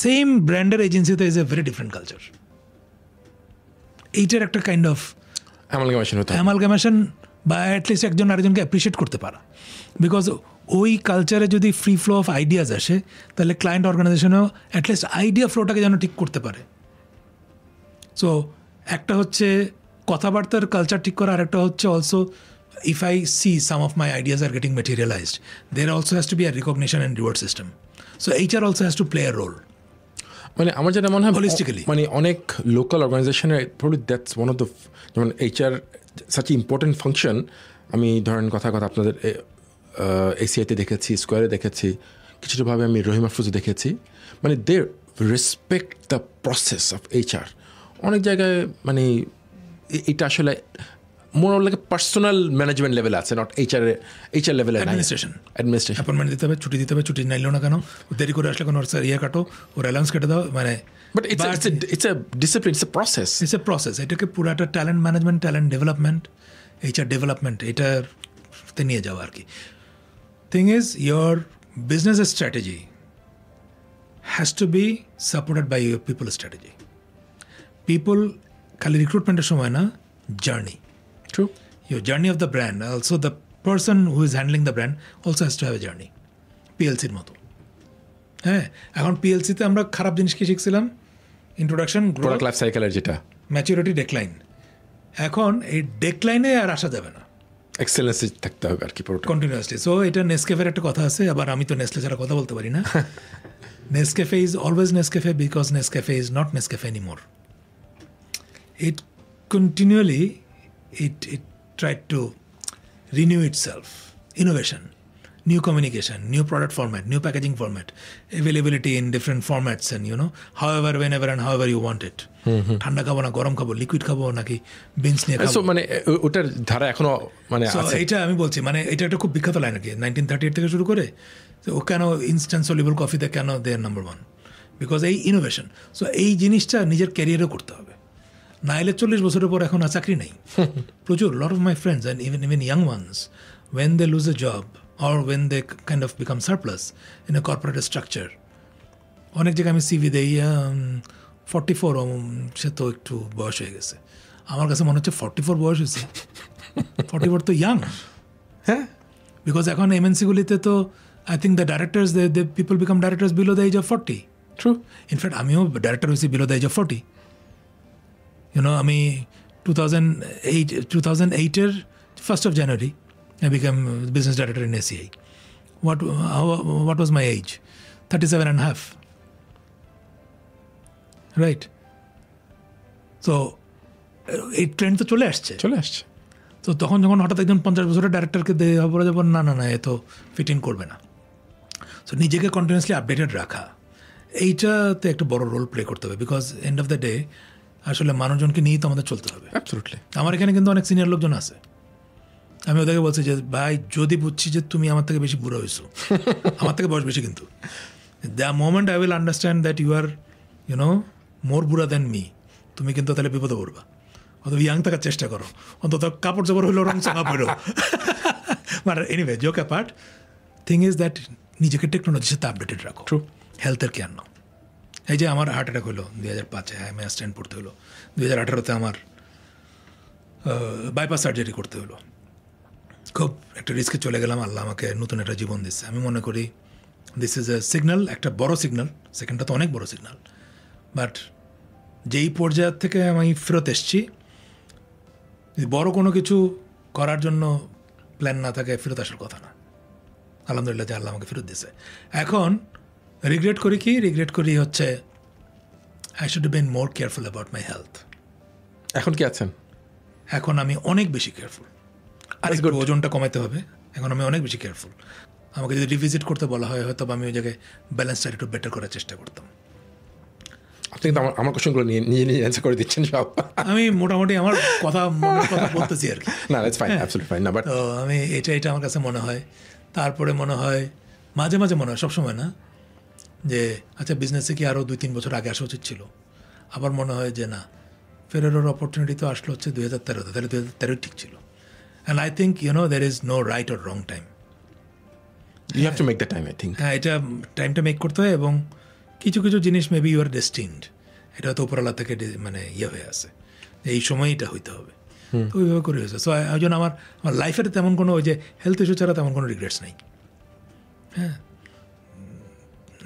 সেম ব্র্যান্ডের এজেন্সিতে is a very different culture. এইটার একটা কাইন্ড অফ অ্যামালগামেশন বা অ্যাটলিস্ট একজন আরেকজনকে অ্যাপ্রিসিয়েট করতে পারা। বিকজ ওই কালচারে যদি ফ্রি ফ্লো অফ আইডিয়াস আসে, তাহলে ক্লায়েন্ট অর্গানাইজেশনেও অ্যাটলিস্ট আইডিয়া ফ্লোটাকে যেন ঠিক করতে পারে। সো একটা হচ্ছে কথাবার্তার কালচার ঠিক করা, আর একটা হচ্ছে also if I see some of my ideas are getting materialized, there also has to be a recognition and reward system. So HR also has to play a role.
মানে আমার যেটা মনে হয়
Holistically.
মানে অনেক লোকাল অর্গানাইজেশনে probably that's one of the, যেমন HR such important function. আমি ধরেন কথা আপনাদের এসিআইতে দেখেছি, স্কোয়ারে দেখেছি, কিছুভাবে আমি রহিম আফরোজে দেখেছি। মানে they respect the process of HR। অনেক জায়গায় মানে এটা আসলে more like personal management level আছে, নট HR লেভেলে। অ্যাডমিনিস্ট্রেশন
অ্যাপয়েন্টমেন্ট দিতে হবে, ছুটি দিতে হবে, ছুটি নাইলেও না কেন, দেরি করে আসলে কোনো ইয়ে কাটো, ওর অ্যালাউন্স কেটে দাও, মানে
but it's a discipline, it's a process,
এটাকে পুরো একটা talent management, talent development, HR development, এটাতে নিয়ে যাওয়া আর কি। Thing is your business strategy has to be supported by your people strategy. People খালি রিক্রুটমেন্টের সময় না, journey,
True.
Your journey of the brand, also the person who is handling the brand also has to have a journey. PLC-র মতো। হ্যাঁ, এখন PLC-তে আমরা খারাপ জিনিস কি শিখছিলাম? ইন্ট্রোডাকশন,
প্রোডাক্ট লাইফ সাইকেলের যেটা
ম্যাচুরিটি, ডেক্লাইন। এখন এই ডেক্লাইনে আর আসা যাবে না,
এক্সেলেন্সি থাকতে হবে আর কি
কন্টিনিউয়াসলি। সো এটা নেসক্যাফের একটা কথা আছে, আবার আমি তো নেসলে ছাড়া কথা বলতে পারি না। Nescafe is always Nescafe because Nescafe is not Nescafe anymore. It continually it tried to renew itself. Innovation, new communication, new product format, new packaging format, availability in different formats, and however, whenever and however you want it. ঠান্ডা খাবো না গরম খাবো, liquid খাবো নাকি beans নিয়ে খাবো,
মানে ওটার ধারা এখনো মানে আছে।
এইটা আমি বলছি, মানে এটা একটা খুব বিখ্যাত লাইন আর কি, 1938 থেকে শুরু করে। ও কেন ইনস্ট্যান্ট সলিউবল কফিতে কেন দে আর নাম্বার 1? বিকজ এই ইনোভেশন। সো এই জিনিসটা নিজের ক্যারিয়ারও করতে হবে, না এলে 40 বছরের পর এখন আর চাকরি নেই। প্রচুর lot of my friends and even young ones, when they lose a job or when they kind of become surplus in a corporate structure, অনেক জায়গায় আমি সিভি দেই 44, সে তো একটু বয়স হয়ে গেছে। আমার কাছে মনে হচ্ছে 44 বয়স হয়েছে। 44 তো ইয়াং।
হ্যাঁ,
বিকজ এখন এমএনসিগুলিতে তো I think the directors, the people become directors below the age of 40।
True.
In fact আমিও ডাইরেক্টর হয়েছি বিলো দ্য এজ অফ 40। আমি 2008-এর 1st of January I became business director in ACI. What was my age? 37 and a half. Right? So এই trend তো চলে আসছে। তো তখন যখন হঠাৎ একজন 50 বছরের ডাইরেক্টরকে বলে যাবো না এ তো ফিট ইন করবে না। সো নিজেকে কন্টিনিউয়াসলি আপডেটেড রাখা, এইটাতে একটা বড় রোল প্লে করতে হবে। Because end of the day আসলে মানুষজনকে নিয়েই তো আমাদের চলতে হবে।
অ্যাবসলিউটলি।
আমার এখানে কিন্তু অনেক সিনিয়র লোকজন আছে, আমি ওদেরকে বলছি যে ভাই যদি বুঝছি যে তুমি আমার থেকে বেশি বুড়ো হয়েছো, আমার থেকে বয়স বেশি, কিন্তু the moment I will understand that you are more বুড়া দ্যান মি, তুমি কিন্তু তাহলে বিপদে পড়বা। অত ইয়াং থাকার চেষ্টা করো, অন্তত কাপড় চাপড় হইলেও রং চাঙা পড়ো। But anyway, joke apart, thing is that নিজেকে টেকনোলজির সাথে আপডেটেড রাখো, হেলথের কেয়ার নাও। এই যে আমার হার্ট অ্যাটাক হলো 2005-এ, আমি স্ট্যান্ড পড়তে হলো। 2018-তে আমার বাইপাস সার্জারি করতে হলো। খুব একটা রিস্কে চলে গেলাম, আল্লাহ আমাকে নতুন একটা জীবন দিচ্ছে। আমি মনে করি দিস ইজ এ সিগন্যাল, একটা বড় সিগন্যাল, সেকেন্ডটা তো অনেক বড় সিগন্যাল। বাট যেই পর্যায়ের থেকে আমি ফেরত এসছি, বড় কোনো কিছু করার জন্য প্ল্যান না থাকে, ফেরত আসার কথা না। আলহামদুলিল্লাহ যে আল্লাহ আমাকে ফেরত দিয়েছে। এখন রিগ্রেট করি কি? রিগ্রেট করি হচ্ছে I should been more careful about my health.
এখন কি আছেন?
এখন আমি অনেক বেশি কেয়ারফুল। আর একটু ওজনটা কমাতে হবে, এখন আমি অনেক বেশি কেয়ারফুল। আমাকে যদি রিভিজিট করতে বলা হয়, হয়তো আমি ওই জায়গায় ব্যালেন্সটা একটু বেটার করার চেষ্টা করতাম।
আপনি কিন্তু আমার কোশ্চেনগুলো নিয়ে অ্যান্সার করে দিচ্ছেন সব।
আমি মোটামুটি আমার মনের কথা বলতেছি আর কি।
না, দ্যাটস ফাইন, অ্যাবসলিউটলি ফাইন। না, বাট
তো আমি এটা আমার কাছে মনে হয়। তারপরে মনে হয় মাঝে মাঝে মনে হয়, সবসময় না, যে আচ্ছা বিজনেসে কি আরও 2-3 বছর আগে আসা উচিত ছিল। আবার মনে হয় যে না, ফেরার অপরচুনিটি তো আসলো হচ্ছে 2013-তে, তাহলে 2013 ঠিক ছিল। And I think there is no right or wrong time.
You have to make the time, I think.
হ্যাঁ, এটা টাইমটা মেক করতে হয়, এবং কিছু কিছু জিনিস মেবি ইউ আর ডেস্টিনড, এটা তো উপরওয়ালা থেকে মানে হয়ে আছে, এই সময় এটা হইতে হবে, তো ওইভাবে করে হয়েছে। সো ওই জন্য আমার লাইফের তেমন কোনো ওই যে হেলথ ইস্যু ছাড়া তেমন কোনো রিগ্রেটস নেই। হ্যাঁ,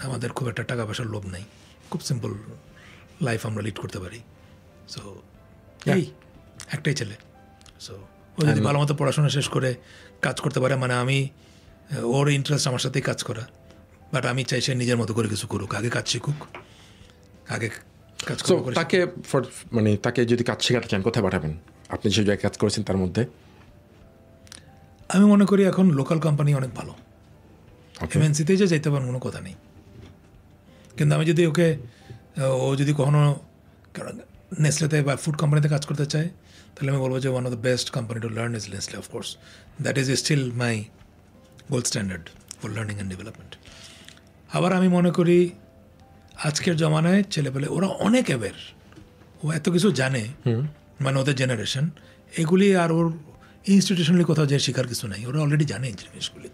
আমাদের খুব একটা টাকা পয়সার লোভ নেই, খুব সিম্পল লাইফ আমরা লিড করতে পারি। সো এই একটাই ছেলে, সো ও যদি ভালো মতো পড়াশোনা শেষ করে কাজ করতে পারে, মানে আমি ওর ইন্টারেস্ট আমার সাথেই কাজ করা, বাট আমি চাই সে নিজের মতো করে কিছু করুক, আগে কাজ শিখুক, আগে কাজ করুক।
তাকে মানে তাকে যদি কাজ শেখাতে চান, কোথায় পাঠাবেন? আপনি যে জায়গায় কাজ করেছেন তার মধ্যে
আমি মনে করি এখন লোকাল কোম্পানি অনেক ভালো, এমএনসিতে যে যেতে পারেন কোনো কথা নেই। কিন্তু আমি যদি ও যদি কখনো নেসলেতে বা ফুড কোম্পানিতে কাজ করতে চায়, তাহলে আমি বলবো যে one of the best company to learn is Nestle, of course that is still my gold standard for learning and development. আবার আমি মনে করি আজকের জমানায় ছেলেপেলে ওরা অনেক অ্যাওয়্যার, ও এত কিছু জানে, মানে ওদের জেনারেশন, এগুলি আর ওর ইনস্টিটিউশনালি কোথাও যে শেখার কিছু নাই, ওরা অলরেডি জানে এই জিনিসগুলি।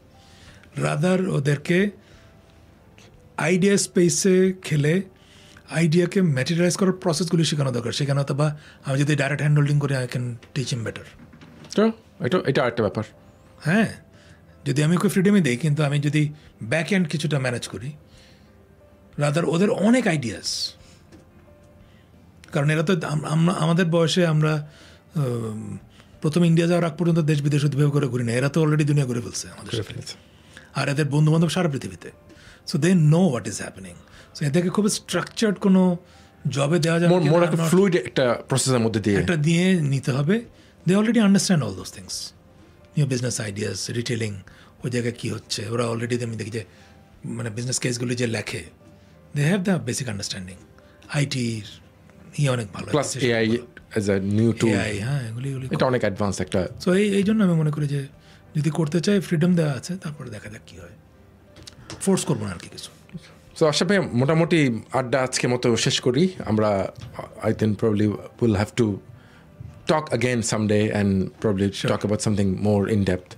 রাদার ওদেরকে আইডিয়া স্পেসে খেলে আইডিয়াকে ম্যাটেরিয়ালাইজ করার প্রসেসগুলি শেখানো দরকার। সেখানে হয়তো বা আমি যদি ডাইরেক্ট হ্যান্ড হোল্ডিং করি, I can teach him better.
এটা আরেকটা ব্যাপার।
হ্যাঁ, যদি আমি ওকে ফ্রিডমই দিই, কিন্তু আমি যদি ব্যাক এন্ড কিছুটা ম্যানেজ করি, রাদার ওদের অনেক আইডিয়াস। কারণ এরা তো আমাদের বয়সে আমরা প্রথম ইন্ডিয়া যাওয়ার আগ পর্যন্ত দেশ বিদেশ অতিভাবে করে ঘুরি না, এরা তো অলরেডি দুনিয়া ঘুরে ফেলছে আমাদের সাথে, আর এদের বন্ধু বান্ধব সারা পৃথিবীতে। So they know what is happening. So এদেরকে খুব স্ট্রাকচার্ড কোনো জবে দেওয়া যাবে,
ফ্লুইড একটা প্রসেসের মধ্যে
দিয়ে নিতে হবে। They already understand all those things, new business ideas, retailing, ওই জায়গায় কী হচ্ছে, ওরা অলরেডি আমি দেখি যে মানে বিজনেস কেসগুলি যে লেখে, they have the basic understanding. আইটির অনেক ভালো,
plus AI as a new tool.
হ্যাঁ, এগুলি
এটা অনেক অ্যাডভান্স একটা।
সো এই জন্য আমি মনে করি যে যদি করতে চাই, ফ্রিডম দেওয়া আছে, তারপরে দেখা যাক কী হয়, ফোর্স করবো না আর কি কিছু।
সো আশা ভাই, মোটামুটি আড্ডা আজকে মতো শেষ করি আমরা। I think probably will have to talk again someday and probably talk about something more in depth.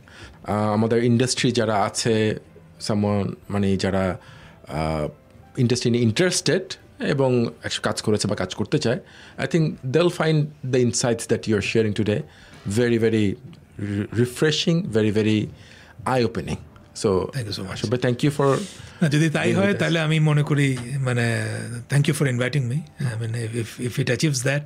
আমাদের ইন্ডাস্ট্রি যারা আছে, সামওয়ান মানে যারা ইন্ডাস্ট্রি নিয়ে ইন্টারেস্টেড এবং কাজ করেছে বা কাজ করতে চায়, I think they'll find the insights that you're sharing today very, very refreshing, very, very eye-opening. So
thank you so much.
Thank you for.
যদি তাই হয় তাহলে আমি মনে করি মানে thank you for inviting me. I mean if it achieves that,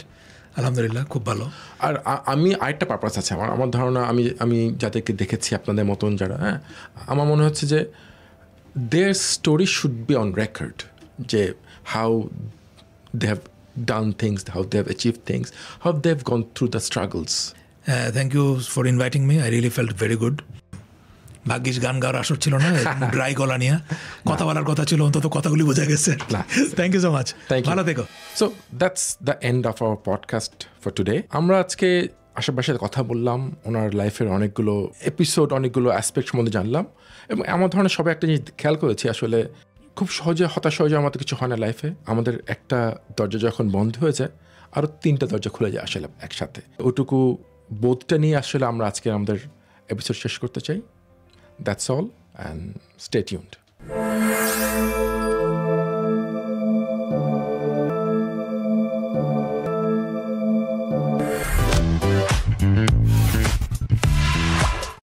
আলহামদুলিল্লাহ, খুব ভালো।
আর আমি আরেকটা পারপাস আছে আমার ধারণা, আমি যাদেরকে দেখেছি আপনাদের মতন যারা, হ্যাঁ, আমার মনে হচ্ছে যে their story should be on record, যে how they have done things, how they have achieve things, how they have gone through the struggles.
Thank you for inviting me, I really felt very good. ভাগ্যিস গান গাওয়ার আসর ছিল না, dry গলা নিয়ে কথা বলার কথা ছিল, অন্তত কথাগুলি বোঝা গেছে। থ্যাংক ইউ সো মাচ, ভালো থেকো।
So that's the end of our podcast for today. আমরা আজকে আশেপাশে কথা বললাম, ওনার লাইফের অনেকগুলো এপিসোড, অনেকগুলো অ্যাসপেক্ট সম্বন্ধে জানলাম, এবং এমন ধরনের সবাই একটা জিনিস খেয়াল করেছি, আসলে খুব সহজে হতাশ হয়ে যাওয়ার মতো কিছু হয় না লাইফে। আমাদের একটা দরজা যখন বন্ধ হয়ে যায়, আরও 3টা দরজা খুলে যায় আসলে একসাথে। ওটুকু বোধটা নিয়ে আসলে আমরা আজকে আমাদের এপিসোড শেষ করতে চাই। That's all, and stay tuned.